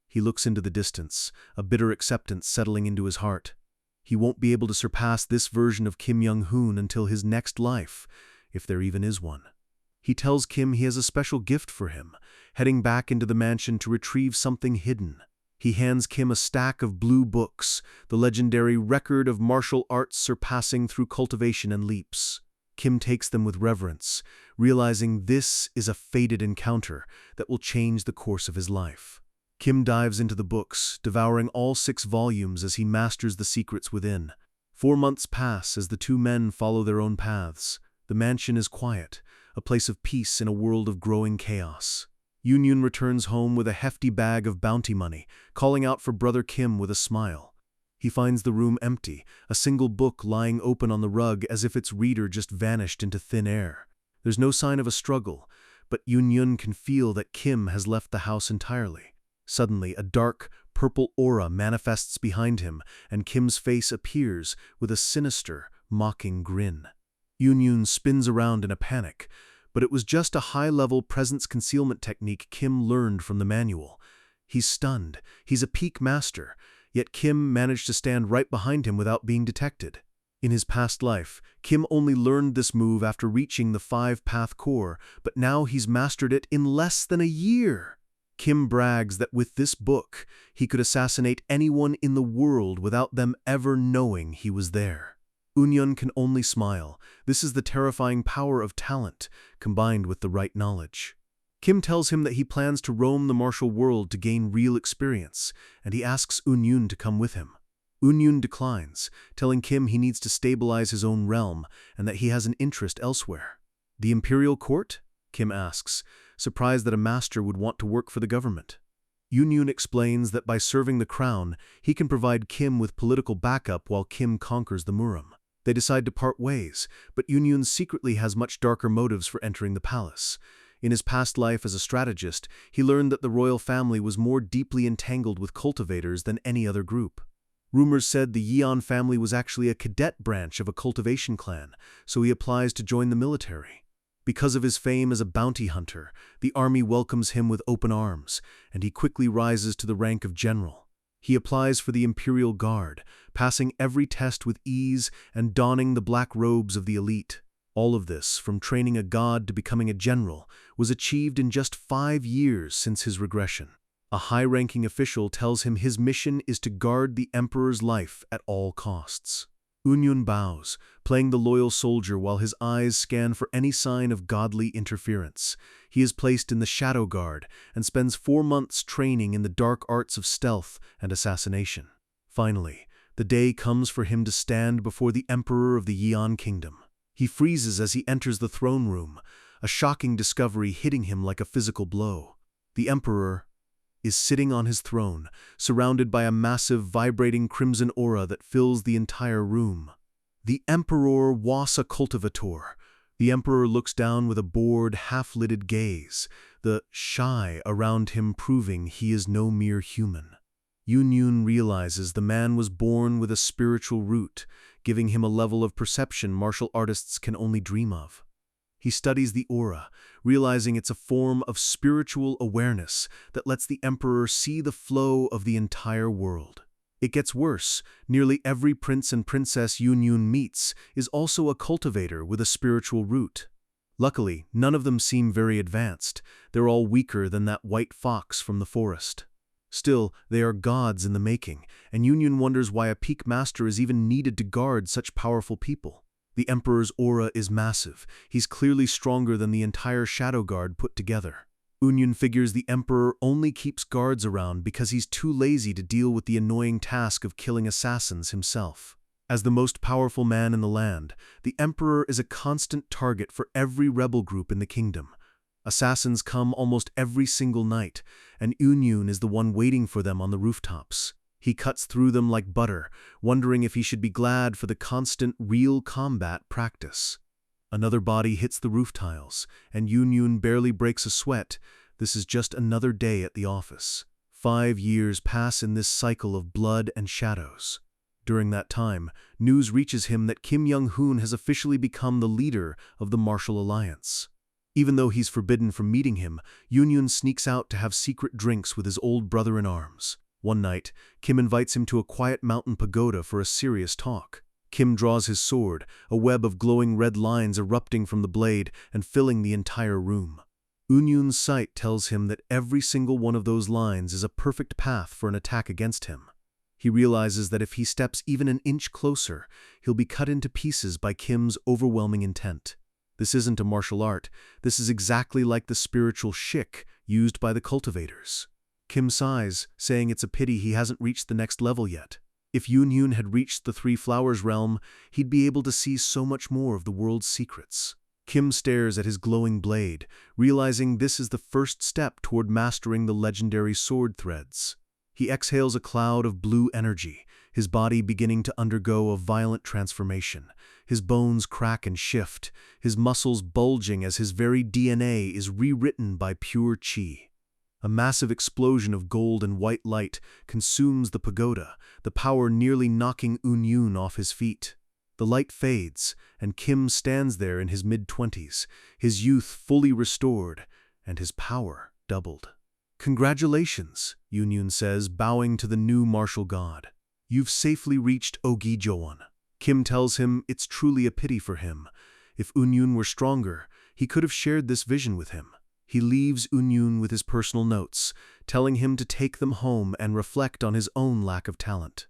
He looks into the distance, a bitter acceptance settling into his heart. He won't be able to surpass this version of Kim Young-hoon until his next life, if there even is one. He tells Kim he has a special gift for him, heading back into the mansion to retrieve something hidden. He hands Kim a stack of blue books, the legendary record of martial arts surpassing through cultivation and leaps. Kim takes them with reverence, realizing this is a fated encounter that will change the course of his life. Kim dives into the books, devouring all 6 volumes as he masters the secrets within. 4 months pass as the two men follow their own paths. The mansion is quiet, a place of peace in a world of growing chaos. Unyun returns home with a hefty bag of bounty money, calling out for brother Kim with a smile. He finds the room empty, a single book lying open on the rug as if its reader just vanished into thin air. There's no sign of a struggle, but Unyun can feel that Kim has left the house entirely. Suddenly, a dark, purple aura manifests behind him, and Kim's face appears with a sinister, mocking grin. Unyun spins around in a panic, but it was just a high-level presence concealment technique Kim learned from the manual. He's stunned. He's a peak master, yet Kim managed to stand right behind him without being detected. In his past life, Kim only learned this move after reaching the 5-path core, but now he's mastered it in less than a year. Kim brags that with this book, he could assassinate anyone in the world without them ever knowing he was there. Unyun can only smile. This is the terrifying power of talent, combined with the right knowledge. Kim tells him that he plans to roam the martial world to gain real experience, and he asks Unyun to come with him. Unyun declines, telling Kim he needs to stabilize his own realm and that he has an interest elsewhere. The Imperial Court? Kim asks, surprised that a master would want to work for the government. Unyun explains that by serving the crown, he can provide Kim with political backup while Kim conquers the Muram. They decide to part ways, but Unyun secretly has much darker motives for entering the palace. In his past life as a strategist, he learned that the royal family was more deeply entangled with cultivators than any other group. Rumors said the Yeon family was actually a cadet branch of a cultivation clan, so he applies to join the military. Because of his fame as a bounty hunter, the army welcomes him with open arms, and he quickly rises to the rank of general. He applies for the Imperial Guard, passing every test with ease and donning the black robes of the elite. All of this, from training a god to becoming a general, was achieved in just 5 years since his regression. A high-ranking official tells him his mission is to guard the Emperor's life at all costs. Unyun bows, playing the loyal soldier while his eyes scan for any sign of godly interference. He is placed in the Shadow Guard and spends 4 months training in the dark arts of stealth and assassination. Finally, the day comes for him to stand before the Emperor of the Yeon Kingdom. He freezes as he enters the throne room, a shocking discovery hitting him like a physical blow. The Emperor is sitting on his throne, surrounded by a massive, vibrating crimson aura that fills the entire room. The Emperor was a cultivator. The Emperor looks down with a bored, half-lidded gaze, the shy around him proving he is no mere human. Unyun realizes the man was born with a spiritual root, giving him a level of perception martial artists can only dream of. He studies the aura, realizing it's a form of spiritual awareness that lets the Emperor see the flow of the entire world. It gets worse. Nearly every prince and princess Yun meets is also a cultivator with a spiritual root. Luckily, none of them seem very advanced. They're all weaker than that white fox from the forest. Still, they are gods in the making, and Yun wonders why a peak master is even needed to guard such powerful people. The Emperor's aura is massive. He's clearly stronger than the entire Shadow Guard put together. Yun figures the Emperor only keeps guards around because he's too lazy to deal with the annoying task of killing assassins himself. As the most powerful man in the land, the Emperor is a constant target for every rebel group in the kingdom. Assassins come almost every single night, and Yun is the one waiting for them on the rooftops. He cuts through them like butter, wondering if he should be glad for the constant real combat practice. Another body hits the roof tiles, and Yun barely breaks a sweat. This is just another day at the office. 5 years pass in this cycle of blood and shadows. During that time, news reaches him that Kim Young-hoon has officially become the leader of the Martial Alliance. Even though he's forbidden from meeting him, Yun sneaks out to have secret drinks with his old brother-in-arms. One night, Kim invites him to a quiet mountain pagoda for a serious talk. Kim draws his sword, a web of glowing red lines erupting from the blade and filling the entire room. Yun's sight tells him that every single one of those lines is a perfect path for an attack against him. He realizes that if he steps even an inch closer, he'll be cut into pieces by Kim's overwhelming intent. This isn't a martial art. This is exactly like the spiritual shik used by the cultivators. Kim sighs, saying it's a pity he hasn't reached the next level yet. If Yun had reached the Three Flowers realm, he'd be able to see so much more of the world's secrets. Kim stares at his glowing blade, realizing this is the first step toward mastering the legendary sword threads. He exhales a cloud of blue energy, his body beginning to undergo a violent transformation. His bones crack and shift, his muscles bulging as his very DNA is rewritten by pure chi. A massive explosion of gold and white light consumes the pagoda, the power nearly knocking Yun off his feet. The light fades, and Kim stands there in his mid-20s, his youth fully restored, and his power doubled. "Congratulations," Yun says, bowing to the new martial god. "You've safely reached Ogi-joan." Kim tells him it's truly a pity for him. If Yun were stronger, he could have shared this vision with him. He leaves Yun with his personal notes, telling him to take them home and reflect on his own lack of talent.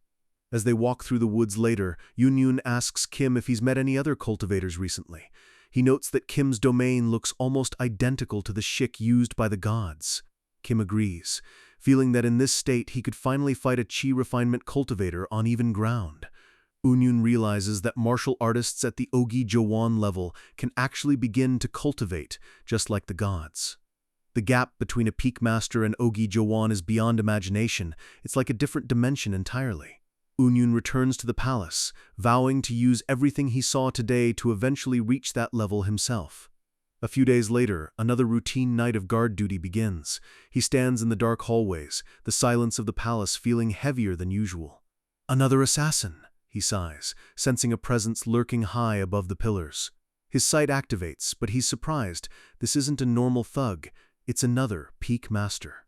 As they walk through the woods later, Yun asks Kim if he's met any other cultivators recently. He notes that Kim's domain looks almost identical to the shik used by the gods. Kim agrees, feeling that in this state he could finally fight a chi refinement cultivator on even ground. Yun realizes that martial artists at the Ogi-joan level can actually begin to cultivate, just like the gods. The gap between a peak master and Ogi-joan is beyond imagination. It's like a different dimension entirely. Yun returns to the palace, vowing to use everything he saw today to eventually reach that level himself. A few days later, another routine night of guard duty begins. He stands in the dark hallways, the silence of the palace feeling heavier than usual. "Another assassin," he sighs, sensing a presence lurking high above the pillars. His sight activates, but he's surprised. This isn't a normal thug, it's another peak master.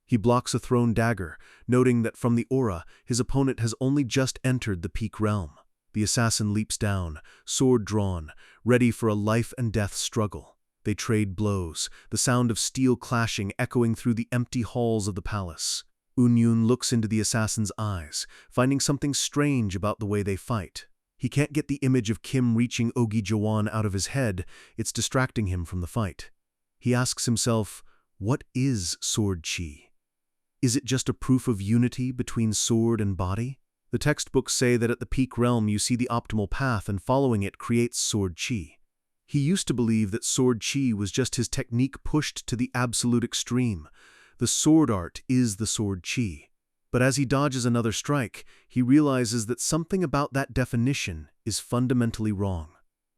He blocks a thrown dagger, noting that from the aura, his opponent has only just entered the peak realm. The assassin leaps down, sword drawn, ready for a life-and-death struggle. They trade blows, the sound of steel clashing echoing through the empty halls of the palace. Yun looks into the assassin's eyes, finding something strange about the way they fight. He can't get the image of Kim reaching Ogi-joan out of his head. It's distracting him from the fight. He asks himself, what is sword chi? Is it just a proof of unity between sword and body? The textbooks say that at the peak realm you see the optimal path and following it creates sword chi. He used to believe that sword chi was just his technique pushed to the absolute extreme. The sword art is the sword chi. But as he dodges another strike, he realizes that something about that definition is fundamentally wrong.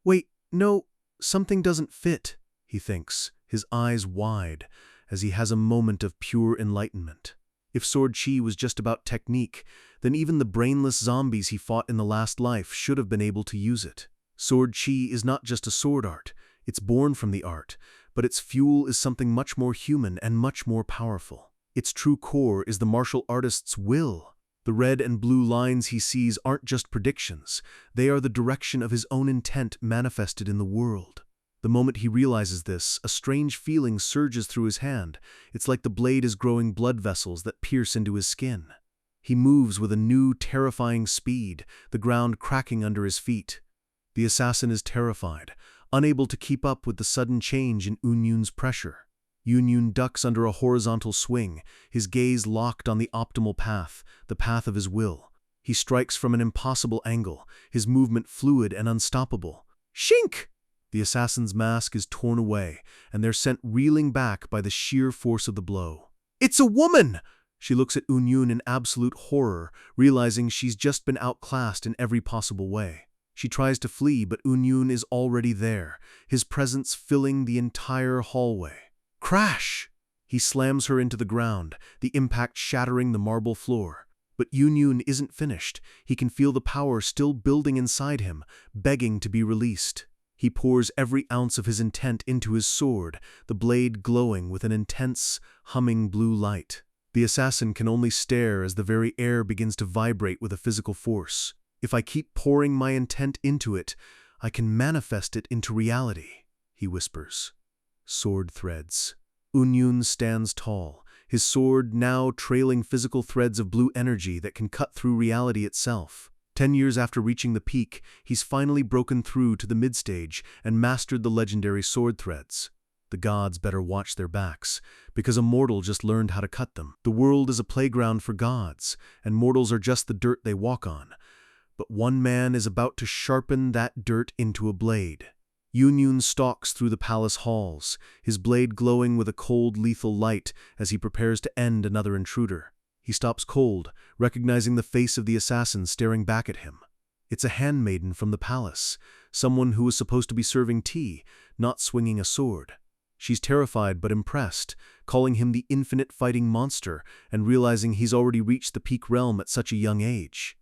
Wait, no, something doesn't fit, he thinks, his eyes wide, as he has a moment of pure enlightenment. If sword chi was just about technique, then even the brainless zombies he fought in the last life should have been able to use it. Sword chi is not just a sword art, It's born from the art, but its fuel is something much more human and much more powerful. Its true core is the martial artist's will. The red and blue lines he sees aren't just predictions, they are the direction of his own intent manifested in the world. The moment he realizes this, a strange feeling surges through his hand. It's like the blade is growing blood vessels that pierce into his skin. He moves with a new, terrifying speed, the ground cracking under his feet. The assassin is terrified, unable to keep up with the sudden change in Unyun's pressure. Unyun ducks under a horizontal swing, his gaze locked on the optimal path, the path of his will. He strikes from an impossible angle, his movement fluid and unstoppable. Shink! The assassin's mask is torn away, and they're sent reeling back by the sheer force of the blow. It's a woman! She looks at Unyun in absolute horror, realizing she's just been outclassed in every possible way. She tries to flee, but Unyun is already there, his presence filling the entire hallway. Crash! He slams her into the ground, the impact shattering the marble floor. But Unyun isn't finished. He can feel the power still building inside him, begging to be released. He pours every ounce of his intent into his sword, the blade glowing with an intense, humming blue light. The assassin can only stare as the very air begins to vibrate with a physical force. If I keep pouring my intent into it, I can manifest it into reality, he whispers. Sword threads. Unyun stands tall, his sword now trailing physical threads of blue energy that can cut through reality itself. 10 years after reaching the peak, he's finally broken through to the mid-stage and mastered the legendary sword threads. The gods better watch their backs, because a mortal just learned how to cut them. The world is a playground for gods, and mortals are just the dirt they walk on. But one man is about to sharpen that dirt into a blade. Unyun stalks through the palace halls, his blade glowing with a cold, lethal light as he prepares to end another intruder. He stops cold, recognizing the face of the assassin staring back at him. It's a handmaiden from the palace, someone who was supposed to be serving tea, not swinging a sword. She's terrified but impressed, calling him the infinite fighting monster and realizing he's already reached the peak realm at such a young age.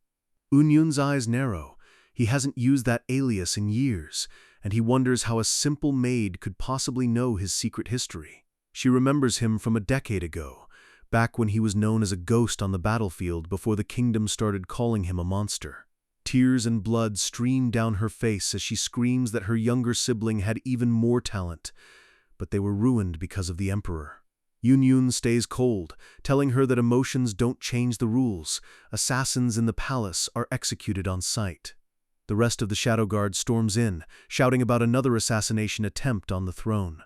Unyun's eyes narrow. He hasn't used that alias in years, and he wonders how a simple maid could possibly know his secret history. She remembers him from a decade ago, back when he was known as a ghost on the battlefield before the kingdom started calling him a monster. Tears and blood stream down her face as she screams that her younger sibling had even more talent, but they were ruined because of the emperor. Unyun stays cold, telling her that emotions don't change the rules. Assassins in the palace are executed on sight. The rest of the Shadow Guard storms in, shouting about another assassination attempt on the throne.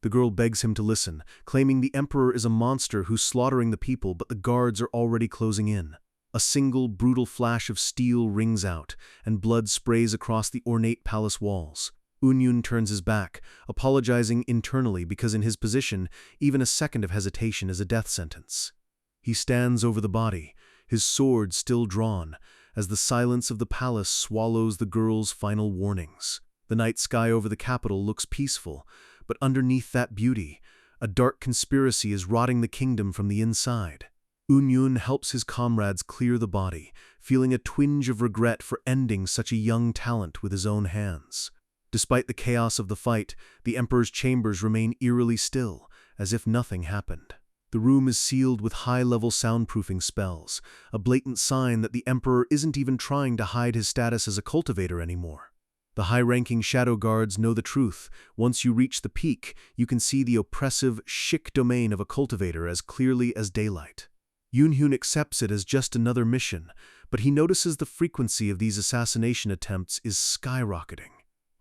The girl begs him to listen, claiming the emperor is a monster who's slaughtering the people, but the guards are already closing in. A single, brutal flash of steel rings out, and blood sprays across the ornate palace walls. Unyun turns his back, apologizing internally because in his position, even a second of hesitation is a death sentence. He stands over the body, his sword still drawn, as the silence of the palace swallows the girl's final warnings. The night sky over the capital looks peaceful, but underneath that beauty, a dark conspiracy is rotting the kingdom from the inside. Unyun helps his comrades clear the body, feeling a twinge of regret for ending such a young talent with his own hands. Despite the chaos of the fight, the Emperor's chambers remain eerily still, as if nothing happened. The room is sealed with high-level soundproofing spells, a blatant sign that the Emperor isn't even trying to hide his status as a cultivator anymore. The high-ranking Shadow Guards know the truth. Once you reach the peak, you can see the oppressive, chic domain of a cultivator as clearly as daylight. Unyun accepts it as just another mission, but he notices the frequency of these assassination attempts is skyrocketing.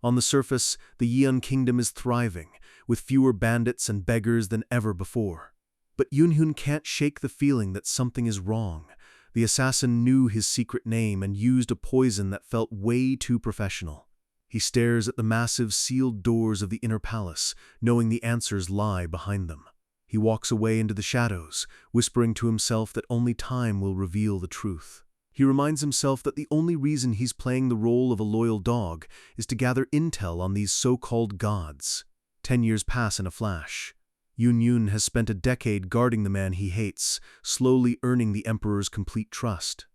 On the surface, the Yeon Kingdom is thriving, with fewer bandits and beggars than ever before. But Unyun can't shake the feeling that something is wrong. The assassin knew his secret name and used a poison that felt way too professional. He stares at the massive sealed doors of the inner palace, knowing the answers lie behind them. He walks away into the shadows, whispering to himself that only time will reveal the truth. He reminds himself that the only reason he's playing the role of a loyal dog is to gather intel on these so-called gods. 10 years pass in a flash. Unyun has spent a decade guarding the man he hates, slowly earning the Emperor's complete trust.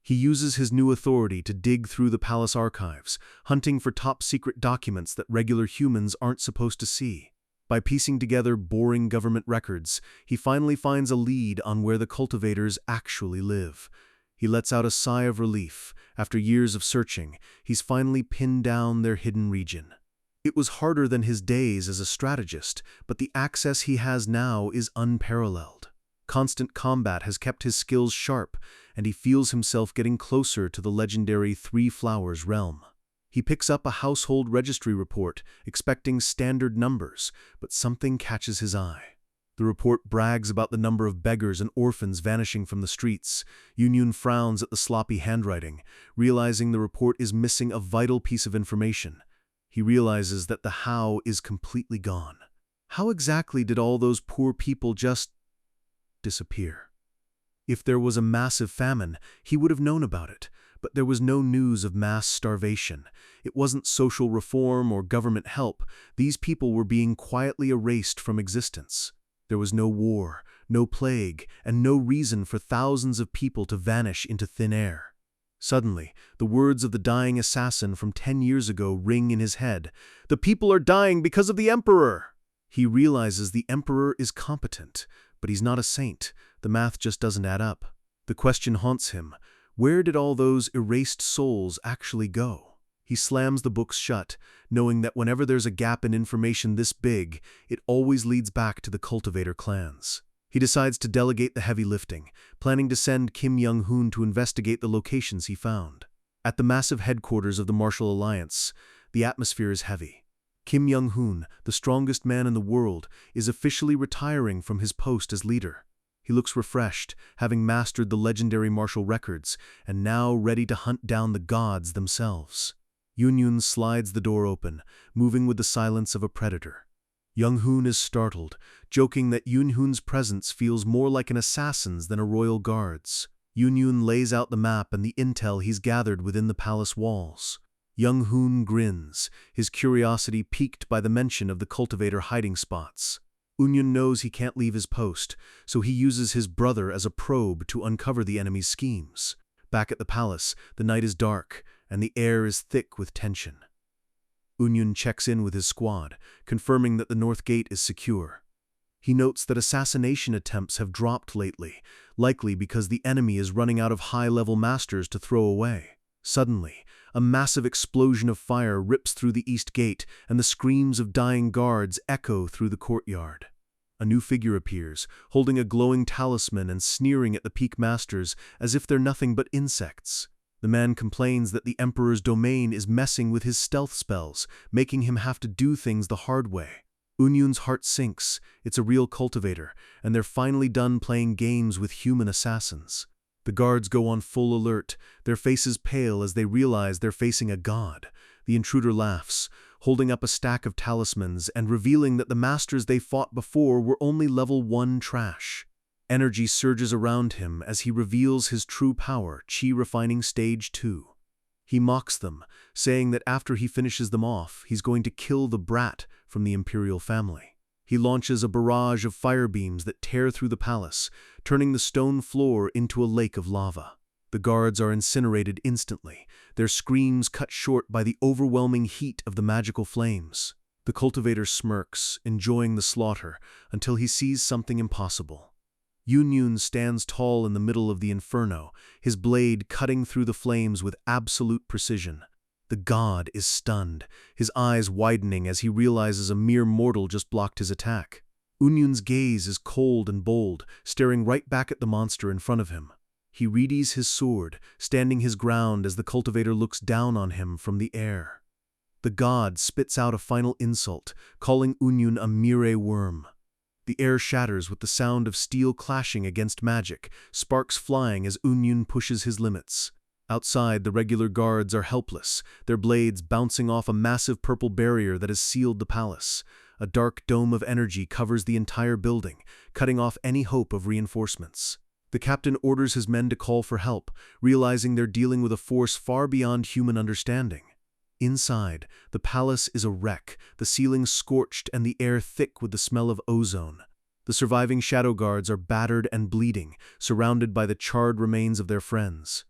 He uses his new authority to dig through the palace archives, hunting for top-secret documents that regular humans aren't supposed to see. By piecing together boring government records, he finally finds a lead on where the cultivators actually live. He lets out a sigh of relief. After years of searching, he's finally pinned down their hidden region. It was harder than his days as a strategist, but the access he has now is unparalleled. Constant combat has kept his skills sharp, and he feels himself getting closer to the legendary Three Flowers realm. He picks up a household registry report, expecting standard numbers, but something catches his eye. The report brags about the number of beggars and orphans vanishing from the streets. Yunyun frowns at the sloppy handwriting, realizing the report is missing a vital piece of information. He realizes that the how is completely gone. How exactly did all those poor people just disappear? If there was a massive famine, he would have known about it, but there was no news of mass starvation. It wasn't social reform or government help. These people were being quietly erased from existence. There was no war, no plague, and no reason for thousands of people to vanish into thin air. Suddenly, the words of the dying assassin from 10 years ago ring in his head. "The people are dying because of the Emperor!" He realizes the Emperor is competent, but he's not a saint. The math just doesn't add up. The question haunts him. Where did all those erased souls actually go? He slams the books shut, knowing that whenever there's a gap in information this big, it always leads back to the cultivator clans. He decides to delegate the heavy lifting, planning to send Kim Young-hoon to investigate the locations he found. At the massive headquarters of the Martial Alliance, the atmosphere is heavy. Kim Young-hoon, the strongest man in the world, is officially retiring from his post as leader. He looks refreshed, having mastered the legendary martial records, and now ready to hunt down the gods themselves. Yunyun slides the door open, moving with the silence of a predator. Young-hoon is startled, joking that Yoon-hoon's presence feels more like an assassin's than a royal guard's. Yunyun lays out the map and the intel he's gathered within the palace walls. Young-hoon grins, his curiosity piqued by the mention of the cultivator hiding spots. Yunyun knows he can't leave his post, so he uses his brother as a probe to uncover the enemy's schemes. Back at the palace, the night is dark, and the air is thick with tension. Yunyun checks in with his squad, confirming that the north gate is secure. He notes that assassination attempts have dropped lately, likely because the enemy is running out of high-level masters to throw away. Suddenly, a massive explosion of fire rips through the east gate, and the screams of dying guards echo through the courtyard. A new figure appears, holding a glowing talisman and sneering at the peak masters as if they're nothing but insects. The man complains that the Emperor's domain is messing with his stealth spells, making him have to do things the hard way. Yunyun's heart sinks. It's a real cultivator, and they're finally done playing games with human assassins. The guards go on full alert, their faces pale as they realize they're facing a god. The intruder laughs, holding up a stack of talismans and revealing that the masters they fought before were only level 1 trash. Energy surges around him as he reveals his true power, Chi Refining Stage 2. He mocks them, saying that after he finishes them off, he's going to kill the brat from the imperial family. He launches a barrage of fire beams that tear through the palace, turning the stone floor into a lake of lava. The guards are incinerated instantly, their screams cut short by the overwhelming heat of the magical flames. The cultivator smirks, enjoying the slaughter, until he sees something impossible. Yunyun stands tall in the middle of the inferno, his blade cutting through the flames with absolute precision. The god is stunned, his eyes widening as he realizes a mere mortal just blocked his attack. Yunyun's gaze is cold and bold, staring right back at the monster in front of him. He readies his sword, standing his ground as the cultivator looks down on him from the air. The god spits out a final insult, calling Yunyun a mere worm. The air shatters with the sound of steel clashing against magic, sparks flying as Yunyun pushes his limits. Outside, the regular guards are helpless, their blades bouncing off a massive purple barrier that has sealed the palace. A dark dome of energy covers the entire building, cutting off any hope of reinforcements. The captain orders his men to call for help, realizing they're dealing with a force far beyond human understanding. Inside, the palace is a wreck, the ceiling scorched and the air thick with the smell of ozone. The surviving shadow guards are battered and bleeding, surrounded by the charred remains of their friends.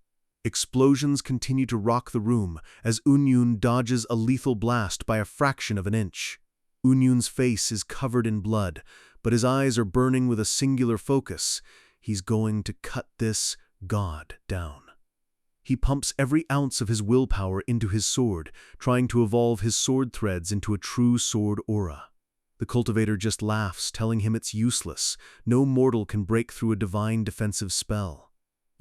Explosions continue to rock the room as Unyun dodges a lethal blast by a fraction of an inch. Unyun's face is covered in blood, but his eyes are burning with a singular focus. He's going to cut this god down. He pumps every ounce of his willpower into his sword, trying to evolve his sword threads into a true sword aura. The cultivator just laughs, telling him it's useless. No mortal can break through a divine defensive spell.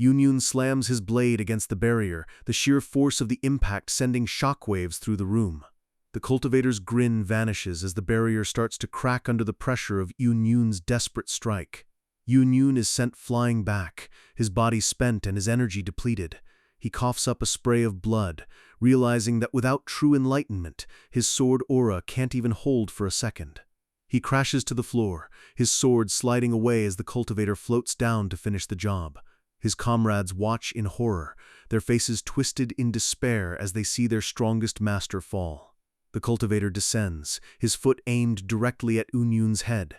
Unyun slams his blade against the barrier, the sheer force of the impact sending shockwaves through the room. The cultivator's grin vanishes as the barrier starts to crack under the pressure of Unyun's desperate strike. Unyun is sent flying back, his body spent and his energy depleted. He coughs up a spray of blood, realizing that without true enlightenment, his sword aura can't even hold for a second. He crashes to the floor, his sword sliding away as the cultivator floats down to finish the job. His comrades watch in horror, their faces twisted in despair as they see their strongest master fall. The cultivator descends, his foot aimed directly at Unyun's head.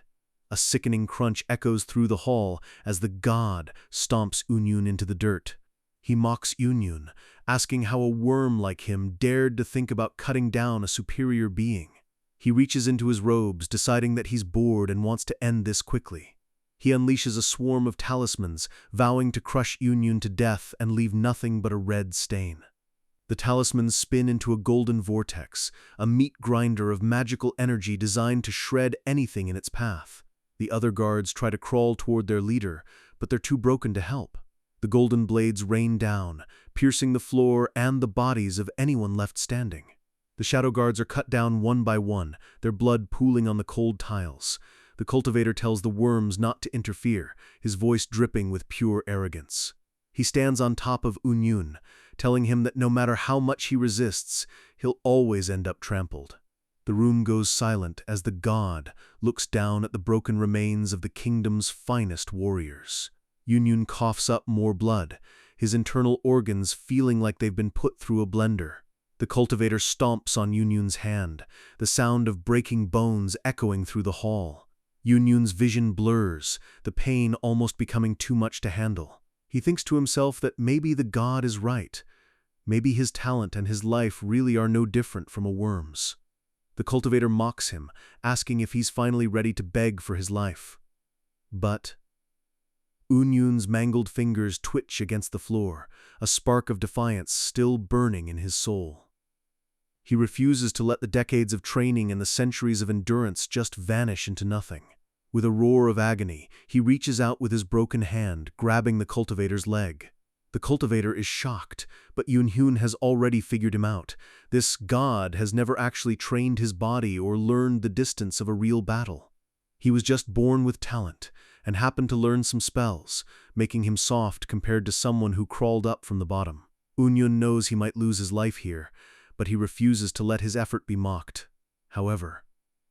A sickening crunch echoes through the hall as the god stomps Unyun into the dirt. He mocks Unyun, asking how a worm like him dared to think about cutting down a superior being. He reaches into his robes, deciding that he's bored and wants to end this quickly. He unleashes a swarm of talismans, vowing to crush Unyun to death and leave nothing but a red stain. The talismans spin into a golden vortex, a meat grinder of magical energy designed to shred anything in its path. The other guards try to crawl toward their leader, but they're too broken to help. The golden blades rain down, piercing the floor and the bodies of anyone left standing. The shadow guards are cut down one by one, their blood pooling on the cold tiles. The cultivator tells the worms not to interfere, his voice dripping with pure arrogance. He stands on top of Unyun, telling him that no matter how much he resists, he'll always end up trampled. The room goes silent as the god looks down at the broken remains of the kingdom's finest warriors. Unyun coughs up more blood, his internal organs feeling like they've been put through a blender. The cultivator stomps on Unyun's hand, the sound of breaking bones echoing through the hall. Unyun's vision blurs, the pain almost becoming too much to handle. He thinks to himself that maybe the god is right. Maybe his talent and his life really are no different from a worm's. The cultivator mocks him, asking if he's finally ready to beg for his life. But Unyun's mangled fingers twitch against the floor, a spark of defiance still burning in his soul. He refuses to let the decades of training and the centuries of endurance just vanish into nothing. With a roar of agony, he reaches out with his broken hand, grabbing the cultivator's leg. The cultivator is shocked, but Unyun has already figured him out. This god has never actually trained his body or learned the distance of a real battle. He was just born with talent, and happened to learn some spells, making him soft compared to someone who crawled up from the bottom. Unyun knows he might lose his life here, but he refuses to let his effort be mocked. However,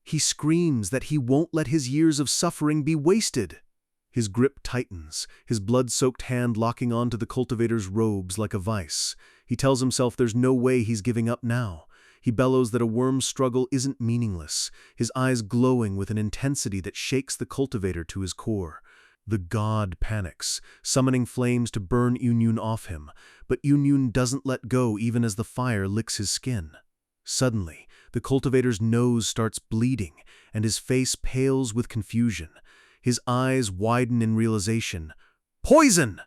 he screams that he won't let his years of suffering be wasted. His grip tightens, his blood-soaked hand locking onto the cultivator's robes like a vice. He tells himself there's no way he's giving up now. He bellows that a worm's struggle isn't meaningless, his eyes glowing with an intensity that shakes the cultivator to his core. The god panics, summoning flames to burn Unyun off him, but Unyun doesn't let go even as the fire licks his skin. Suddenly, the cultivator's nose starts bleeding, and his face pales with confusion. His eyes widen in realization. Poison!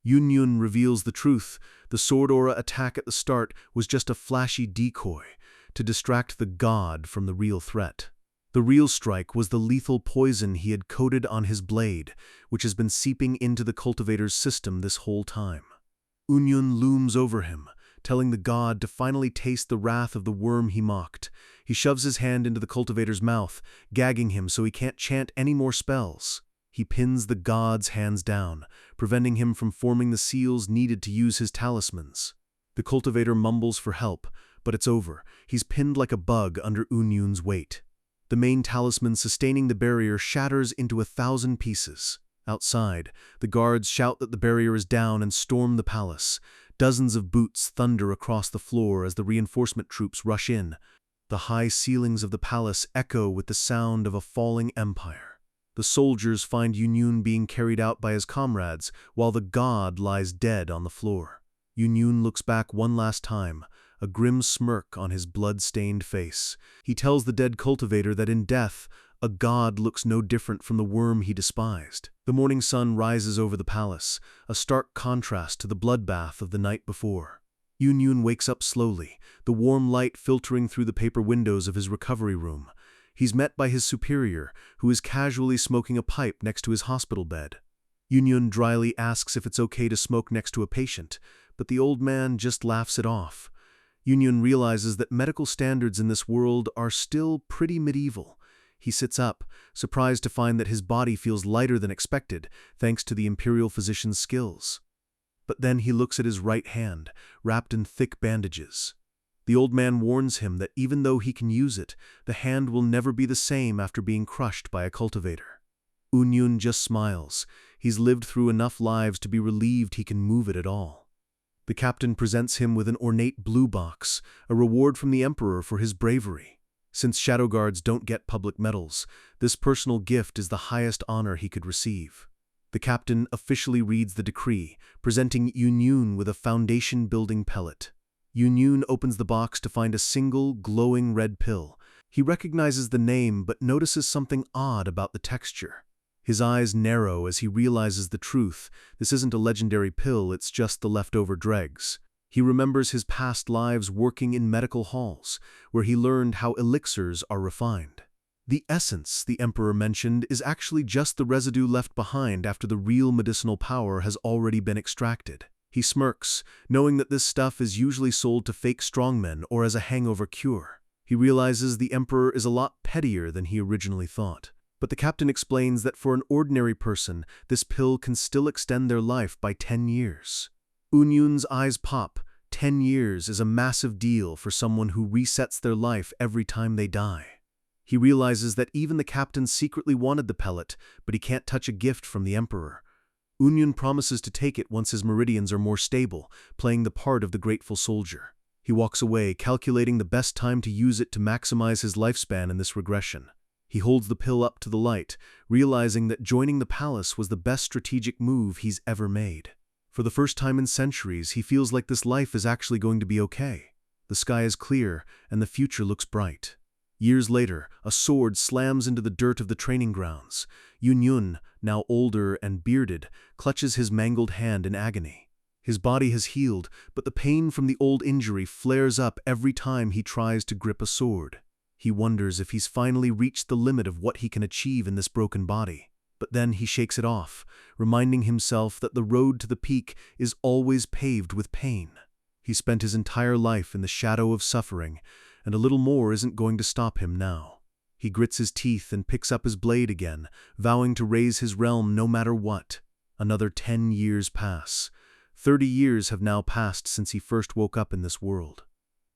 Unyun reveals the truth. The sword aura attack at the start was just a flashy decoy to distract the god from the real threat. The real strike was the lethal poison he had coated on his blade, which has been seeping into the cultivator's system this whole time. Unyun looms over him, telling the god to finally taste the wrath of the worm he mocked. He shoves his hand into the cultivator's mouth, gagging him so he can't chant any more spells. He pins the god's hands down, preventing him from forming the seals needed to use his talismans. The cultivator mumbles for help, but it's over. He's pinned like a bug under Unyun's weight. The main talisman sustaining the barrier shatters into 1,000 pieces. Outside, the guards shout that the barrier is down and storm the palace. Dozens of boots thunder across the floor as the reinforcement troops rush in. The high ceilings of the palace echo with the sound of a falling empire. The soldiers find Unyun being carried out by his comrades, while the god lies dead on the floor. Yun looks back one last time, a grim smirk on his blood-stained face. He tells the dead cultivator that in death, a god looks no different from the worm he despised. The morning sun rises over the palace, a stark contrast to the bloodbath of the night before. Yun wakes up slowly, the warm light filtering through the paper windows of his recovery room. He's met by his superior, who is casually smoking a pipe next to his hospital bed. Yun dryly asks if it's okay to smoke next to a patient, but the old man just laughs it off. Yun realizes that medical standards in this world are still pretty medieval. He sits up, surprised to find that his body feels lighter than expected, thanks to the imperial physician's skills. But then he looks at his right hand, wrapped in thick bandages. The old man warns him that even though he can use it, the hand will never be the same after being crushed by a cultivator. Yun just smiles. He's lived through enough lives to be relieved he can move it at all. The captain presents him with an ornate blue box, a reward from the emperor for his bravery. Since shadow guards don't get public medals, this personal gift is the highest honor he could receive. The captain officially reads the decree, presenting Yun with a foundation-building pellet. Yun opens the box to find a single, glowing red pill. He recognizes the name but notices something odd about the texture. His eyes narrow as he realizes the truth. This isn't a legendary pill, it's just the leftover dregs. He remembers his past lives working in medical halls, where he learned how elixirs are refined. The essence the emperor mentioned is actually just the residue left behind after the real medicinal power has already been extracted. He smirks, knowing that this stuff is usually sold to fake strongmen or as a hangover cure. He realizes the emperor is a lot pettier than he originally thought. But the captain explains that for an ordinary person, this pill can still extend their life by 10 years. Yun's eyes pop. 10 years is a massive deal for someone who resets their life every time they die. He realizes that even the captain secretly wanted the pellet, but he can't touch a gift from the emperor. Yun promises to take it once his meridians are more stable, playing the part of the grateful soldier. He walks away, calculating the best time to use it to maximize his lifespan in this regression. He holds the pill up to the light, realizing that joining the palace was the best strategic move he's ever made. For the first time in centuries, he feels like this life is actually going to be okay. The sky is clear, and the future looks bright. Years later, a sword slams into the dirt of the training grounds. Yun, now older and bearded, clutches his mangled hand in agony. His body has healed, but the pain from the old injury flares up every time he tries to grip a sword. He wonders if he's finally reached the limit of what he can achieve in this broken body. But then he shakes it off, reminding himself that the road to the peak is always paved with pain. He spent his entire life in the shadow of suffering, and a little more isn't going to stop him now. He grits his teeth and picks up his blade again, vowing to raise his realm no matter what. Another 10 years pass. 30 years have now passed since he first woke up in this world.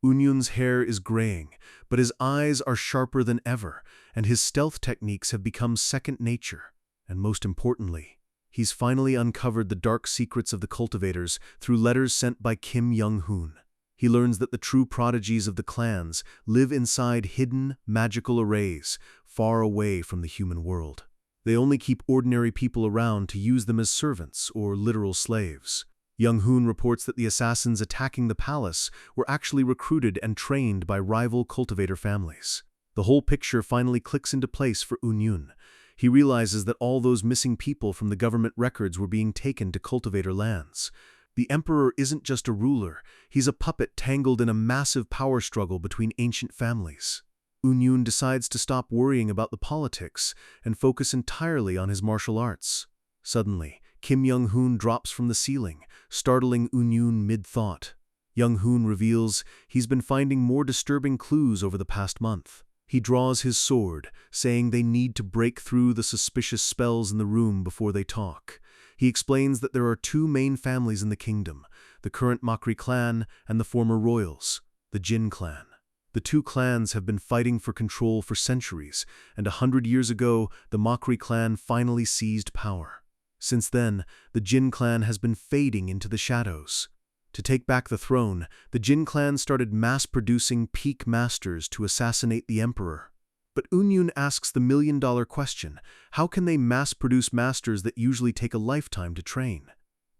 Yun's hair is graying, but his eyes are sharper than ever, and his stealth techniques have become second nature. And most importantly, he's finally uncovered the dark secrets of the cultivators through letters sent by Kim Young-hoon. He learns that the true prodigies of the clans live inside hidden, magical arrays, far away from the human world. They only keep ordinary people around to use them as servants or literal slaves. Young-hoon reports that the assassins attacking the palace were actually recruited and trained by rival cultivator families. The whole picture finally clicks into place for Yun. He realizes that all those missing people from the government records were being taken to cultivator lands. The emperor isn't just a ruler, he's a puppet tangled in a massive power struggle between ancient families. Yun decides to stop worrying about the politics and focus entirely on his martial arts. Suddenly, Kim Young-hoon drops from the ceiling, startling Yun mid-thought. Young-hoon reveals he's been finding more disturbing clues over the past month. He draws his sword, saying they need to break through the suspicious spells in the room before they talk. He explains that there are two main families in the kingdom, the current Makri clan and the former royals, the Jin clan. The two clans have been fighting for control for centuries, and 100 years ago, the Makri clan finally seized power. Since then, the Jin clan has been fading into the shadows. To take back the throne, the Jin clan started mass-producing peak masters to assassinate the emperor. But Yun asks the million-dollar question, how can they mass-produce masters that usually take a lifetime to train?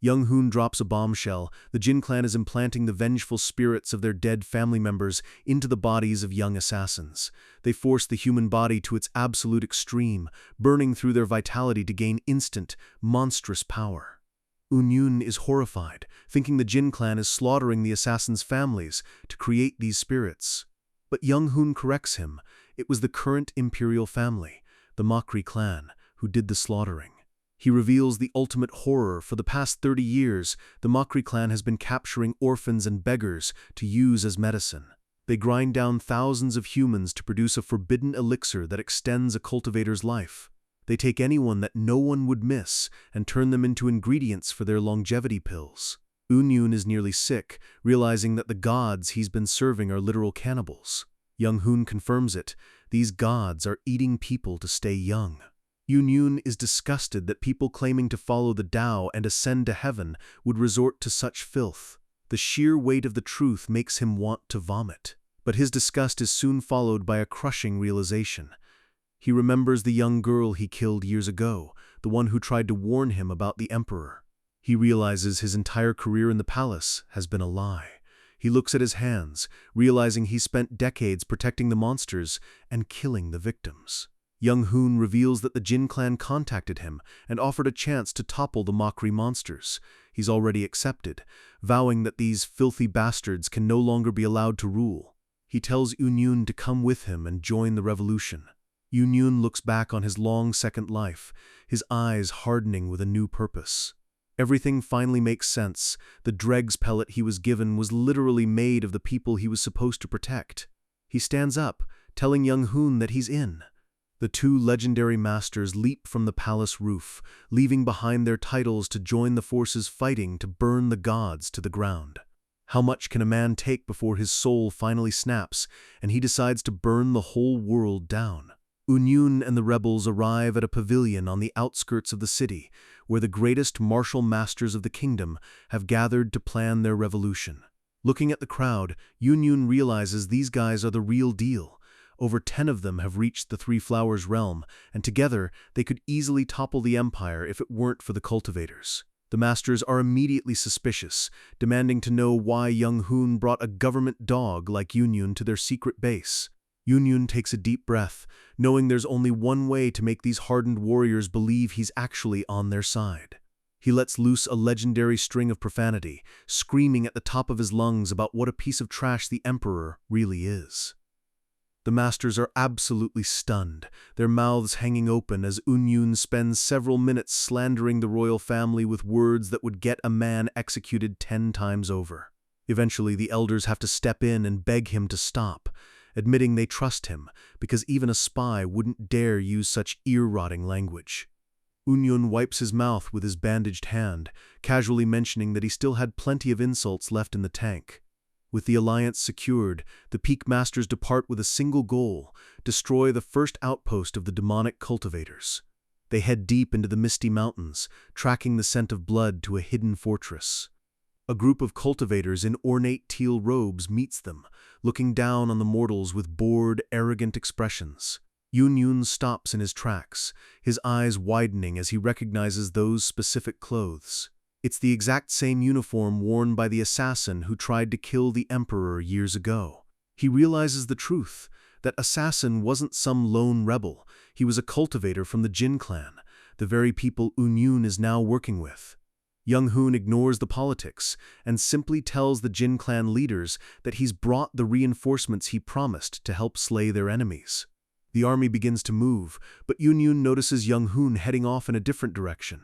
Young Hoon drops a bombshell. The Jin clan is implanting the vengeful spirits of their dead family members into the bodies of young assassins. They force the human body to its absolute extreme, burning through their vitality to gain instant, monstrous power. Unyun is horrified, thinking the Jin clan is slaughtering the assassins' families to create these spirits. But Young Hoon corrects him. It was the current imperial family, the Makri clan, who did the slaughtering. He reveals the ultimate horror. For the past 30 years, the Makri clan has been capturing orphans and beggars to use as medicine. They grind down thousands of humans to produce a forbidden elixir that extends a cultivator's life. They take anyone that no one would miss and turn them into ingredients for their longevity pills. Unyun is nearly sick, realizing that the gods he's been serving are literal cannibals. Young Hoon confirms it. These gods are eating people to stay young. Unyun is disgusted that people claiming to follow the Tao and ascend to heaven would resort to such filth. The sheer weight of the truth makes him want to vomit. But his disgust is soon followed by a crushing realization. He remembers the young girl he killed years ago, the one who tried to warn him about the Emperor. He realizes his entire career in the palace has been a lie. He looks at his hands, realizing he spent decades protecting the monsters and killing the victims. Young Hoon reveals that the Jin clan contacted him and offered a chance to topple the Makri monsters. He's already accepted, vowing that these filthy bastards can no longer be allowed to rule. He tells Unyun to come with him and join the revolution. Unyun looks back on his long second life, his eyes hardening with a new purpose. Everything finally makes sense. The dregs pellet he was given was literally made of the people he was supposed to protect. He stands up, telling Young Hoon that he's in. The two legendary masters leap from the palace roof, leaving behind their titles to join the forces fighting to burn the gods to the ground. How much can a man take before his soul finally snaps, and he decides to burn the whole world down? Unyun and the rebels arrive at a pavilion on the outskirts of the city, where the greatest martial masters of the kingdom have gathered to plan their revolution. Looking at the crowd, Unyun realizes these guys are the real deal. Over 10 of them have reached the Three Flowers realm, and together they could easily topple the empire if it weren't for the cultivators. The masters are immediately suspicious, demanding to know why Young Hoon brought a government dog like Unyun to their secret base. Unyun takes a deep breath, knowing there's only one way to make these hardened warriors believe he's actually on their side. He lets loose a legendary string of profanity, screaming at the top of his lungs about what a piece of trash the Emperor really is. The masters are absolutely stunned, their mouths hanging open as Unyun spends several minutes slandering the royal family with words that would get a man executed 10 times over. Eventually, the elders have to step in and beg him to stop, admitting they trust him because even a spy wouldn't dare use such ear-rotting language. Unyun wipes his mouth with his bandaged hand, casually mentioning that he still had plenty of insults left in the tank. With the alliance secured, the Peak Masters depart with a single goal: destroy the first outpost of the demonic cultivators. They head deep into the misty mountains, tracking the scent of blood to a hidden fortress. A group of cultivators in ornate teal robes meets them, looking down on the mortals with bored, arrogant expressions. Unyun stops in his tracks, his eyes widening as he recognizes those specific clothes. It's the exact same uniform worn by the assassin who tried to kill the Emperor years ago. He realizes the truth, that assassin wasn't some lone rebel. He was a cultivator from the Jin clan, the very people Unyun is now working with. Young Hoon ignores the politics and simply tells the Jin clan leaders that he's brought the reinforcements he promised to help slay their enemies. The army begins to move, but Unyun notices Young Hoon heading off in a different direction.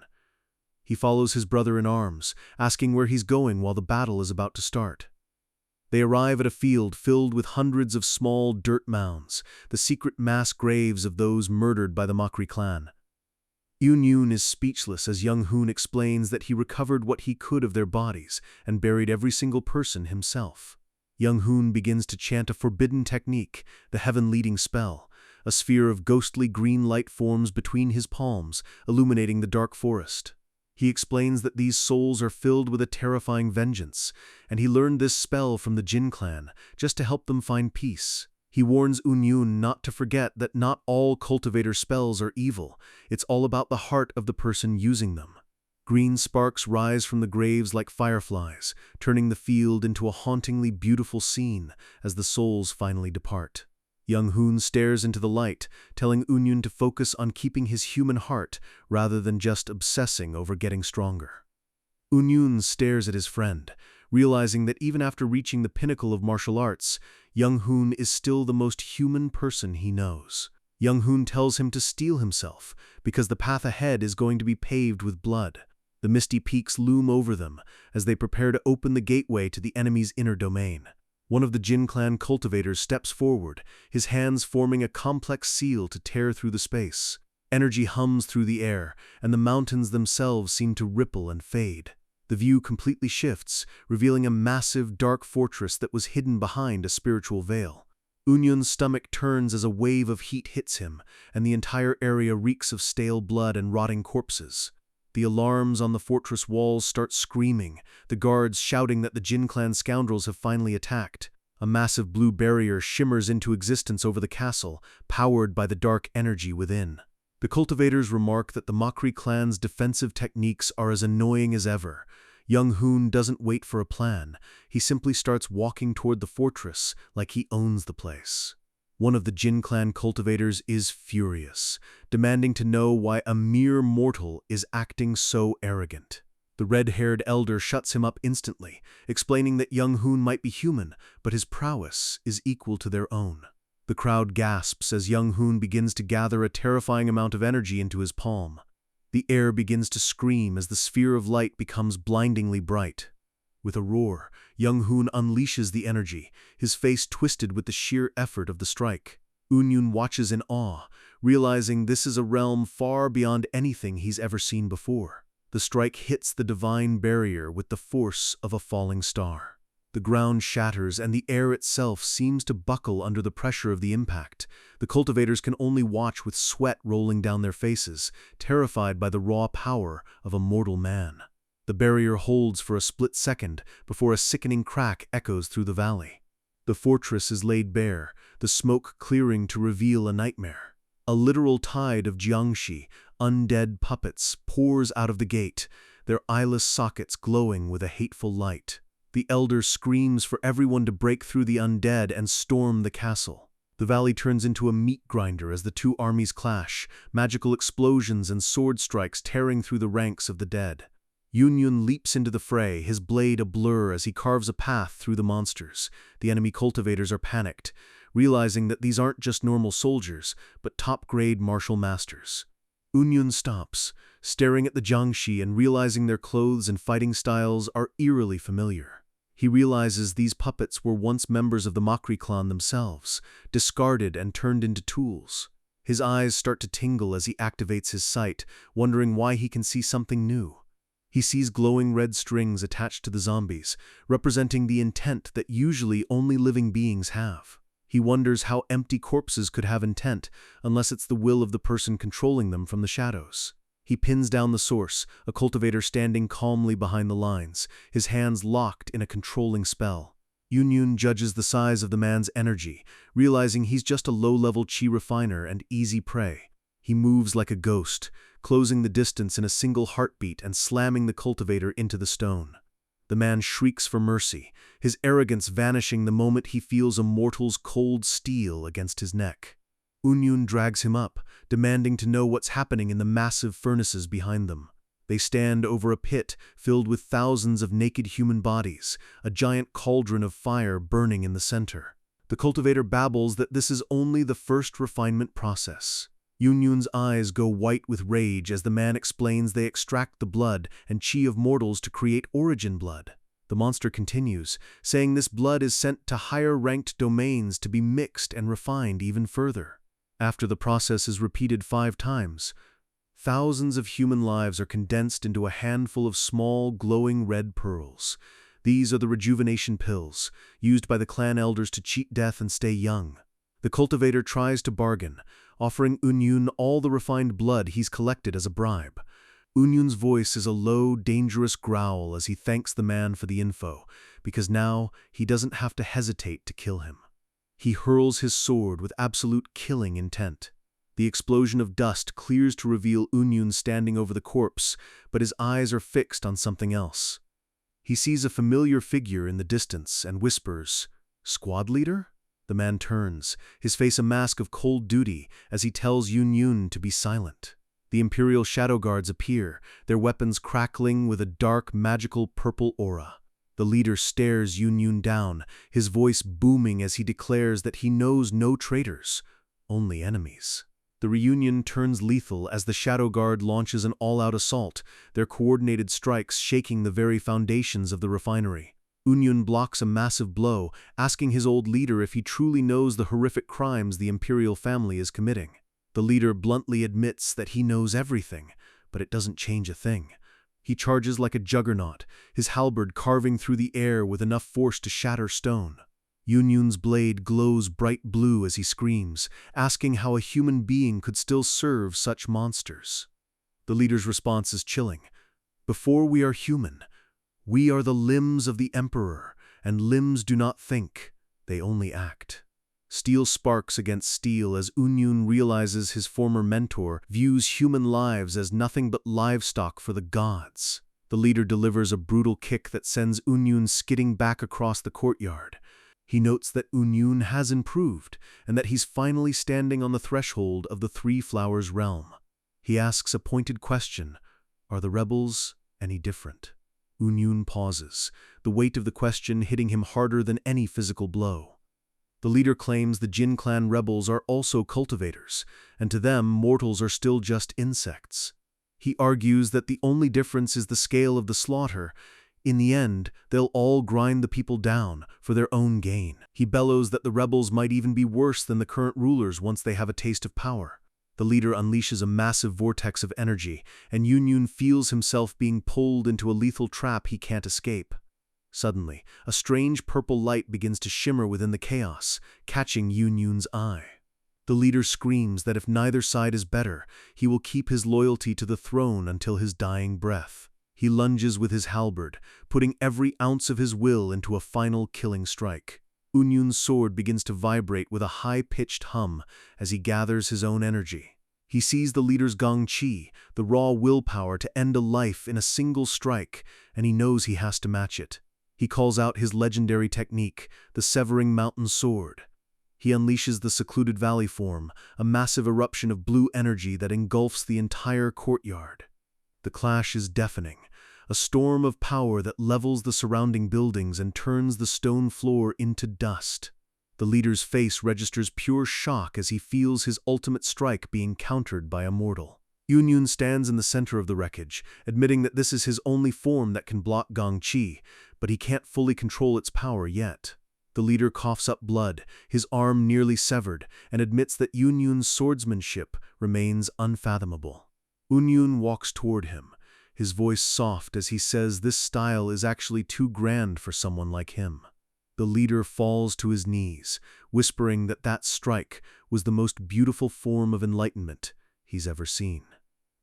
He follows his brother in arms, asking where he's going while the battle is about to start. They arrive at a field filled with hundreds of small dirt mounds, the secret mass graves of those murdered by the Makri clan. Unyun is speechless as Young Hoon explains that he recovered what he could of their bodies and buried every single person himself. Young Hoon begins to chant a forbidden technique, the heaven-leading spell. A sphere of ghostly green light forms between his palms, illuminating the dark forest. He explains that these souls are filled with a terrifying vengeance, and he learned this spell from the Jin clan, just to help them find peace. He warns Unyun not to forget that not all cultivator spells are evil. It's all about the heart of the person using them. Green sparks rise from the graves like fireflies, turning the field into a hauntingly beautiful scene as the souls finally depart. Young Hoon stares into the light, telling Unyun to focus on keeping his human heart rather than just obsessing over getting stronger. Unyun stares at his friend, realizing that even after reaching the pinnacle of martial arts, Young Hoon is still the most human person he knows. Young Hoon tells him to steel himself, because the path ahead is going to be paved with blood. The misty peaks loom over them as they prepare to open the gateway to the enemy's inner domain. One of the Jin clan cultivators steps forward, his hands forming a complex seal to tear through the space. Energy hums through the air, and the mountains themselves seem to ripple and fade. The view completely shifts, revealing a massive, dark fortress that was hidden behind a spiritual veil. Unyun's stomach turns as a wave of heat hits him, and the entire area reeks of stale blood and rotting corpses. The alarms on the fortress walls start screaming, the guards shouting that the Jin clan scoundrels have finally attacked. A massive blue barrier shimmers into existence over the castle, powered by the dark energy within. The cultivators remark that the Makri clan's defensive techniques are as annoying as ever. Young Hoon doesn't wait for a plan. He simply starts walking toward the fortress like he owns the place. One of the Jin clan cultivators is furious, demanding to know why a mere mortal is acting so arrogant. The red-haired elder shuts him up instantly, explaining that Young Hoon might be human, but his prowess is equal to their own. The crowd gasps as Young Hoon begins to gather a terrifying amount of energy into his palm. The air begins to scream as the sphere of light becomes blindingly bright. With a roar, Young Hoon unleashes the energy, his face twisted with the sheer effort of the strike. Unyun watches in awe, realizing this is a realm far beyond anything he's ever seen before. The strike hits the divine barrier with the force of a falling star. The ground shatters and the air itself seems to buckle under the pressure of the impact. The cultivators can only watch with sweat rolling down their faces, terrified by the raw power of a mortal man. The barrier holds for a split second before a sickening crack echoes through the valley. The fortress is laid bare, the smoke clearing to reveal a nightmare. A literal tide of jiangshi, undead puppets, pours out of the gate, their eyeless sockets glowing with a hateful light. The elder screams for everyone to break through the undead and storm the castle. The valley turns into a meat grinder as the two armies clash, magical explosions and sword strikes tearing through the ranks of the dead. Unyun leaps into the fray, his blade a blur as he carves a path through the monsters. The enemy cultivators are panicked, realizing that these aren't just normal soldiers, but top-grade martial masters. Unyun stops, staring at the jiangshi and realizing their clothes and fighting styles are eerily familiar. He realizes these puppets were once members of the Makri clan themselves, discarded and turned into tools. His eyes start to tingle as he activates his sight, wondering why he can see something new. He sees glowing red strings attached to the zombies, representing the intent that usually only living beings have. He wonders how empty corpses could have intent, unless it's the will of the person controlling them from the shadows. He pins down the source, a cultivator standing calmly behind the lines, his hands locked in a controlling spell. Unyun judges the size of the man's energy, realizing he's just a low-level chi refiner and easy prey. He moves like a ghost, closing the distance in a single heartbeat and slamming the cultivator into the stone. The man shrieks for mercy, his arrogance vanishing the moment he feels a mortal's cold steel against his neck. Unyun drags him up, demanding to know what's happening in the massive furnaces behind them. They stand over a pit filled with thousands of naked human bodies, a giant cauldron of fire burning in the center. The cultivator babbles that this is only the first refinement process. Unyun's eyes go white with rage as the man explains they extract the blood and chi of mortals to create origin blood. The monster continues, saying this blood is sent to higher-ranked domains to be mixed and refined even further. After the process is repeated 5 times, thousands of human lives are condensed into a handful of small, glowing red pearls. These are the rejuvenation pills, used by the clan elders to cheat death and stay young. The cultivator tries to bargain, offering Unyun all the refined blood he's collected as a bribe. Unyun's voice is a low, dangerous growl as he thanks the man for the info, because now he doesn't have to hesitate to kill him. He hurls his sword with absolute killing intent. The explosion of dust clears to reveal Unyun standing over the corpse, but his eyes are fixed on something else. He sees a familiar figure in the distance and whispers, "Squad leader?" The man turns, his face a mask of cold duty, as he tells Unyun to be silent. The Imperial Shadow Guards appear, their weapons crackling with a dark, magical purple aura. The leader stares Unyun down, his voice booming as he declares that he knows no traitors, only enemies. The reunion turns lethal as the Shadow Guard launches an all-out assault, their coordinated strikes shaking the very foundations of the refinery. Unyun blocks a massive blow, asking his old leader if he truly knows the horrific crimes the Imperial family is committing. The leader bluntly admits that he knows everything, but it doesn't change a thing. He charges like a juggernaut, his halberd carving through the air with enough force to shatter stone. Unyun's blade glows bright blue as he screams, asking how a human being could still serve such monsters. The leader's response is chilling. "Before we are human, we are the limbs of the Emperor, and limbs do not think, they only act." Steel sparks against steel as Unyun realizes his former mentor views human lives as nothing but livestock for the gods. The leader delivers a brutal kick that sends Unyun skidding back across the courtyard. He notes that Unyun has improved, and that he's finally standing on the threshold of the Three Flowers realm. He asks a pointed question, "Are the rebels any different?" Unyun pauses, the weight of the question hitting him harder than any physical blow. The leader claims the Jin clan rebels are also cultivators, and to them mortals are still just insects. He argues that the only difference is the scale of the slaughter. In the end, they'll all grind the people down for their own gain. He bellows that the rebels might even be worse than the current rulers once they have a taste of power. The leader unleashes a massive vortex of energy, and Unyun feels himself being pulled into a lethal trap he can't escape. Suddenly, a strange purple light begins to shimmer within the chaos, catching Unyun's eye. The leader screams that if neither side is better, he will keep his loyalty to the throne until his dying breath. He lunges with his halberd, putting every ounce of his will into a final killing strike. Unyun's sword begins to vibrate with a high-pitched hum as he gathers his own energy. He sees the leader's gongqi, the raw willpower to end a life in a single strike, and he knows he has to match it. He calls out his legendary technique, the Severing Mountain Sword. He unleashes the Secluded Valley form, a massive eruption of blue energy that engulfs the entire courtyard. The clash is deafening, a storm of power that levels the surrounding buildings and turns the stone floor into dust. The leader's face registers pure shock as he feels his ultimate strike being countered by a mortal. Unyun stands in the center of the wreckage, admitting that this is his only form that can block gongqi, but he can't fully control its power yet. The leader coughs up blood, his arm nearly severed, and admits that Unyun's swordsmanship remains unfathomable. Unyun walks toward him, his voice soft as he says this style is actually too grand for someone like him. The leader falls to his knees, whispering that that strike was the most beautiful form of enlightenment he's ever seen.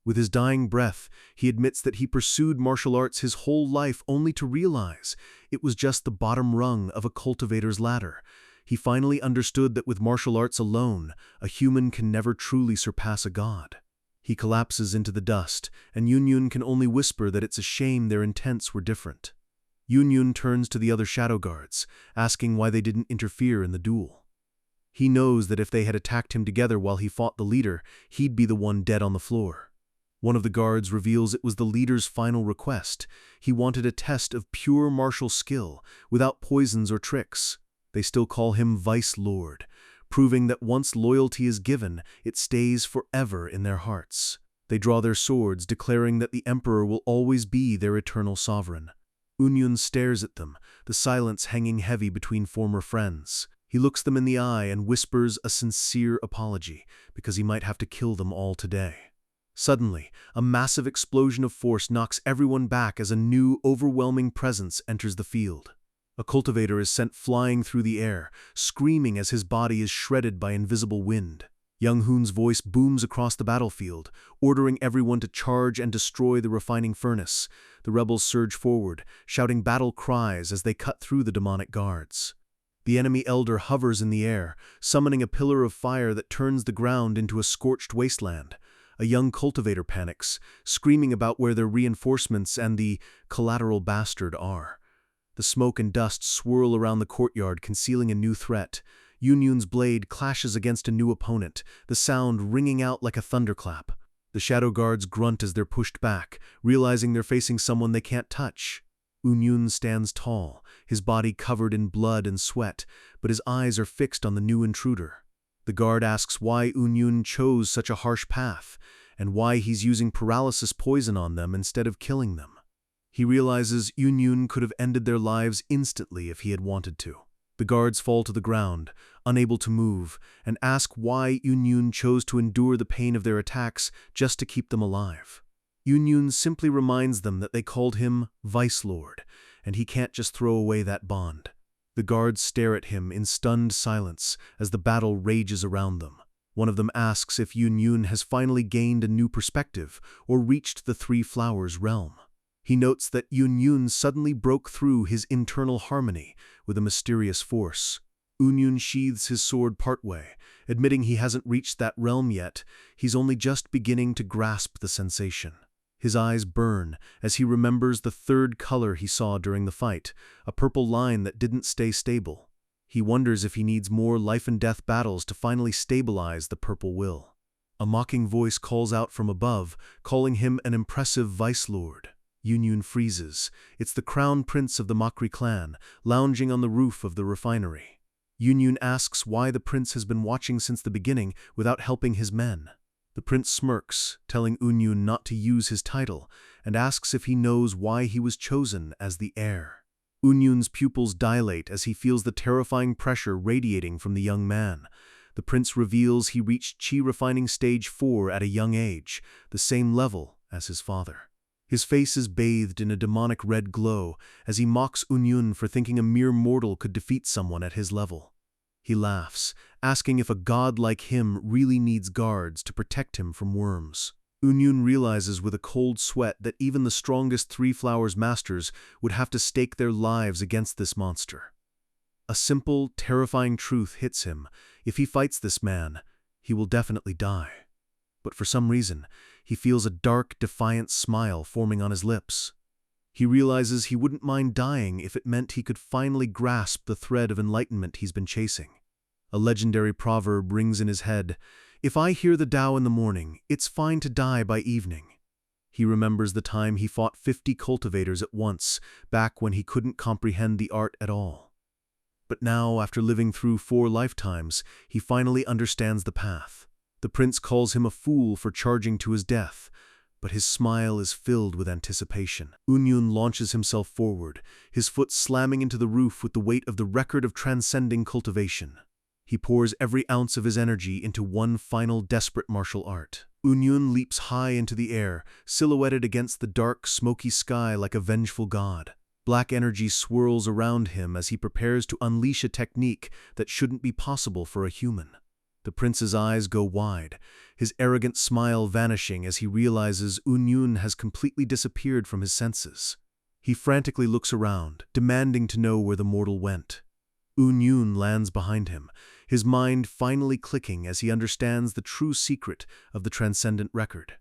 With his dying breath, he admits that he pursued martial arts his whole life only to realize it was just the bottom rung of a cultivator's ladder. He finally understood that with martial arts alone, a human can never truly surpass a god. He collapses into the dust, and Unyun can only whisper that it's a shame their intents were different. Unyun turns to the other Shadow Guards, asking why they didn't interfere in the duel. He knows that if they had attacked him together while he fought the leader, he'd be the one dead on the floor. One of the guards reveals it was the leader's final request. He wanted a test of pure martial skill, without poisons or tricks. They still call him Vice Lord, proving that once loyalty is given, it stays forever in their hearts. They draw their swords, declaring that the Emperor will always be their eternal sovereign. Unyun stares at them, the silence hanging heavy between former friends. He looks them in the eye and whispers a sincere apology, because he might have to kill them all today. Suddenly, a massive explosion of force knocks everyone back as a new, overwhelming presence enters the field. A cultivator is sent flying through the air, screaming as his body is shredded by invisible wind. Young Hoon's voice booms across the battlefield, ordering everyone to charge and destroy the refining furnace. The rebels surge forward, shouting battle cries as they cut through the demonic guards. The enemy elder hovers in the air, summoning a pillar of fire that turns the ground into a scorched wasteland. A young cultivator panics, screaming about where their reinforcements and the collateral bastard are. The smoke and dust swirl around the courtyard, concealing a new threat. Yunyun's blade clashes against a new opponent, the sound ringing out like a thunderclap. The shadow guards grunt as they're pushed back, realizing they're facing someone they can't touch. Unyun stands tall, his body covered in blood and sweat, but his eyes are fixed on the new intruder. The guard asks why Unyun chose such a harsh path, and why he's using paralysis poison on them instead of killing them. He realizes Unyun could have ended their lives instantly if he had wanted to. The guards fall to the ground, unable to move, and ask why Unyun chose to endure the pain of their attacks just to keep them alive. Unyun simply reminds them that they called him Vice Lord, and he can't just throw away that bond. The guards stare at him in stunned silence as the battle rages around them. One of them asks if Unyun has finally gained a new perspective or reached the Three Flowers realm. He notes that Unyun suddenly broke through his internal harmony with a mysterious force. Unyun sheathes his sword partway, admitting he hasn't reached that realm yet. He's only just beginning to grasp the sensation. His eyes burn as he remembers the third color he saw during the fight, a purple line that didn't stay stable. He wonders if he needs more life-and-death battles to finally stabilize the purple will. A mocking voice calls out from above, calling him an impressive vice lord. Unyun freezes. It's the crown prince of the Makri clan, lounging on the roof of the refinery. Unyun asks why the prince has been watching since the beginning without helping his men. The prince smirks, telling Unyun not to use his title, and asks if he knows why he was chosen as the heir. Unyun's pupils dilate as he feels the terrifying pressure radiating from the young man. The prince reveals he reached Qi refining stage 4 at a young age, the same level as his father. His face is bathed in a demonic red glow as he mocks Unyun for thinking a mere mortal could defeat someone at his level. He laughs, asking if a god like him really needs guards to protect him from worms. Unyun realizes with a cold sweat that even the strongest Three Flowers masters would have to stake their lives against this monster. A simple, terrifying truth hits him. If he fights this man, he will definitely die. But for some reason, he feels a dark, defiant smile forming on his lips. He realizes he wouldn't mind dying if it meant he could finally grasp the thread of enlightenment he's been chasing. A legendary proverb rings in his head, "If I hear the Tao in the morning, it's fine to die by evening." He remembers the time he fought 50 cultivators at once, back when he couldn't comprehend the art at all. But now, after living through 4 lifetimes, he finally understands the path. The prince calls him a fool for charging to his death, but his smile is filled with anticipation. Unyun launches himself forward, his foot slamming into the roof with the weight of the record of transcending cultivation. He pours every ounce of his energy into one final desperate martial art. Unyun leaps high into the air, silhouetted against the dark, smoky sky like a vengeful god. Black energy swirls around him as he prepares to unleash a technique that shouldn't be possible for a human. The prince's eyes go wide, his arrogant smile vanishing as he realizes Unyun has completely disappeared from his senses. He frantically looks around, demanding to know where the mortal went. Unyun lands behind him, his mind finally clicking as he understands the true secret of the transcendent record.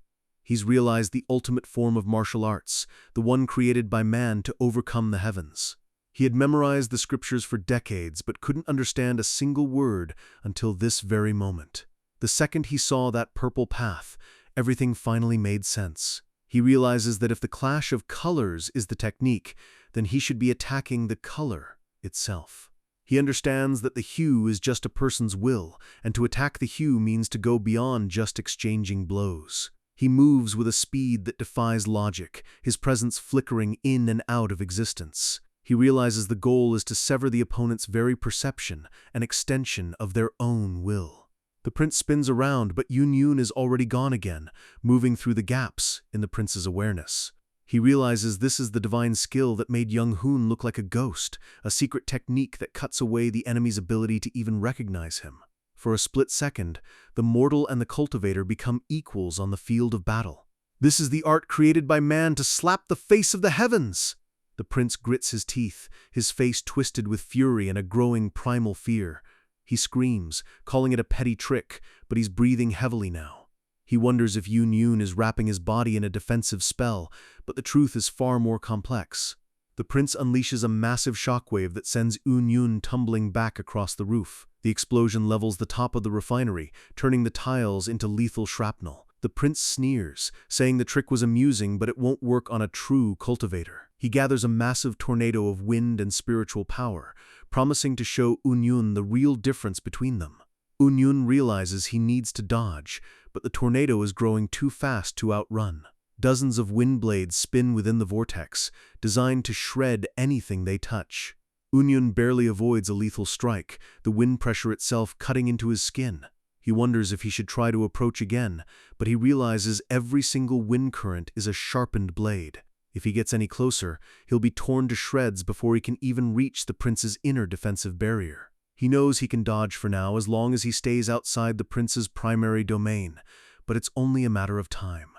He's realized the ultimate form of martial arts, the one created by man to overcome the heavens. He had memorized the scriptures for decades but couldn't understand a single word until this very moment. The second he saw that purple path, everything finally made sense. He realizes that if the clash of colors is the technique, then he should be attacking the color itself. He understands that the hue is just a person's will, and to attack the hue means to go beyond just exchanging blows. He moves with a speed that defies logic, his presence flickering in and out of existence. He realizes the goal is to sever the opponent's very perception, an extension of their own will. The prince spins around, but Unyun is already gone again, moving through the gaps in the prince's awareness. He realizes this is the divine skill that made young Hoon look like a ghost, a secret technique that cuts away the enemy's ability to even recognize him. For a split second, the mortal and the cultivator become equals on the field of battle. This is the art created by man to slap the face of the heavens! The prince grits his teeth, his face twisted with fury and a growing primal fear. He screams, calling it a petty trick, but he's breathing heavily now. He wonders if Yun is wrapping his body in a defensive spell, but the truth is far more complex. The prince unleashes a massive shockwave that sends Yun tumbling back across the roof. The explosion levels the top of the refinery, turning the tiles into lethal shrapnel. The prince sneers, saying the trick was amusing but it won't work on a true cultivator. He gathers a massive tornado of wind and spiritual power, promising to show Yun the real difference between them. Yun realizes he needs to dodge, but the tornado is growing too fast to outrun. Dozens of wind blades spin within the vortex, designed to shred anything they touch. Yun barely avoids a lethal strike, the wind pressure itself cutting into his skin. He wonders if he should try to approach again, but he realizes every single wind current is a sharpened blade. If he gets any closer, he'll be torn to shreds before he can even reach the prince's inner defensive barrier. He knows he can dodge for now as long as he stays outside the prince's primary domain, but it's only a matter of time.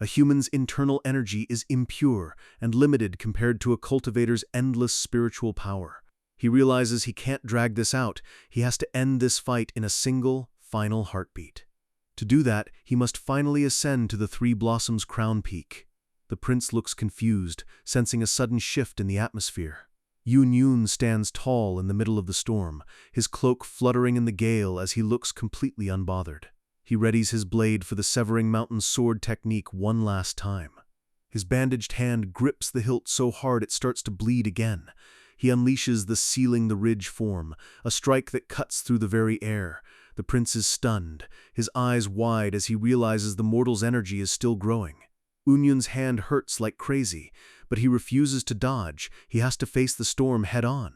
A human's internal energy is impure and limited compared to a cultivator's endless spiritual power. He realizes he can't drag this out. He has to end this fight in a single, final heartbeat. To do that, he must finally ascend to the Three Blossoms crown peak. The prince looks confused, sensing a sudden shift in the atmosphere. Yun stands tall in the middle of the storm, his cloak fluttering in the gale as he looks completely unbothered. He readies his blade for the Severing Mountain sword technique one last time. His bandaged hand grips the hilt so hard it starts to bleed again. He unleashes the Sealing the Ridge form, a strike that cuts through the very air. The prince is stunned, his eyes wide as he realizes the mortal's energy is still growing. Yun's hand hurts like crazy, but he refuses to dodge. He has to face the storm head-on.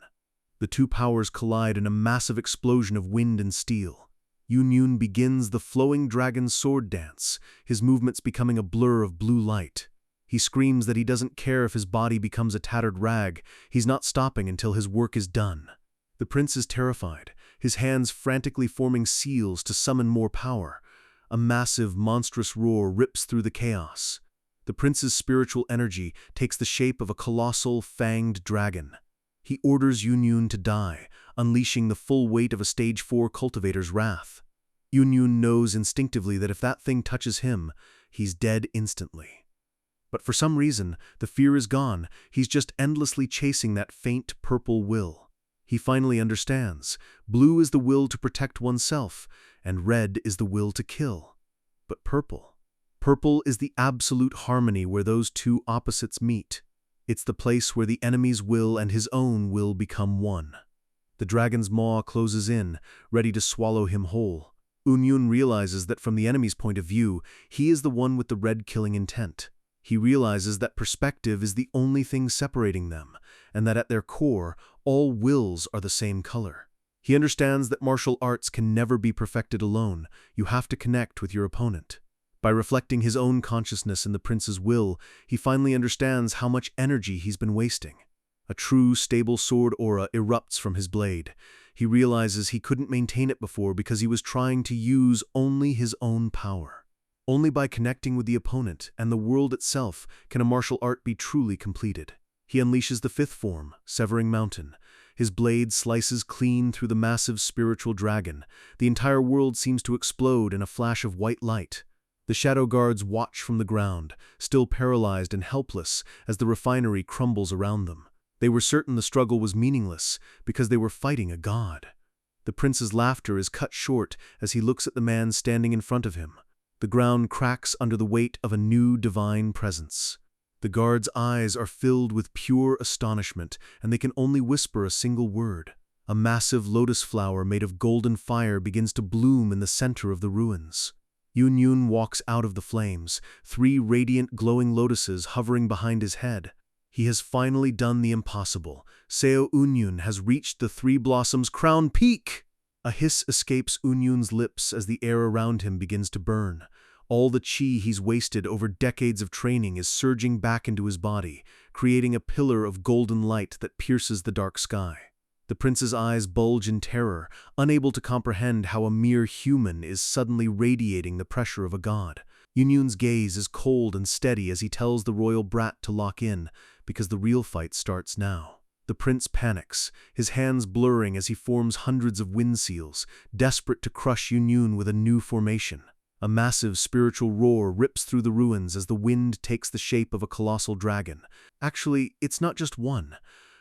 The two powers collide in a massive explosion of wind and steel. Yun begins the flowing dragon sword dance, his movements becoming a blur of blue light. He screams that he doesn't care if his body becomes a tattered rag. He's not stopping until his work is done. The prince is terrified, his hands frantically forming seals to summon more power. A massive, monstrous roar rips through the chaos. The prince's spiritual energy takes the shape of a colossal, fanged dragon. He orders Yun to die, unleashing the full weight of a Stage 4 cultivator's wrath. Yun knows instinctively that if that thing touches him, he's dead instantly. But for some reason, the fear is gone. He's just endlessly chasing that faint purple will. He finally understands. Blue is the will to protect oneself, and red is the will to kill. But purple? Purple is the absolute harmony where those two opposites meet. It's the place where the enemy's will and his own will become one. The dragon's maw closes in, ready to swallow him whole. Yun realizes that from the enemy's point of view, he is the one with the red killing intent. He realizes that perspective is the only thing separating them, and that at their core, all wills are the same color. He understands that martial arts can never be perfected alone. You have to connect with your opponent. By reflecting his own consciousness in the prince's will, he finally understands how much energy he's been wasting. A true, stable sword aura erupts from his blade. He realizes he couldn't maintain it before because he was trying to use only his own power. Only by connecting with the opponent and the world itself can a martial art be truly completed. He unleashes the fifth form, Severing Mountain. His blade slices clean through the massive spiritual dragon. The entire world seems to explode in a flash of white light. The shadow guards watch from the ground, still paralyzed and helpless as the refinery crumbles around them. They were certain the struggle was meaningless because they were fighting a god. The prince's laughter is cut short as he looks at the man standing in front of him. The ground cracks under the weight of a new divine presence. The guards' eyes are filled with pure astonishment, and they can only whisper a single word. A massive lotus flower made of golden fire begins to bloom in the center of the ruins. Yun walks out of the flames, 3 radiant glowing lotuses hovering behind his head. He has finally done the impossible. Seo Yun has reached the Three Blossoms crown peak! A hiss escapes Yun's lips as the air around him begins to burn. All the chi he's wasted over decades of training is surging back into his body, creating a pillar of golden light that pierces the dark sky. The prince's eyes bulge in terror, unable to comprehend how a mere human is suddenly radiating the pressure of a god. Yun's gaze is cold and steady as he tells the royal brat to lock in, because the real fight starts now. The prince panics, his hands blurring as he forms hundreds of wind seals, desperate to crush Yunyun with a new formation. A massive spiritual roar rips through the ruins as the wind takes the shape of a colossal dragon. Actually, it's not just one.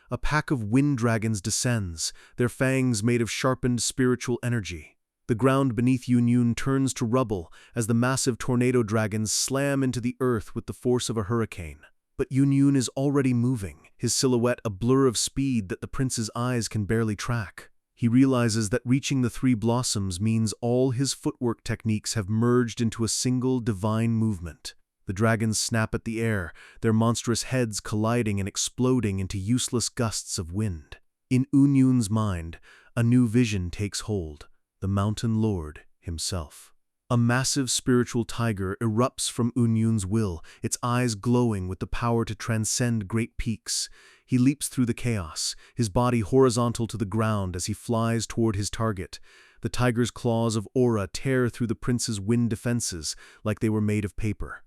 A pack of wind dragons descends, their fangs made of sharpened spiritual energy. The ground beneath Yunyun turns to rubble as the massive tornado dragons slam into the earth with the force of a hurricane. But Yunyun is already moving, his silhouette a blur of speed that the prince's eyes can barely track. He realizes that reaching the three blossoms means all his footwork techniques have merged into a single divine movement. The dragons snap at the air, their monstrous heads colliding and exploding into useless gusts of wind. In Yunyun's mind, a new vision takes hold, the Mountain Lord himself. A massive spiritual tiger erupts from Yunyun's will, its eyes glowing with the power to transcend great peaks. He leaps through the chaos, his body horizontal to the ground as he flies toward his target. The tiger's claws of aura tear through the prince's wind defenses like they were made of paper.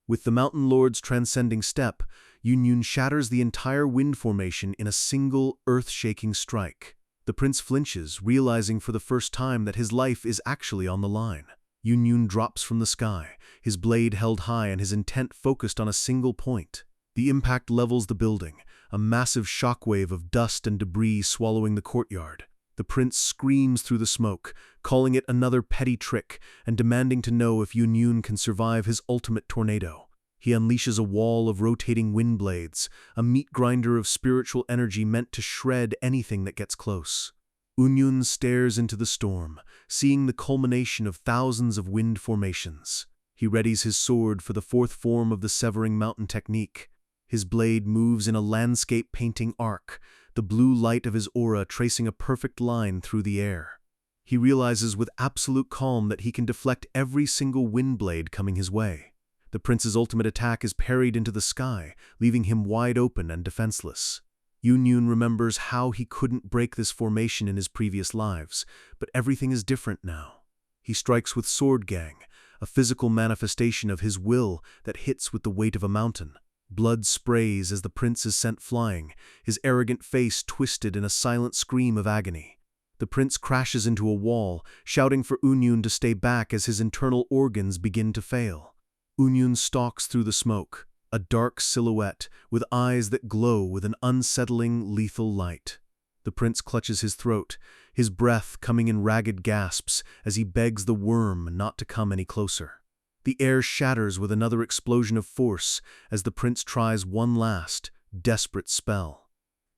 With the Mountain Lord's transcending step, Yunyun shatters the entire wind formation in a single earth-shaking strike. The prince flinches, realizing for the first time that his life is actually on the line. Yunyun drops from the sky, his blade held high and his intent focused on a single point. The impact levels the building, a massive shockwave of dust and debris swallowing the courtyard. The prince screams through the smoke, calling it another petty trick and demanding to know if Yunyun can survive his ultimate tornado. He unleashes a wall of rotating wind blades, a meat grinder of spiritual energy meant to shred anything that gets close. Yunyun stares into the storm, seeing the culmination of thousands of wind formations. He readies his sword for the fourth form of the severing mountain technique. His blade moves in a landscape painting arc, the blue light of his aura tracing a perfect line through the air. He realizes with absolute calm that he can deflect every single wind blade coming his way. The prince's ultimate attack is parried into the sky, leaving him wide open and defenseless. Yunyun remembers how he couldn't break this formation in his previous lives, but everything is different now. He strikes with Sword Gang, a physical manifestation of his will that hits with the weight of a mountain. Blood sprays as the prince is sent flying, his arrogant face twisted in a silent scream of agony. The prince crashes into a wall, shouting for Yunyun to stay back as his internal organs begin to fail. Yunyun stalks through the smoke, a dark silhouette with eyes that glow with an unsettling, lethal light. The prince clutches his throat, his breath coming in ragged gasps as he begs the worm not to come any closer. The air shatters with another explosion of force as the prince tries one last, desperate spell.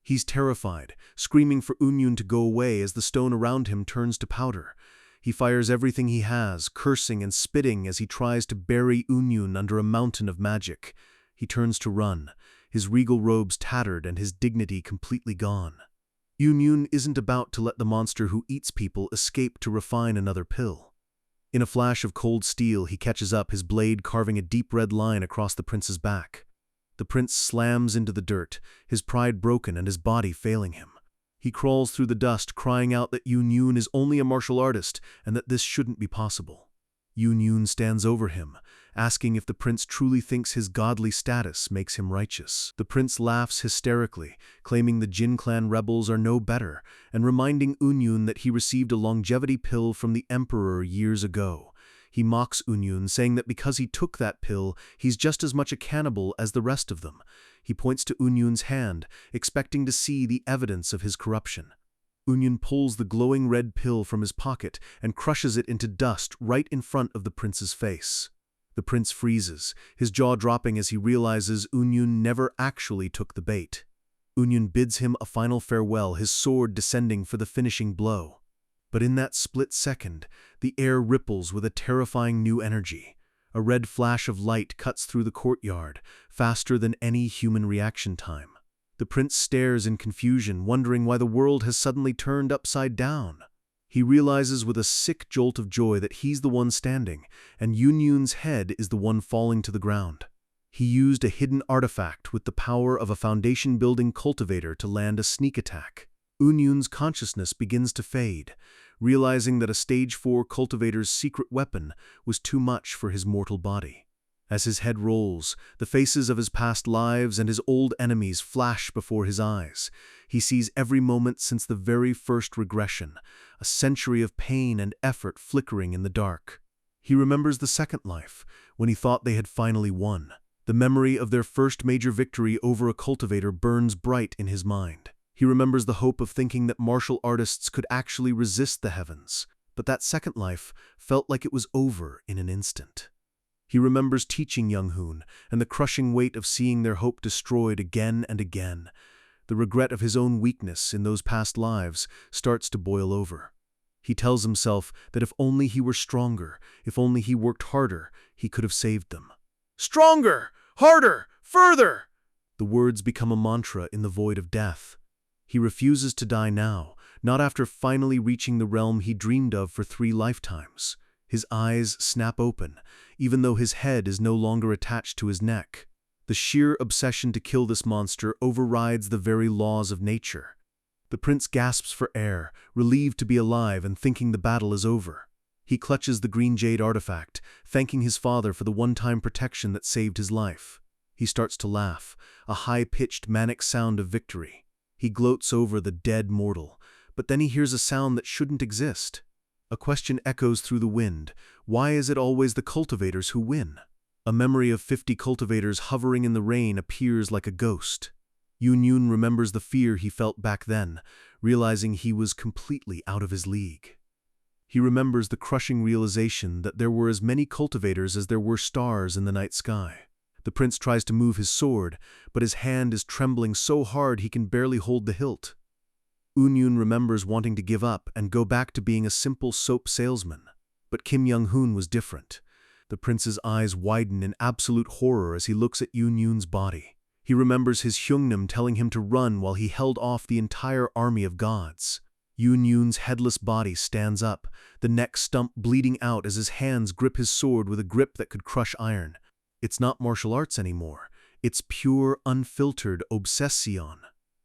He's terrified, screaming for Yunyun to go away as the stone around him turns to powder. He fires everything he has, cursing and spitting as he tries to bury Yunyun under a mountain of magic. He turns to run, his regal robes tattered and his dignity completely gone. Yunyun isn't about to let the monster who eats people escape to refine another pill. In a flash of cold steel, he catches up, his blade carving a deep red line across the prince's back. The prince slams into the dirt, his pride broken and his body failing him. He crawls through the dust, crying out that Yunyun is only a martial artist and that this shouldn't be possible. Yunyun stands over him, asking if the prince truly thinks his godly status makes him righteous. The prince laughs hysterically, claiming the Jin clan rebels are no better, and reminding Yunyun that he received a longevity pill from the emperor years ago. He mocks Yunyun, saying that because he took that pill, he's just as much a cannibal as the rest of them. He points to Yunyun's hand, expecting to see the evidence of his corruption. Yunyun pulls the glowing red pill from his pocket and crushes it into dust right in front of the prince's face. The prince freezes, his jaw dropping as he realizes Yunyun never actually took the bait. Yunyun bids him a final farewell, his sword descending for the finishing blow. But in that split second, the air ripples with a terrifying new energy. A red flash of light cuts through the courtyard, faster than any human reaction time. The prince stares in confusion, wondering why the world has suddenly turned upside down. He realizes with a sick jolt of joy that he's the one standing, and Yunyun's head is the one falling to the ground. He used a hidden artifact with the power of a foundation-building cultivator to land a sneak attack. Yunyun's consciousness begins to fade, realizing that a Stage 4 cultivator's secret weapon was too much for his mortal body. As his head rolls, the faces of his past lives and his old enemies flash before his eyes. He sees every moment since the very first regression, a century of pain and effort flickering in the dark. He remembers the second life, when he thought they had finally won. The memory of their first major victory over a cultivator burns bright in his mind. He remembers the hope of thinking that martial artists could actually resist the heavens, but that second life felt like it was over in an instant. He remembers teaching Young-hoon and the crushing weight of seeing their hope destroyed again and again. The regret of his own weakness in those past lives starts to boil over. He tells himself that if only he were stronger, if only he worked harder, he could have saved them. Stronger! Harder! Further! The words become a mantra in the void of death. He refuses to die now, not after finally reaching the realm he dreamed of for 3 lifetimes. His eyes snap open, even though his head is no longer attached to his neck. The sheer obsession to kill this monster overrides the very laws of nature. The prince gasps for air, relieved to be alive and thinking the battle is over. He clutches the green jade artifact, thanking his father for the one-time protection that saved his life. He starts to laugh, a high-pitched manic sound of victory. He gloats over the dead mortal, but then he hears a sound that shouldn't exist. A question echoes through the wind. Why is it always the cultivators who win? A memory of 50 cultivators hovering in the rain appears like a ghost. Yoon remembers the fear he felt back then, realizing he was completely out of his league. He remembers the crushing realization that there were as many cultivators as there were stars in the night sky. The prince tries to move his sword, but his hand is trembling so hard he can barely hold the hilt. Yoon remembers wanting to give up and go back to being a simple soap salesman. But Kim Young-hoon was different. The prince's eyes widen in absolute horror as he looks at Yoon's body. He remembers his Hyungnam telling him to run while he held off the entire army of gods. Yoon's headless body stands up, the neck stump bleeding out as his hands grip his sword with a grip that could crush iron. It's not martial arts anymore. It's pure, unfiltered obsession.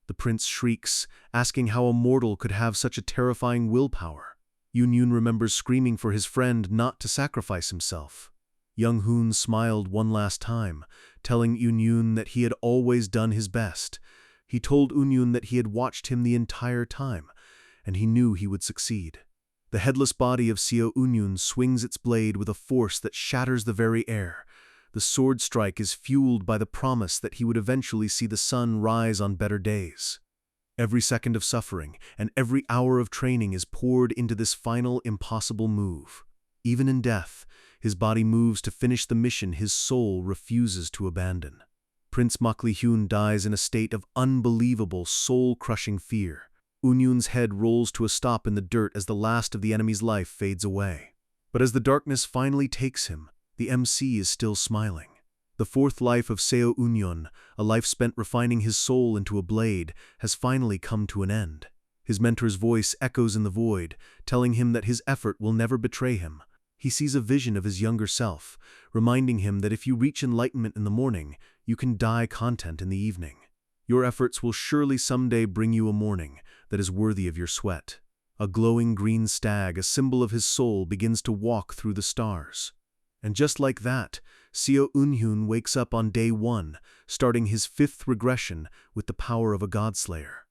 The prince shrieks, asking how a mortal could have such a terrifying willpower. Yoon remembers screaming for his friend not to sacrifice himself. Young-hoon smiled one last time, telling Yoon that he had always done his best. He told Yoon that he had watched him the entire time, and he knew he would succeed. The headless body of Seo Yoon swings its blade with a force that shatters the very air. The sword strike is fueled by the promise that he would eventually see the sun rise on better days. Every second of suffering and every hour of training is poured into this final impossible move. Even in death, his body moves to finish the mission his soul refuses to abandon. Prince Makli-hyun dies in a state of unbelievable, soul-crushing fear. Yoon's head rolls to a stop in the dirt as the last of the enemy's life fades away. But as the darkness finally takes him, the MC is still smiling. The 4th life of Seo Yoon, a life spent refining his soul into a blade, has finally come to an end. His mentor's voice echoes in the void, telling him that his effort will never betray him. He sees a vision of his younger self, reminding him that if you reach enlightenment in the morning, you can die content in the evening. Your efforts will surely someday bring you a morning that is worthy of your sweat. A glowing green stag, a symbol of his soul, begins to walk through the stars. And just like that, Seo Yoon wakes up on day 1, starting his 5th regression with the power of a godslayer.